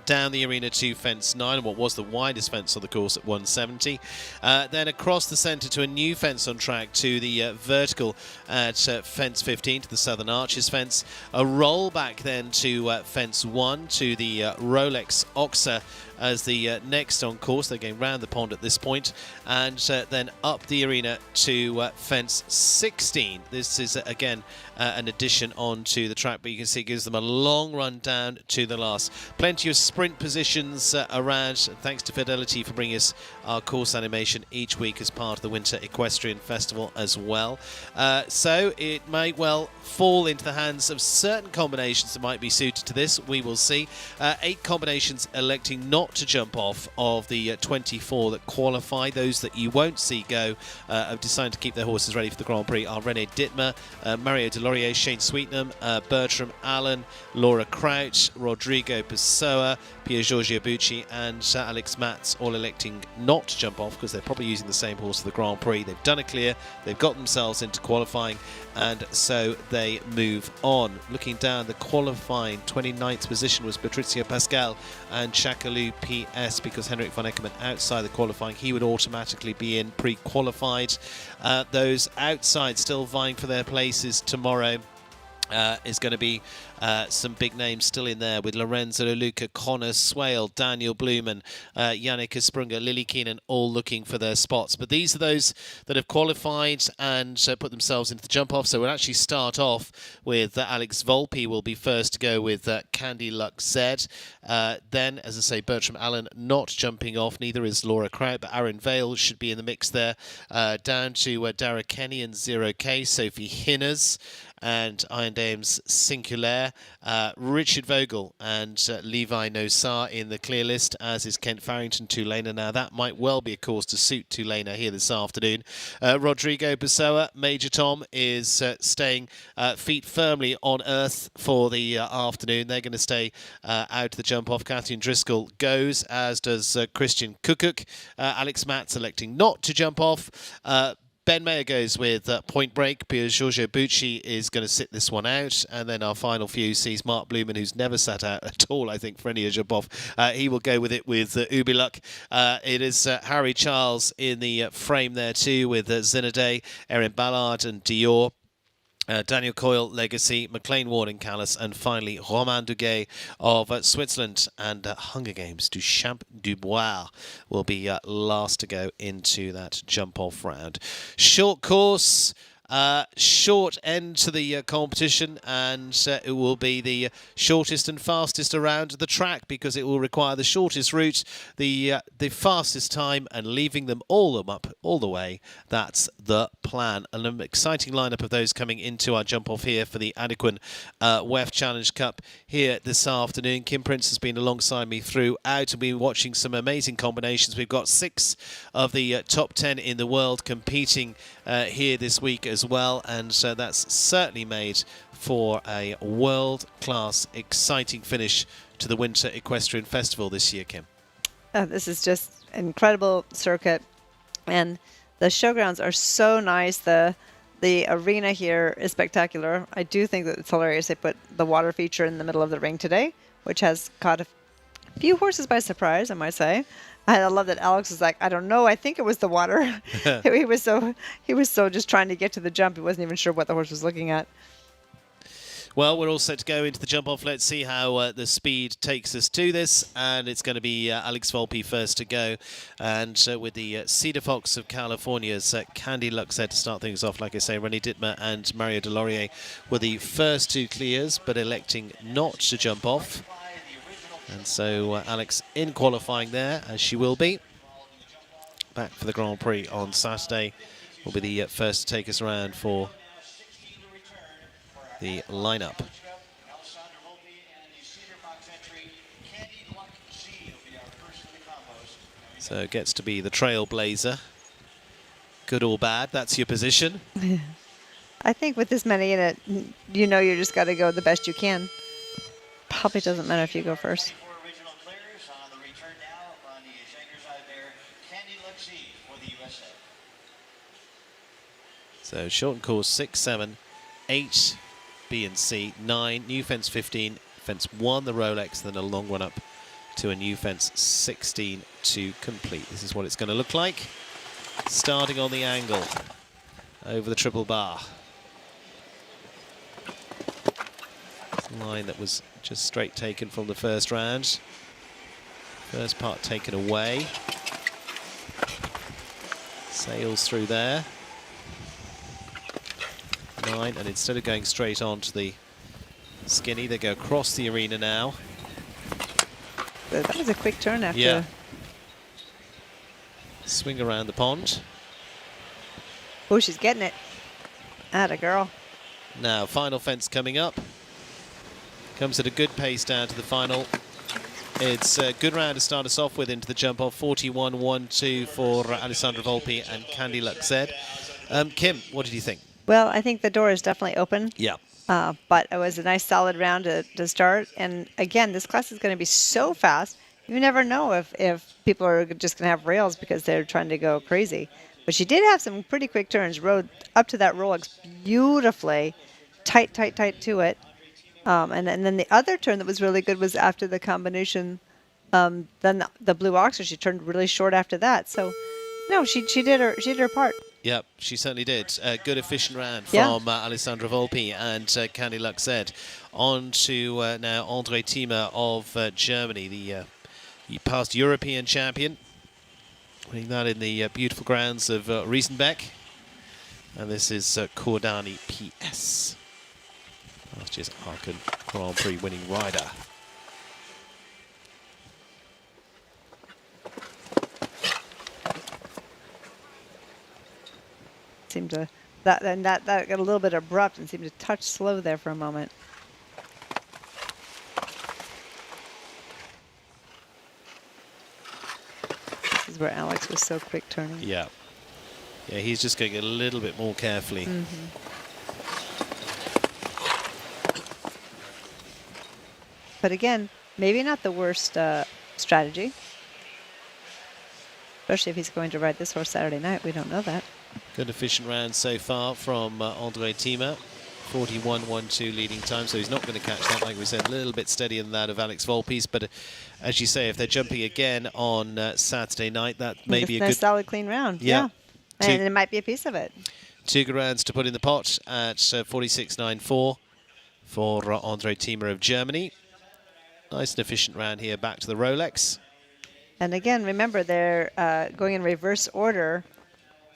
Down the arena to fence 9, what was the widest fence on the course at 170. Then across the centre to a new fence on track to the vertical at fence 15, to the Southern Arches fence. A roll back then to fence 1 to the Rolex Oxer as the next on course. They're going round the pond at this point. And then up the arena to fence 16. This is again an addition onto the track, but you can see it gives them a long run down to the last. Plenty of sprint positions around. Thanks to Fidelity for bringing us our course animation each week as part of the Winter Equestrian Festival as well. So it may well fall into the hands of certain combinations that might be suited to this. We will see. 8 combinations electing not to jump off of the 24 that qualify. Those that you won't see go have decided to keep their horses ready for the Grand Prix are René Dittmer, Mario Delorier, Shane Sweetnam, Bertram Allen, Laura Crouch, Rodrigo Pessoa, Pier Giorgio Bucci and Alex Matz, all electing not to jump off because they're probably using the same horse for the Grand Prix. They've done a clear, they've got themselves into qualifying, and so they move on. Looking down the qualifying, 29th position was Patrizio Pascal and Chakalu PS, because Henrik von Eckermann outside the qualifying, he would automatically be in pre-qualified. Those outside still vying for their places tomorrow. Is going to be some big names still in there with Lorenzo Luca, Connor Swale, Daniel Blumen, Yannick Esprunger, Lily Keenan, all looking for their spots. But these are those that have qualified and put themselves into the jump-off. So we'll actually start off with Alex Volpe will be first to go with Candy Luck Z. Then, as I say, Bertram Allen not jumping off. Neither is Laura Kraut, but Aaron Vale should be in the mix there. Down to Dara Kenny and 0K, Sophie Hinners and Iron Dames Sinculair, Richard Vogel and Levi Nosar in the clear list, as is Kent Farrington, Tulane. Now that might well be a course to suit Tulane here this afternoon. Rodrigo Pessoa, Major Tom, is staying feet firmly on earth for the afternoon. They're going to stay out of the jump-off. Catherine Driscoll goes, as does Christian Kukuk. Alex Matz electing not to jump off. Ben Mayer goes with Point Break. Pier Giorgio Bucci is going to sit this one out. And then our final few sees Mark Blumen, who's never sat out at all, I think, for any jump-off. He will go with it with Ubiluck. It is Harry Charles in the frame there too, with Zinedine, Erin Ballard and Dior. Daniel Coyle, Legacy, McLean Ward and Callis, and finally Romain Duguay of Switzerland, and Hunger Games Duchamp Dubois will be last to go into that jump-off round. Short course. Short end to the competition, and it will be the shortest and fastest around the track, because it will require the shortest route, the fastest time, and leaving them all up all the way. That's the plan. And an exciting lineup of those coming into our jump off here for the Adequan WEF Challenge Cup here this afternoon. Kim Prince has been alongside me throughout, and we've been watching some amazing combinations. We've got 6 of the top 10 in the world competing here this week as well, and so that's certainly made for a world-class, exciting finish to the Winter Equestrian Festival this year, Kim. This is just an incredible circuit, and the showgrounds are so nice. The arena here is spectacular. I do think that it's hilarious they put the water feature in the middle of the ring today, which has caught a few horses by surprise, I might say. I love that Alex is like, I don't know, I think it was the water. he was so just trying to get to the jump. He wasn't even sure what the horse was looking at. Well, we're all set to go into the jump-off. Let's see how the speed takes us to this. And it's going to be Alex Volpe first to go. And with the Cedar Fox of California's Candy Luxett to start things off. Like I say, René Dittmer and Mario Delorier were the first two clears, but electing not to jump off. And so Alex in qualifying there, as she will be. Back for the Grand Prix on Saturday. Will be the first to take us around for the lineup. So it gets to be the trailblazer. Good or bad, that's your position. I think with this many in it, you know you just got to go the best you can. Probably doesn't matter if you go first. So short and course 6, 7, 8, B and C, 9, new fence 15, fence 1, the Rolex, then a long run up to a new fence 16 to complete. This is what it's going to look like. Starting on the angle over the triple bar. Line that was just straight taken from the first round. First part taken away. Sails through there. 9, and instead of going straight on to the skinny, they go across the arena now. That was a quick turn after. Yeah. Swing around the pond. Oh, she's getting it. Atta girl. Now, final fence coming up. Comes at a good pace down to the final. It's a good round to start us off with into the jump off. 41-1-2 for Alessandra Volpe and Candy Luxett. Kim, what did you think? Well, I think the door is definitely open. Yeah. But it was a nice solid round to start. And again, this class is going to be so fast. You never know if people are just going to have rails because they're trying to go crazy. But she did have some pretty quick turns. Rode up to that Rolex beautifully. Tight to it. And then the other turn that was really good was after the combination. Then the Blue Oxford, she turned really short after that. So, no, she did her part. Yep, she certainly did. Good, efficient round from Alessandra Volpe and Candy Luxett. On to now Andre Thiemer of Germany, the past European champion. Winning that in the beautiful grounds of Riesenbeck. And this is Cordani PS. Last year's Aachen Grand Prix winning rider. Seemed to that got a little bit abrupt and seemed to touch slow there for a moment. This is where Alex was so quick turning. Yeah. Yeah, he's just going a little bit more carefully. But again, maybe not the worst strategy. Especially if he's going to ride this horse Saturday night. We don't know that. Good efficient round so far from Andre Thiemer. 41-1-2 leading time, so he's not going to catch that. Like we said, a little bit steadier than that of Alex Volpe's. But as you say, if they're jumping again on Saturday night, that may be a good, solid, clean round. Yeah. And it might be a piece of it. 2 good rounds to put in the pot at 46.94 for Andre Thiemer of Germany. Nice and efficient round here back to the Rolex. And again, remember, they're going in reverse order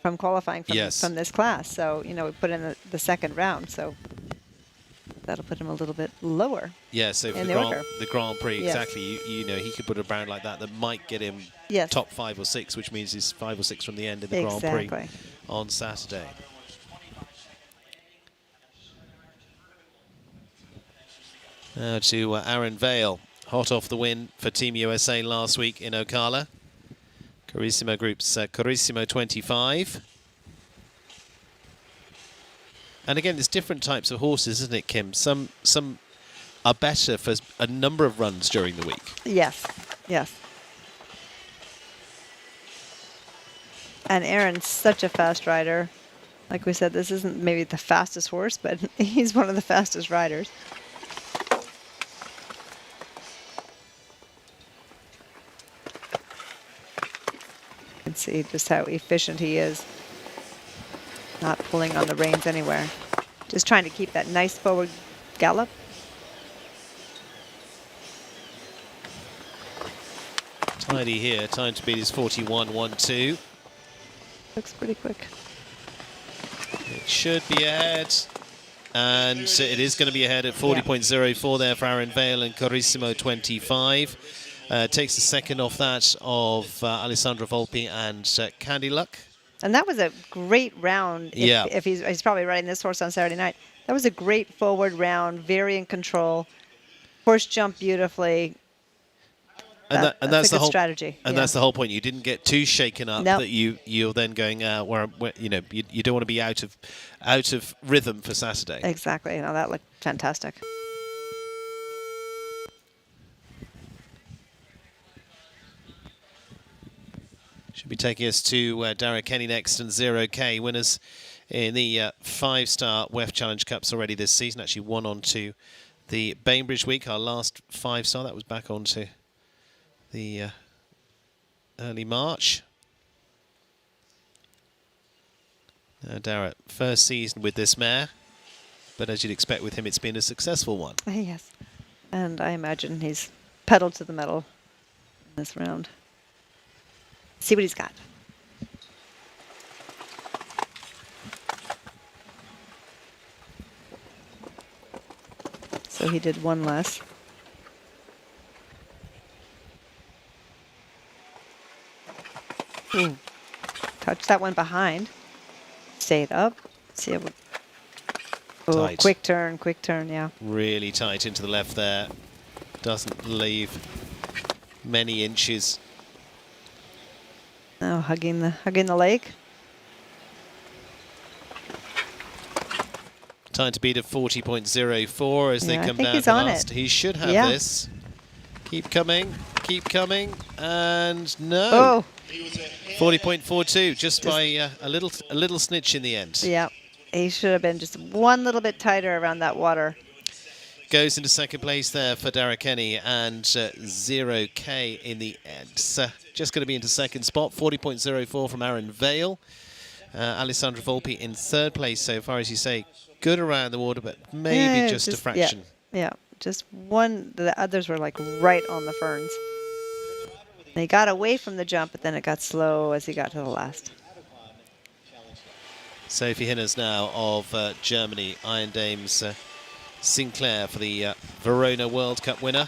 from qualifying from this class. So, you know, we put in the second round. So that'll put him a little bit lower. Yeah, so for the Grand Prix, exactly. You know, he could put a round like that might get him top 5 or 6, which means he's 5 or 6 from the end of the Grand Prix on Saturday. Now to Aaron Vale. Hot off the win for Team USA last week in Ocala. Carissimo Group's Carissimo 25. And again, there's different types of horses, isn't it, Kim? Some are better for a number of runs during the week. Yes, yes. And Aaron's such a fast rider. Like we said, this isn't maybe the fastest horse, but he's one of the fastest riders. You can see just how efficient he is. Not pulling on the reins anywhere. Just trying to keep that nice forward gallop. Tidy here. Time to beat is 41.12. Looks pretty quick. It should be ahead. And it is going to be ahead at 40.04 there for Aaron Vale and Carissimo 25. Takes the second off that of Alessandro Volpi and Candy Luck. And that was a great round. If he's probably riding this horse on Saturday night. That was a great forward round, very in control. Horse jumped beautifully. And that's the whole strategy. And that's the whole point. You didn't get too shaken up that you're then going where you know you don't want to be out of rhythm for Saturday. Exactly. Now that looked fantastic. Should be taking us to Dara Kenny next and 0K winners in the 5-star WEF Challenge Cups already this season. Actually won on to the Bainbridge Week, our last 5-star. That was back on to the early March. Dara, first season with this mare, but as you'd expect with him, it's been a successful one. Yes, and I imagine he's pedaled to the metal in this round. See what he's got. So he did one less. Ooh. Touch that one behind. Stayed up. See it. Oh, quick turn, yeah. Really tight into the left there. Doesn't leave many inches. Now hugging the leg. Time to beat at 40.04 as they come down he's to on last. it. He should have this. Keep coming, and no. 40.42, just by a little snitch in the end. Yeah, he should have been just one little bit tighter around that water. Goes into second place there for Dara Kenny and 0K in the end. Just going to be into second spot, 40.04 from Aaron Vale. Alessandro Volpi in third place so far, as you say. Good around the water, but maybe just a fraction. Yeah, just one. The others were like right on the ferns. They got away from the jump, but then it got slow as he got to the last. Sophie Hinners now of Germany, Iron Dames Sinclair for the Verona World Cup winner.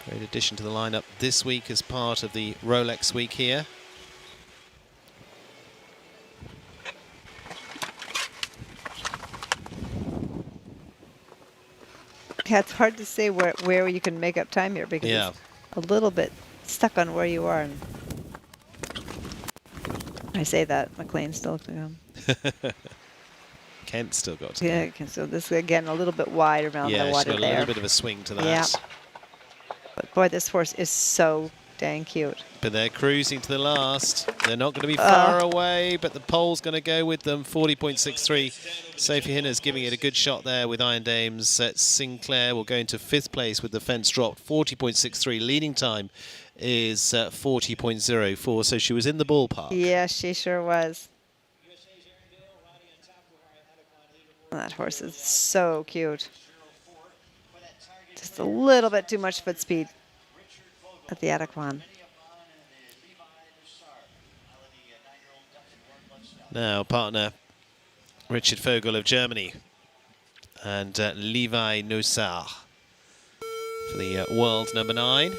Great addition to the lineup this week as part of the Rolex week here. Yeah, it's hard to say where you can make up time here because it's a little bit stuck on where you are. And I say that, McLean still to come. Kent still got to go. Yeah, so this again a little bit wide around the water there. Yeah, a little bit of a swing to that. Yeah. But boy, this horse is so dang cute. But they're cruising to the last. They're not going to be far away, but the pole's going to go with them. 40.63. Sophie Hinners giving it a good shot there with Iron Dames. Sinclair will go into 5th place with the fence dropped. 40.63. Leading time is 40.04. So she was in the ballpark. Yeah, she sure was. That horse is so cute. Just a little bit too much foot speed at the Adequan. Now partner Richard Vogel of Germany and Levi Nussar for the world number 9.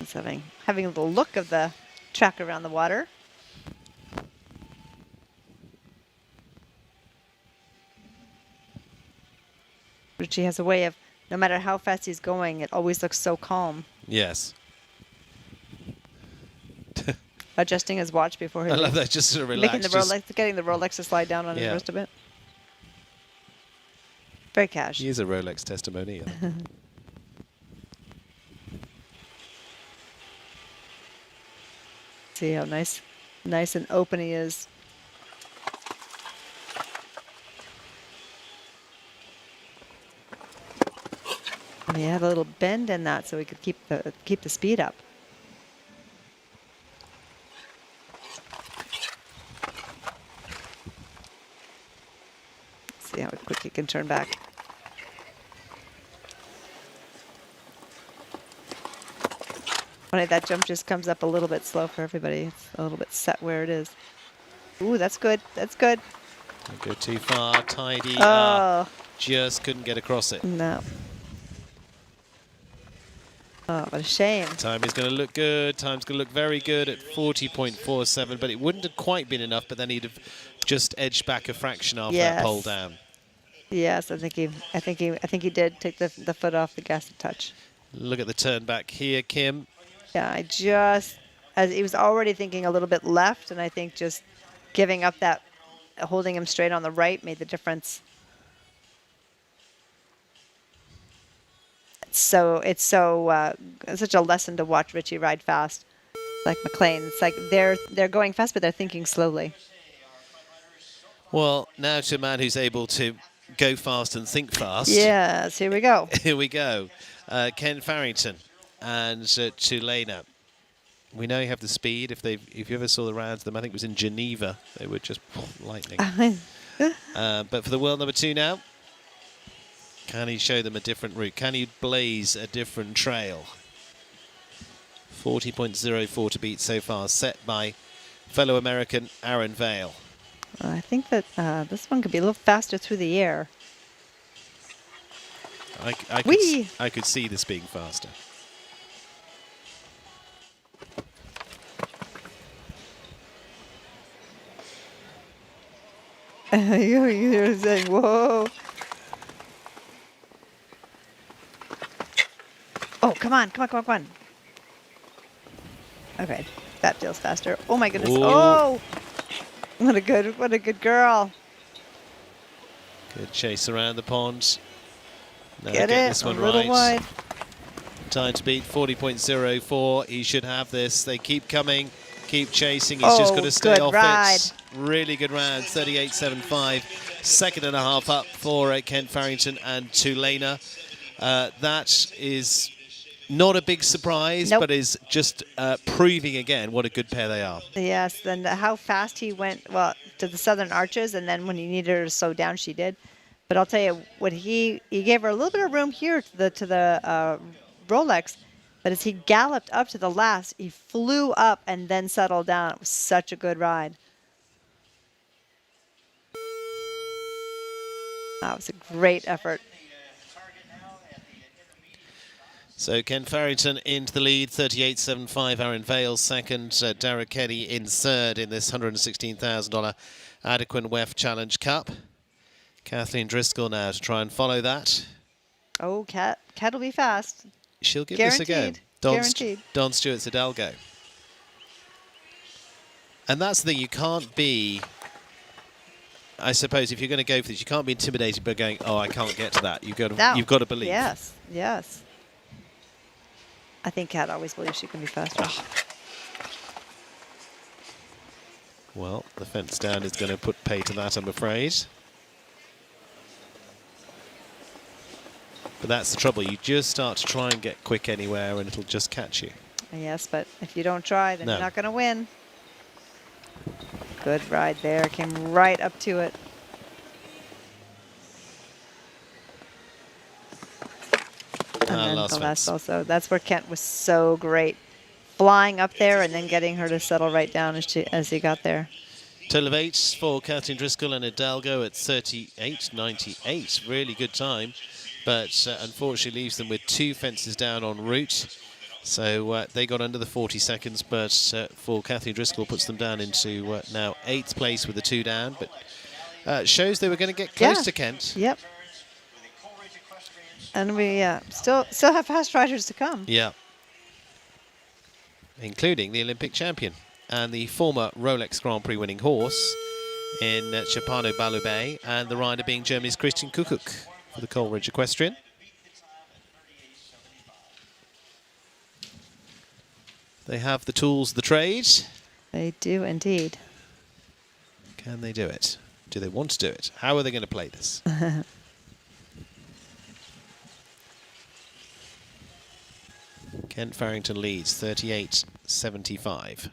It's having a little look of the track around the water. Richie has a way of, no matter how fast he's going, it always looks so calm. Yes. Adjusting his watch before he I love that, just sort of relaxed. Making the Rolex, getting the Rolex to slide down on his wrist a bit. Very cash. He is a Rolex testimonial. See how nice and open he is. And he had a little bend in that so he could keep the speed up. he can turn back. Funny, that jump just comes up a little bit slow for everybody. It's a little bit set where it is. Ooh, that's good. That's good. Don't go too far. Tidy. Oh. Just couldn't get across it. No. Oh, what a shame. Time is going to look good. Time's going to look very good at 40.47, but it wouldn't have quite been enough, but then he'd have just edged back a fraction after that pole down. Yes, I think he did take the foot off the gas a touch. Look at the turn back here, Kim. Yeah, as he was already thinking a little bit left, and I think just giving up that, holding him straight on the right made the difference. It's such a lesson to watch Richie ride fast. It's like McLean. It's like they're going fast, but they're thinking slowly. Well, now to a man who's able to go fast and think fast. Yes, here we go. Here we go. Ken Farrington and Tulane. We know you have the speed. If you ever saw the rounds of them, I think it was in Geneva. They were just lightning. But for the world number 2 now, can he show them a different route? Can he blaze a different trail? 40.04 to beat so far, set by fellow American Aaron Vale. I think that this one could be a little faster through the air. I could see this being faster. You're saying, whoa. Oh, come on. Okay, that feels faster. Oh my goodness. Ooh. Oh, what a good girl. Good chase around the pond. Now Get this one a little right. wide. Time to beat 40.04. He should have this. They keep coming, keep chasing. He's just got to stay off it. Really good round. 38.75. Second and a half up for Ken Farrington and Tulane. That is not a big surprise, but is just proving again what a good pair they are. Yes, and how fast he went, well, to the Southern Arches, and then when he needed her to slow down, she did. But I'll tell you, what he gave her a little bit of room here to the Rolex, but as he galloped up to the last, he flew up and then settled down. It was such a good ride. That was a great effort. So Ken Farrington into the lead, 38.75. Aaron Vale second. Dara Kelly in third in this $116,000 Adequan WEF Challenge Cup. Kathleen Driscoll now to try and follow that. Oh, Kat will be fast. She'll give this a go. Guaranteed. Don Stewart's Hidalgo. And that's the thing, you can't be, I suppose, if you're going to go for this, you can't be intimidated by going, oh, I can't get to that. You've got to believe. Yes. I think Kat always believes she can be faster. Well, the fence down is going to put pay to that, I'm afraid. But that's the trouble. You just start to try and get quick anywhere and it'll just catch you. Yes, but if you don't try, then you're not going to win. Good ride there. Came right up to it. And then the last also. That's where Kent was so great. Flying up there and then getting her to settle right down as he got there. Total of 8 for Kathleen Driscoll and Hidalgo at 38.98. Really good time. But unfortunately leaves them with 2 fences down en route. So they got under the 40 seconds, but for Kathleen Driscoll puts them down into now 8th place with the 2 down. But shows they were going to get close to Kent. Yep. And we still have fast riders to come. Yeah. Including the Olympic champion and the former Rolex Grand Prix winning horse in Chapano Balubé, and the rider being Germany's Christian Kukuk for the Coleridge Equestrian. They have the tools of the trade. They do indeed. Can they do it? Do they want to do it? How are they going to play this? Kent Farrington leads 38.75.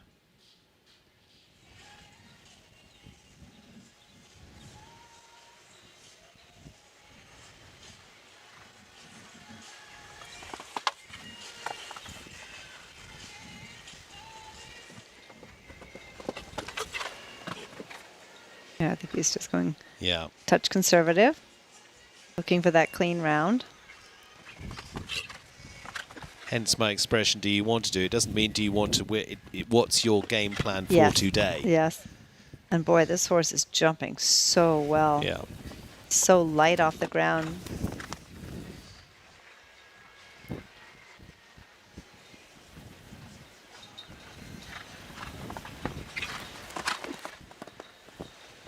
Yeah, I think he's just going Yeah. touch conservative, looking for that clean round. Hence my expression, do you want to do it? Doesn't mean do you want to win. What's your game plan for Yes. today? Yes. And boy, this horse is jumping so well. Yeah. So light off the ground.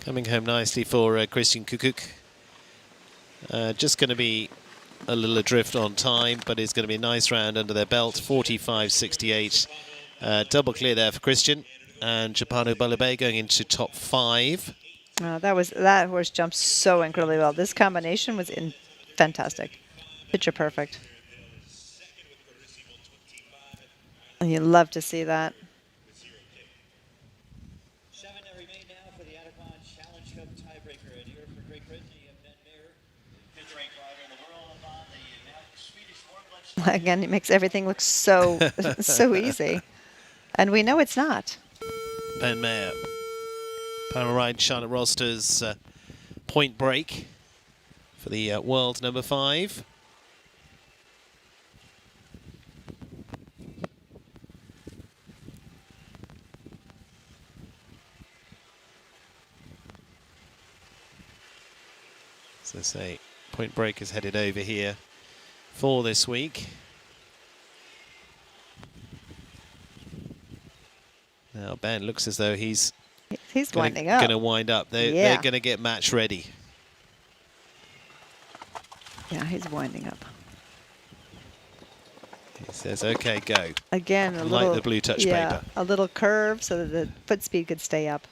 Coming home nicely for Christian Kukuk. Just going to be a little adrift on time, but it's going to be a nice round under their belt. 45.68. Double clear there for Christian. And Japano Balabé going into top 5. That horse jumped so incredibly well. This combination was fantastic. Picture perfect. And you love to see that. 7 that remain now for the Adequan Challenge Cup tiebreaker. And here for Great Britain, you have Ben Mayer, 5th ranked rider in the world, on the now Swedish warm-blood. Again, it makes everything look so so easy. And we know it's not. Ben Mayer. Panel ride Charlotte Roster's point break for the world number 5. As I say, point break is headed over here for this week. Now Ben looks as though he's winding up. Going to wind up. They're going to get match ready. Yeah, he's winding up. He says, "Okay, go." Again, a like little the blue touch paper. A little curve so that the foot speed could stay up.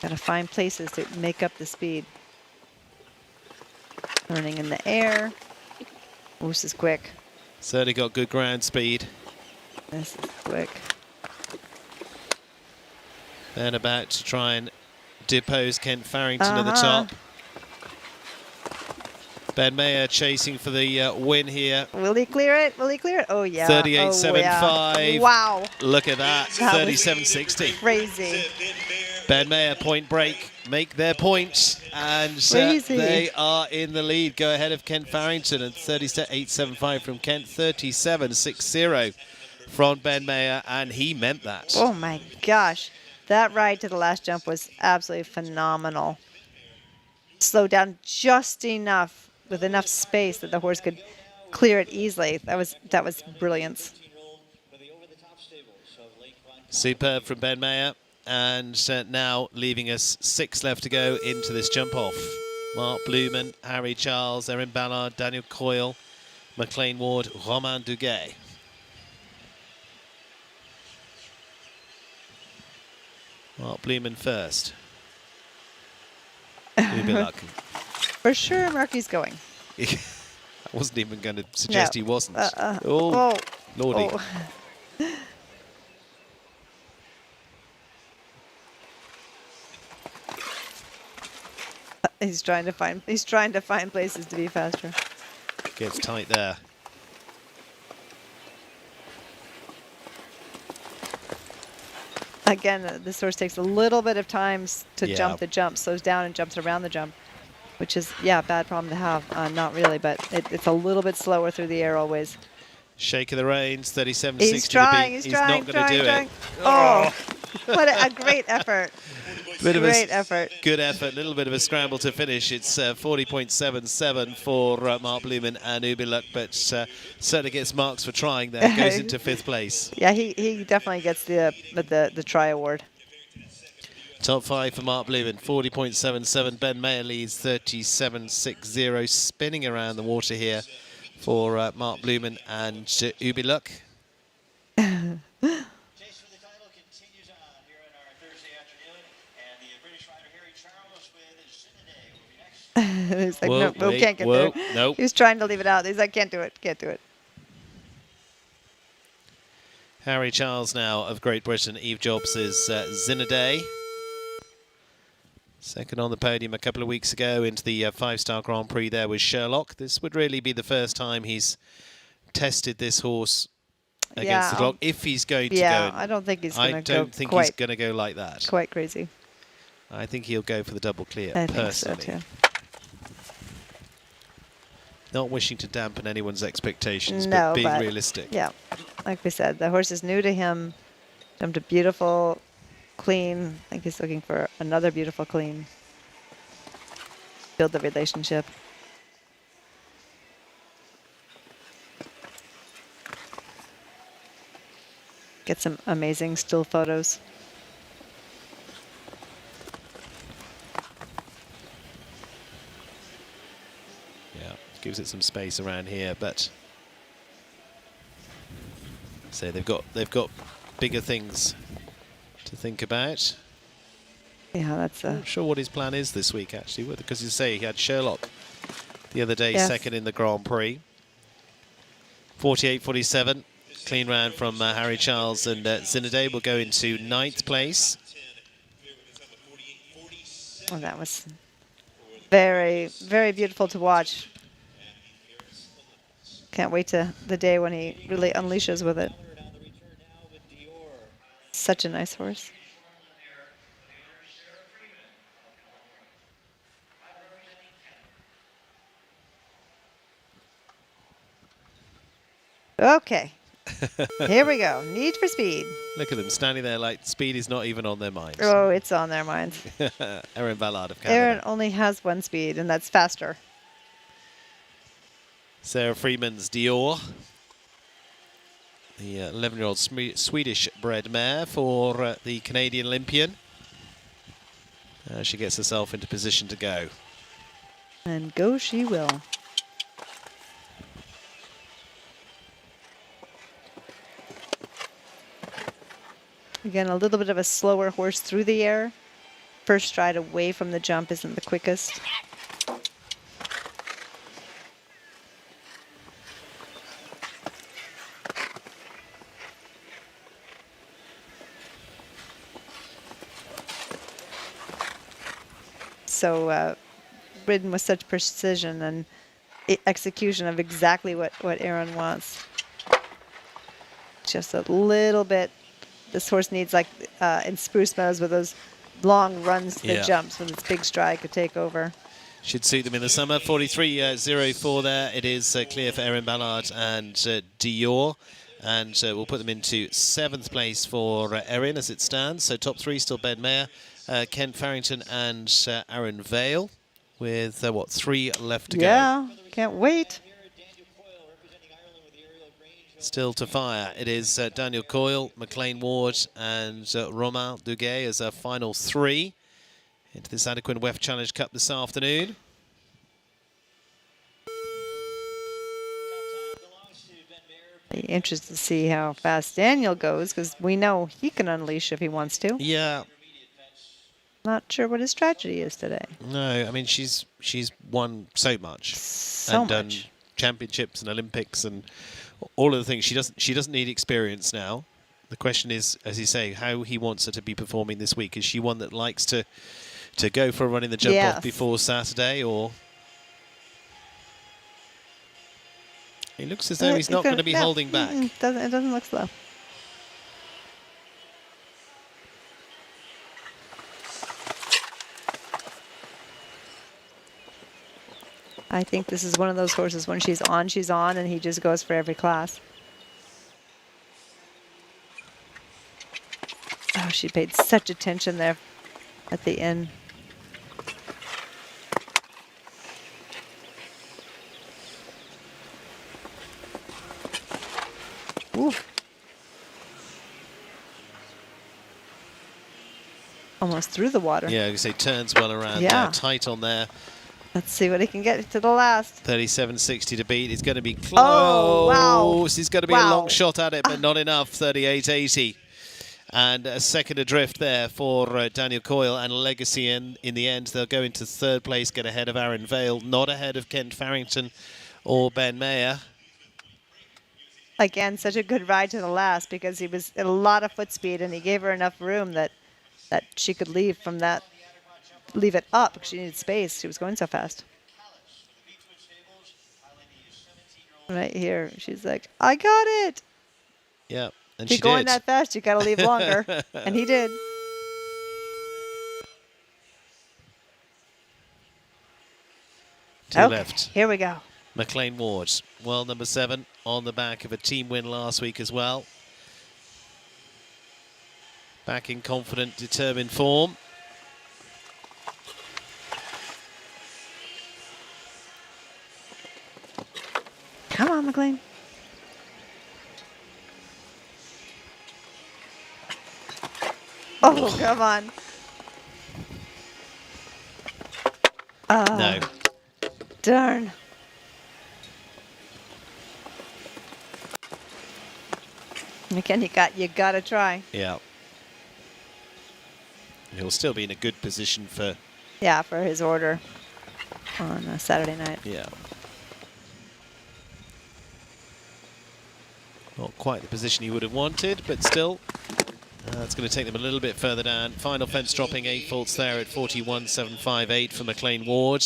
Got to find places to make up the speed. Turning in the air. Oh, this is quick. Certainly got good ground speed. This is quick. And about to try and depose Kent Farrington at the top. Ben Mayer chasing for the win here. Will he clear it? Will he clear it? Oh, yeah. 38.75. Yeah. Wow. Look at that. 37.60. Crazy. Ben Mayer, point break, make their point. And they are in the lead. Go ahead of Kent Farrington at 38.75 from Kent. 37.60 from Ben Mayer. And he meant that. Oh, my gosh. That ride to the last jump was absolutely phenomenal. Slowed down just enough, with enough space that the horse could clear it easily. That was brilliance. Superb from Ben Mayer. And now leaving us 6 left to go into this jump off. Mark Blumen, Harry Charles, Erin Ballard, Daniel Coyle, McLean Ward, Romain Duguay. Mark Blumen first. For sure, Marky's going. I wasn't even going to suggest he wasn't. Oh, lordy. Oh. He's trying to find places to be faster. Gets tight there. Again, this horse takes a little bit of time to jump the jump, slows down and jumps around the jump, which is, a bad problem to have. Not really, but it's a little bit slower through the air always. Shake of the reins, 37.60 He's trying, he's trying, not going to do it. Oh, what a great effort. Great effort. Good effort. A little bit of a scramble to finish. It's 40.77 for Mark Blumen and Ubiluk, but certainly gets marks for trying there. Goes into 5th place. Yeah, he definitely gets the try award. Top 5 for Mark Blumen, 40.77. Ben Mayer leads 37.60. Spinning around the water here for Mark Blumen and Ubiluk. He's like, no, we can't get there. Nope. He was trying to leave it out. He's like, can't do it, can't do it. Harry Charles now of Great Britain. Eve Jobs is Zinaday. Second on the podium a couple of weeks ago into the 5-star Grand Prix there with Sherlock. This would really be the first time he's tested this horse against the clock. If he's going to go. I don't think he's going to go I don't think he's going to go like that. Quite crazy. I think he'll go for the double clear, I personally. think so, too. Not wishing to dampen anyone's expectations, No, but being but realistic. Yeah, like we said, the horse is new to him. Jumped a beautiful clean. I think he's looking for another beautiful clean. Build the relationship. Get some amazing still photos. Yeah, gives it some space around here, but so they've got bigger things to think about. Yeah, that's I'm not sure what his plan is this week, actually, because you say he had Sherlock the other day, Yes. second in the Grand Prix. 48-47, clean round from Harry Charles and Zinedine will go into 9th place. Oh, that was very, very beautiful to watch. Can't wait to the day when he really unleashes with it. Such a nice horse. Okay, here we go. Need for Speed. Look at them standing there like speed is not even on their minds. Oh, it's on their minds. Erin Ballard of Canada. Aaron only has one speed, and that's faster. Sarah Freeman's Dior. The 11-year-old Swedish-bred mare for the Canadian Olympian. She gets herself into position to go. And go she will. Again, a little bit of a slower horse through the air. First stride away from the jump isn't the quickest. So ridden with such precision and execution of exactly what Aaron wants. Just a little bit. This horse needs, like in Spruce Meadows, with those long runs to the jumps, with its big stride could take over. Should suit them in the summer. 43.04 there. It is clear for Erin Ballard and Dior. And we'll put them into 7th place for Erin as it stands. So top 3 still Ben Mayer, Ken Farrington and Aaron Vale with, 3 left to go. Yeah, can't wait. Still to fire. It is Daniel Coyle, McLean Ward and Romain Duguay as our final 3 into this Adequan WEF Challenge Cup this afternoon. Be interested to see how fast Daniel goes, because we know he can unleash if he wants to. Yeah. Not sure what his strategy is today. No, I mean she's won so much and done championships and Olympics and all of the things. She doesn't need experience now. The question is, as you say, how he wants her to be performing this week. Is she one that likes to go for a run in the jump off before Saturday, or he looks as though he's not going to be holding back. It doesn't look slow. I think this is one of those horses, when she's on, and he just goes for every class. Oh, she paid such attention there at the end. Ooh. Almost through the water. Yeah, you say turns well around there, tight on there. Let's see what he can get to the last. 37.60 to beat. He's going to be close. Oh, wow. He's going to be a long shot at it, but not enough. 38.80. And a second adrift there for Daniel Coyle and Legacy. In the end, they'll go into 3rd place, get ahead of Aaron Vale, not ahead of Kent Farrington or Ben Mayer. Again, such a good ride to the last, because he was at a lot of foot speed, and he gave her enough room that she could leave from that. Leave it up because she needed space. She was going so fast. Right here, she's like, I got it. Yeah, and if you're going that fast, you got to leave longer. And he did. To the Okay, left. here we go. McLean Ward, world number 7, on the back of a team win last week as well. Back in confident, determined form. Come on, McLean. Oh, come on. No. Darn. Again, you gotta try. Yeah. He'll still be in a good position for... Yeah, for his order on Saturday night. Yeah. Not quite the position he would have wanted, but still, that's going to take them a little bit further down. Final fence dropping 8 faults there at 41.758 for McLean Ward.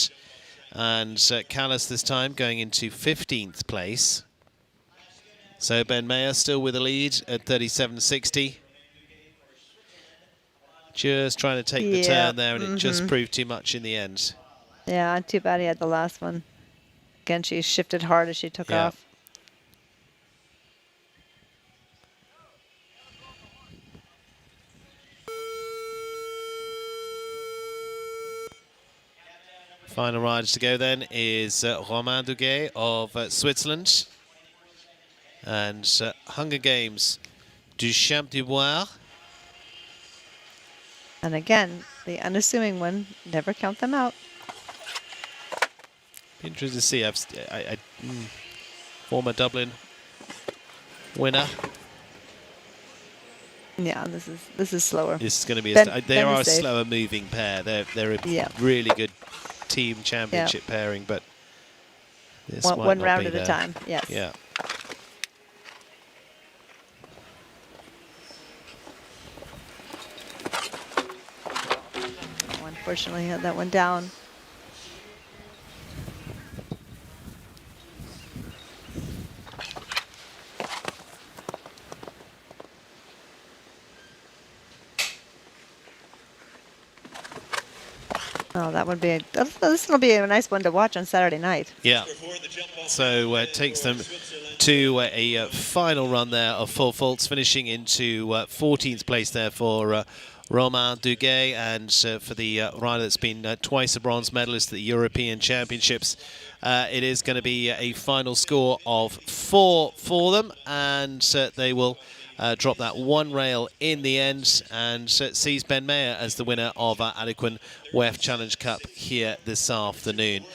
And Callis this time going into 15th place. So Ben Mayer still with the lead at 37.60. Just trying to take the turn there, and it just proved too much in the end. Yeah, too bad he had the last one. Again, she shifted hard as she took off. Final riders to go then is Romain Duguay of Switzerland. And Hunger Games du Champ du Bois. And again, the unassuming one, never count them out. Be interested to see. Former Dublin winner. Yeah, this is slower. This is going to be they are a slower moving pair. They're a really good team championship pairing, but this one round at a time. Yes. Yeah. Unfortunately, had that one down. Oh, that would be this will be a nice one to watch on Saturday night. Yeah. So it takes them to a final run there of 4 faults, finishing into 14th place there for Romain Duguay, and for the rider that's been twice a bronze medalist at the European Championships. It is going to be a final score of 4 for them, and they will drop that one rail in the end, and sees Ben Mayer as the winner of our Adequan WEF Challenge Cup here this afternoon.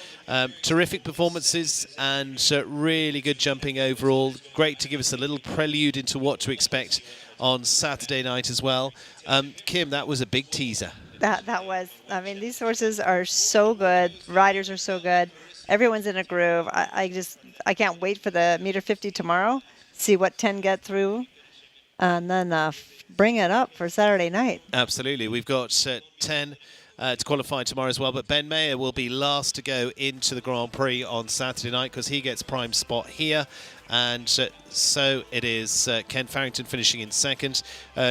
Terrific performances and really good jumping overall. Great to give us a little prelude into what to expect on Saturday night as well. Kim, that was a big teaser. That was. I mean, these horses are so good. Riders are so good. Everyone's in a groove. I can't wait for the meter 50 tomorrow. See what 10 get through, and then bring it up for Saturday night. Absolutely. We've got 10 to qualify tomorrow as well, but Ben Mayer will be last to go into the Grand Prix on Saturday night because he gets prime spot here. And so it is Ken Farrington finishing in second.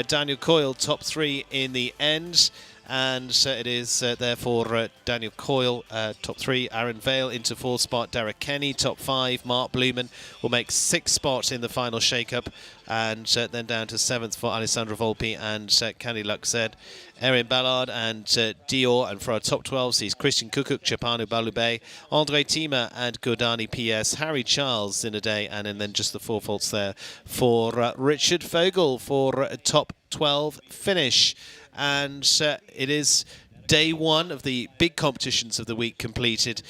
Daniel Coyle top 3 in the end. And it is therefore Daniel Coyle top 3, Aaron Vale into 4th spot, Derek Kenny top 5, Mark Blumen will make 6th spot in the final shake-up, and then down to 7th for Alessandro Volpi and Candy Luxed, Erin Ballard and Dior, and for our top 12 sees Christian Kukuk, Chapano Balubé, Andre Tima and Godani PS, Harry Charles in a day, and then just the 4 faults there for Richard Fogel for a top 12 finish. And it is day 1 of the big competitions of the week completed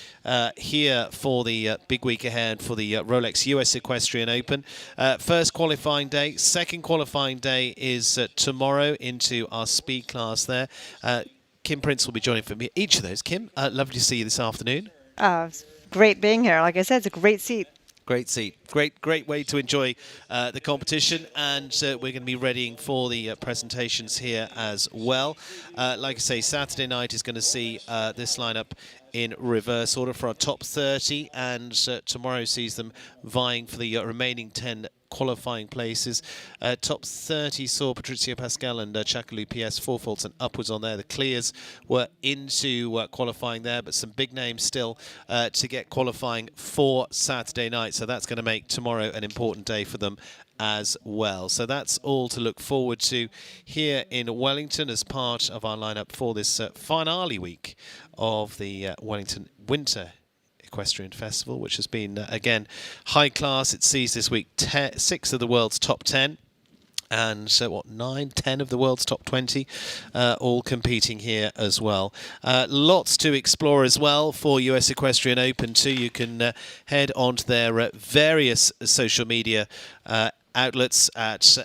here for the big week ahead for the Rolex US Equestrian Open. First qualifying day, second qualifying day is tomorrow into our speed class there. Kim Prince will be joining for me each of those. Kim, lovely to see you this afternoon. It's great being here. Like I said, it's a great seat. Great seat. Great way to enjoy the competition, and we're going to be readying for the presentations here as well. Like I say, Saturday night is going to see this lineup in reverse order for our top 30, and tomorrow sees them vying for the remaining 10 qualifying places. Top 30 saw Patricio Pascal and Chakalu PS 4 faults and upwards on there. The clears were into qualifying there, but some big names still to get qualifying for Saturday night. So that's going to make tomorrow an important day for them as well. So that's all to look forward to here in Wellington as part of our lineup for this finale week of the Wellington Winter Equestrian Festival, which has been, again, high class. It sees this week 6 of the world's top 10. And so, 9, 10 of the world's top 20 all competing here as well. Lots to explore as well for US Equestrian Open too. You can head onto their various social media outlets at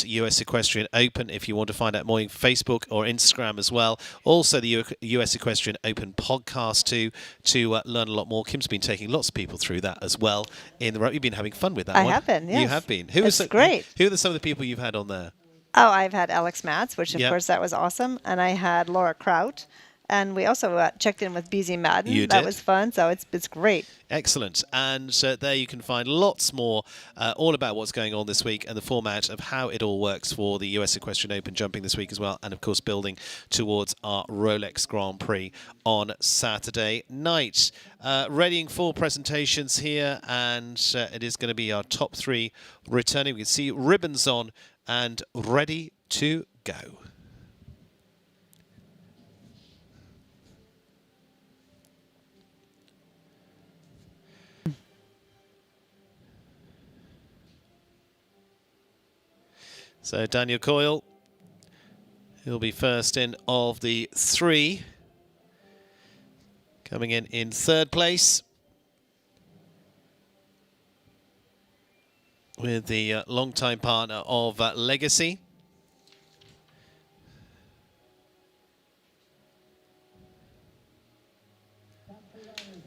US Equestrian Open if you want to find out more. Facebook or Instagram as well. Also the US Equestrian Open podcast too, to learn a lot more. Kim's been taking lots of people through that as well. You've been having fun with that one. I have been, yes. You have been. It's great. Who are some of the people you've had on there? Oh, I've had Alex Matz, which of course that was awesome. And I had Laura Kraut. And we also checked in with BZ Madden. You that did. was fun, so it's great. Excellent. And there you can find lots more all about what's going on this week and the format of how it all works for the US Equestrian Open jumping this week as well. And, of course, building towards our Rolex Grand Prix on Saturday night. Readying for presentations here, and it is going to be our top 3 returning. We can see ribbons on and ready to go. So Daniel Coyle, he'll be first in of the 3. Coming in third place. With the longtime partner of Legacy.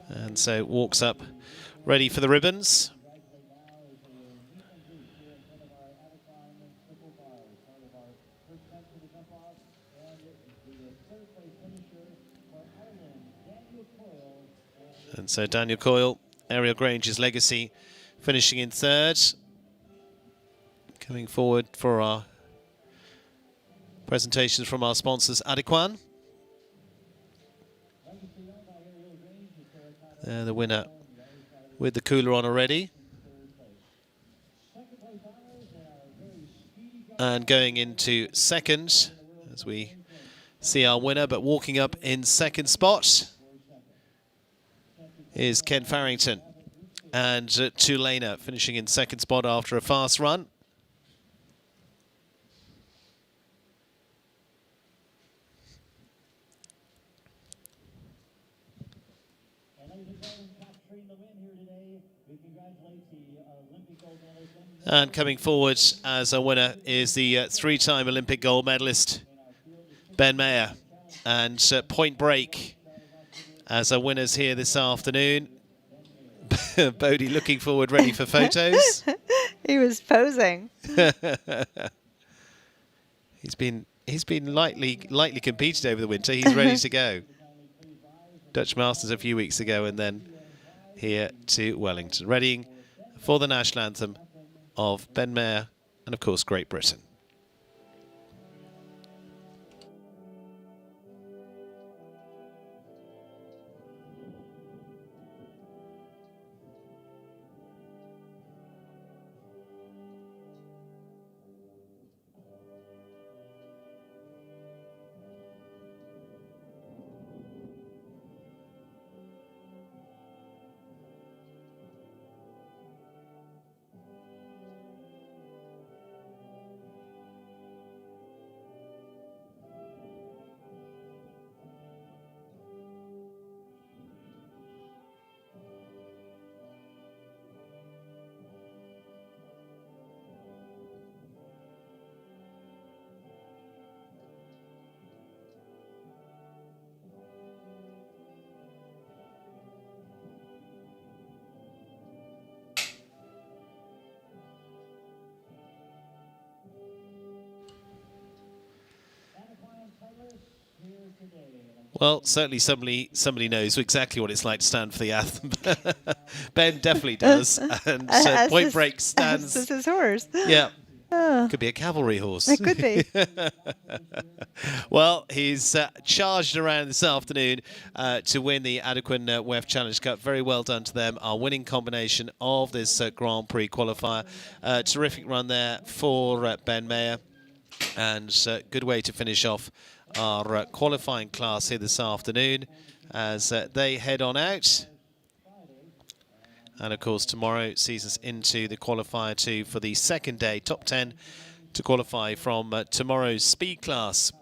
And so walks up ready for the ribbons. And so Daniel Coyle, Ariel Grange's Legacy, finishing in third. Coming forward for our presentations from our sponsors, Adequan. The winner with the cooler on already. And going into second, as we see our winner, but walking up in second spot is Ken Farrington. And Tulane finishing in second spot after a fast run. And coming forward as a winner is the 3-time Olympic gold medalist, Ben Mayer. And Point Break as our winners here this afternoon. Bodie looking forward, ready for photos. He was posing. He's been lightly competed over the winter. He's ready to go. Dutch Masters a few weeks ago, and then here to Wellington, readying for the national anthem of Ben Mayer and, of course, Great Britain. Well, certainly somebody knows exactly what it's like to stand for the anthem. Ben definitely does. And Point Break stands. As his horse. Yeah. Could be a cavalry horse. It could be. Well, he's charged around this afternoon to win the Adequan WEF Challenge Cup. Very well done to them. Our winning combination of this Grand Prix qualifier. Terrific run there for Ben Mayer. And good way to finish off our qualifying class here this afternoon as they head on out. And of course tomorrow sees us into the qualifier 2 for the second day, top 10 to qualify from tomorrow's speed class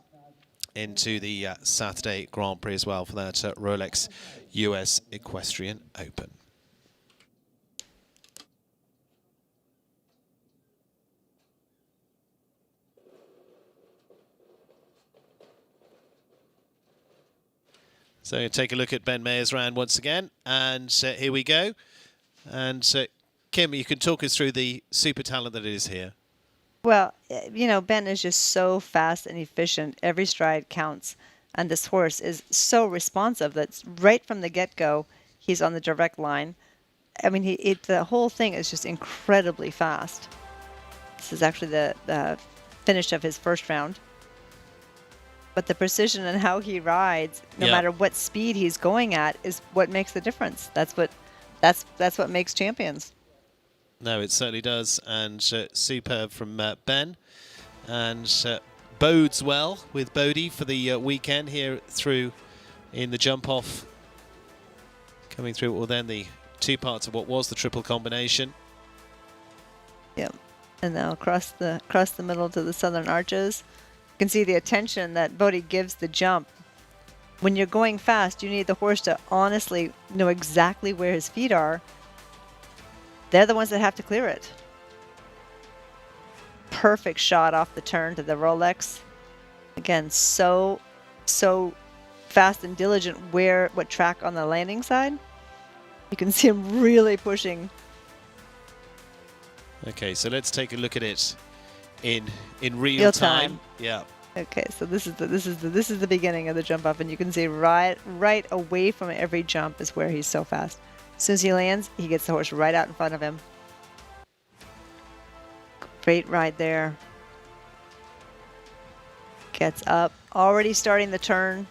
into the Saturday Grand Prix as well for that Rolex US Equestrian Open. So take a look at Ben Mayer's round once again, and here we go. And Kim, you can talk us through the super talent that it is here. Well, you know, Ben is just so fast and efficient. Every stride counts. And this horse is so responsive that right from the get-go, he's on the direct line. I mean, the whole thing is just incredibly fast. This is actually the finish of his first round. But the precision and how he rides, no matter what speed he's going at, is what makes the difference. That's what makes champions. No, it certainly does, and superb from Ben, and bodes well with Bodie for the weekend here through in the jump off, coming through. Well, then the two parts of what was the triple combination. Yep, and now across the middle to the southern arches. You can see the attention that Bodie gives the jump. When you're going fast, you need the horse to honestly know exactly where his feet are. They're the ones that have to clear it. Perfect shot off the turn to the Rolex. Again, so fast and diligent what track on the landing side. You can see him really pushing. Okay, so let's take a look at it in real time. Yeah. Okay, so this is the beginning of the jump off, and you can see right away from every jump is where he's so fast. As soon as he lands, he gets the horse right out in front of him. Great ride there. Gets up, already starting the turn.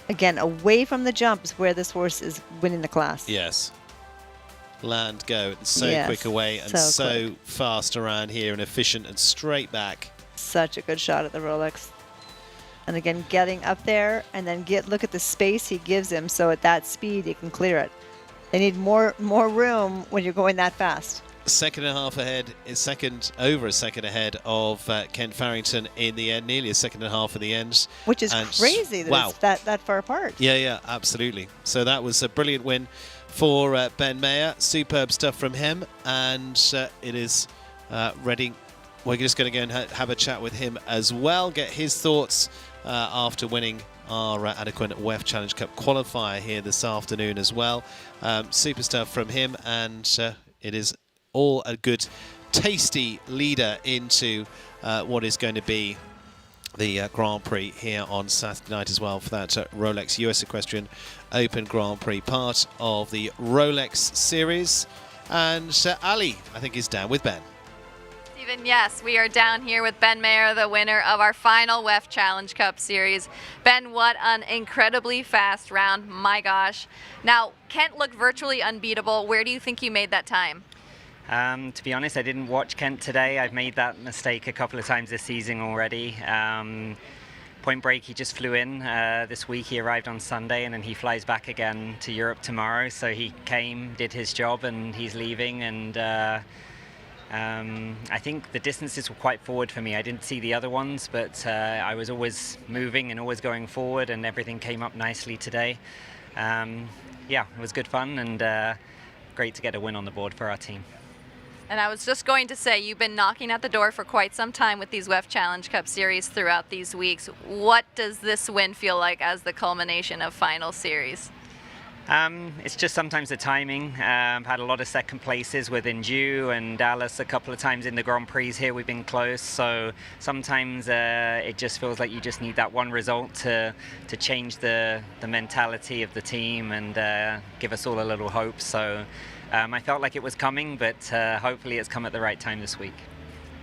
Again, away from the jump is where this horse is winning the class. Yes. Land, go. It's so Yes, quick away and so so fast around here and efficient and straight back. Such a good shot at the Rolex. And again, getting up there and then look at the space he gives him, so at that speed he can clear it. They need more room when you're going that fast. Second and a half ahead, over a second ahead of Ken Farrington in the end, nearly a second and a half at the end. Which is crazy that it's that far apart. Yeah, absolutely. So that was a brilliant win for Ben Mayer. Superb stuff from him, and it is ready. We're just going to go and have a chat with him as well, get his thoughts after winning our Adequan WEF Challenge Cup qualifier here this afternoon as well. Super stuff from him, and it is all a good, tasty leader into what is going to be the Grand Prix here on Saturday night as well for that Rolex US Equestrian Open Grand Prix, part of the Rolex series. And Ali, I think, is down with Ben. Stephen, yes, we are down here with Ben Mayer, the winner of our final WEF Challenge Cup series. Ben, what an incredibly fast round, my gosh. Now, Kent looked virtually unbeatable. Where do you think you made that time? To be honest, I didn't watch Kent today. I've made that mistake a couple of times this season already. Point Break, he just flew in this week. He arrived on Sunday, and then he flies back again to Europe tomorrow. So he came, did his job, and he's leaving. And I think the distances were quite forward for me. I didn't see the other ones, but I was always moving and always going forward, and everything came up nicely today. Yeah, it was good fun, and great to get a win on the board for our team. And I was just going to say, you've been knocking at the door for quite some time with these WEF Challenge Cup series throughout these weeks. What does this win feel like as the culmination of final series? It's just sometimes the timing. Had a lot of second places with Inju and Dallas a couple of times in the Grand Prix here. We've been close, so sometimes it just feels like you just need that one result to change the mentality of the team and give us all a little hope. So I felt like it was coming, but hopefully it's come at the right time this week.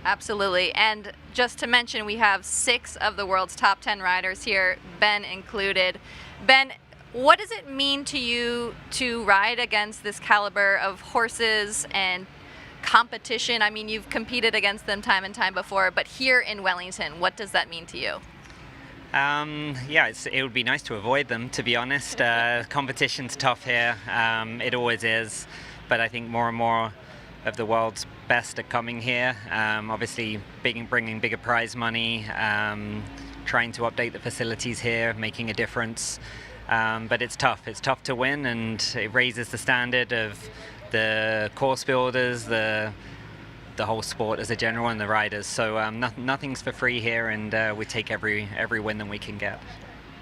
Absolutely. And just to mention, we have 6 of the world's top 10 riders here, Ben included. Ben, what does it mean to you to ride against this caliber of horses and competition? I mean, you've competed against them time and time before, but here in Wellington, what does that mean to you? Yeah, it would be nice to avoid them, to be honest. Competition's tough here. It always is. But I think more and more of the world's best are coming here. Obviously, bringing bigger prize money, trying to update the facilities here, making a difference. But it's tough. It's tough to win, and it raises the standard of the course builders, the whole sport as a general, and the riders. So nothing's for free here, and we take every win that we can get.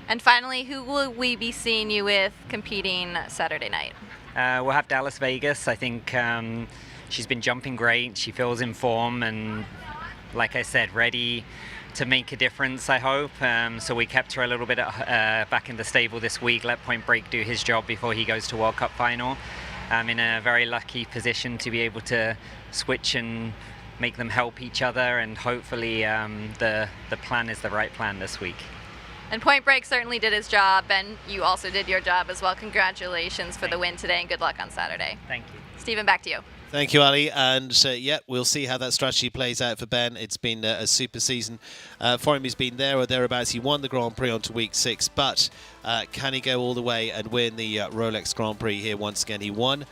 And finally, who will we be seeing you with competing Saturday night? We'll have Dallas Vegas. I think she's been jumping great. She feels in form, and like I said, ready to make a difference, I hope. So we kept her a little bit back in the stable this week, let Point Break do his job before he goes to World Cup final. I'm in a very lucky position to be able to switch and make them help each other, and hopefully the plan is the right plan this week. And Point Break certainly did his job, and you also did your job as well. Congratulations for the win today, and good luck on Saturday. Thank you. Stephen, back to you. Thank you, Ali. And yeah, we'll see how that strategy plays out for Ben. It's been a super season for him. He's been there or thereabouts. He won the Grand Prix onto week 6, but can he go all the way and win the Rolex Grand Prix here once again? He won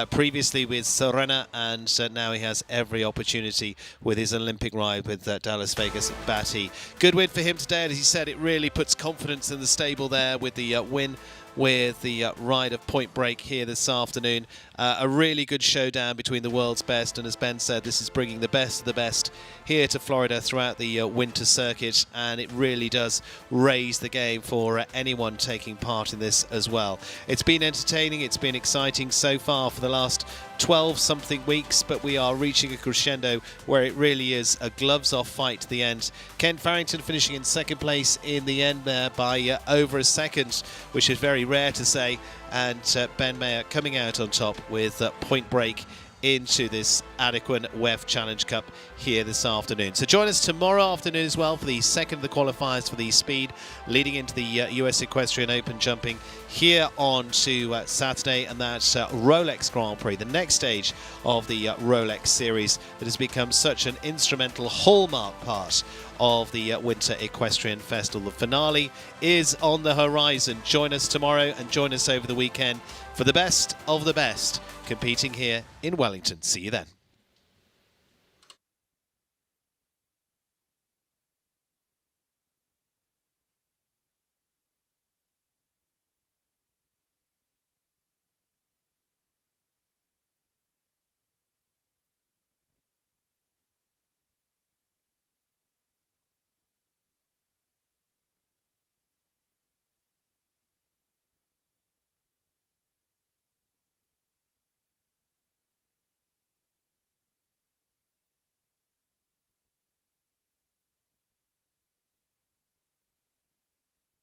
previously with Serena, and now he has every opportunity with his Olympic ride with Dallas Vegas at Batty. Good win for him today, and as he said, it really puts confidence in the stable there with the win with the ride of Point Break here this afternoon. A really good showdown between the world's best, and as Ben said, this is bringing the best of the best here to Florida throughout the winter circuit, and it really does raise the game for anyone taking part in this as well. It's been entertaining, it's been exciting so far for the last 12-something weeks, but we are reaching a crescendo where it really is a gloves-off fight to the end. Ken Farrington finishing in second place in the end there by over a second, which is very rare to say, and Ben Mayer coming out on top with Point Break into this Adequan WEF Challenge Cup here this afternoon. So join us tomorrow afternoon as well for the second of the qualifiers for the speed leading into the US Equestrian Open jumping here on to Saturday, and that's Rolex Grand Prix, the next stage of the Rolex series that has become such an instrumental hallmark part of the Winter Equestrian Festival. The finale is on the horizon. Join us tomorrow and join us over the weekend for the best of the best competing here in Wellington. See you then.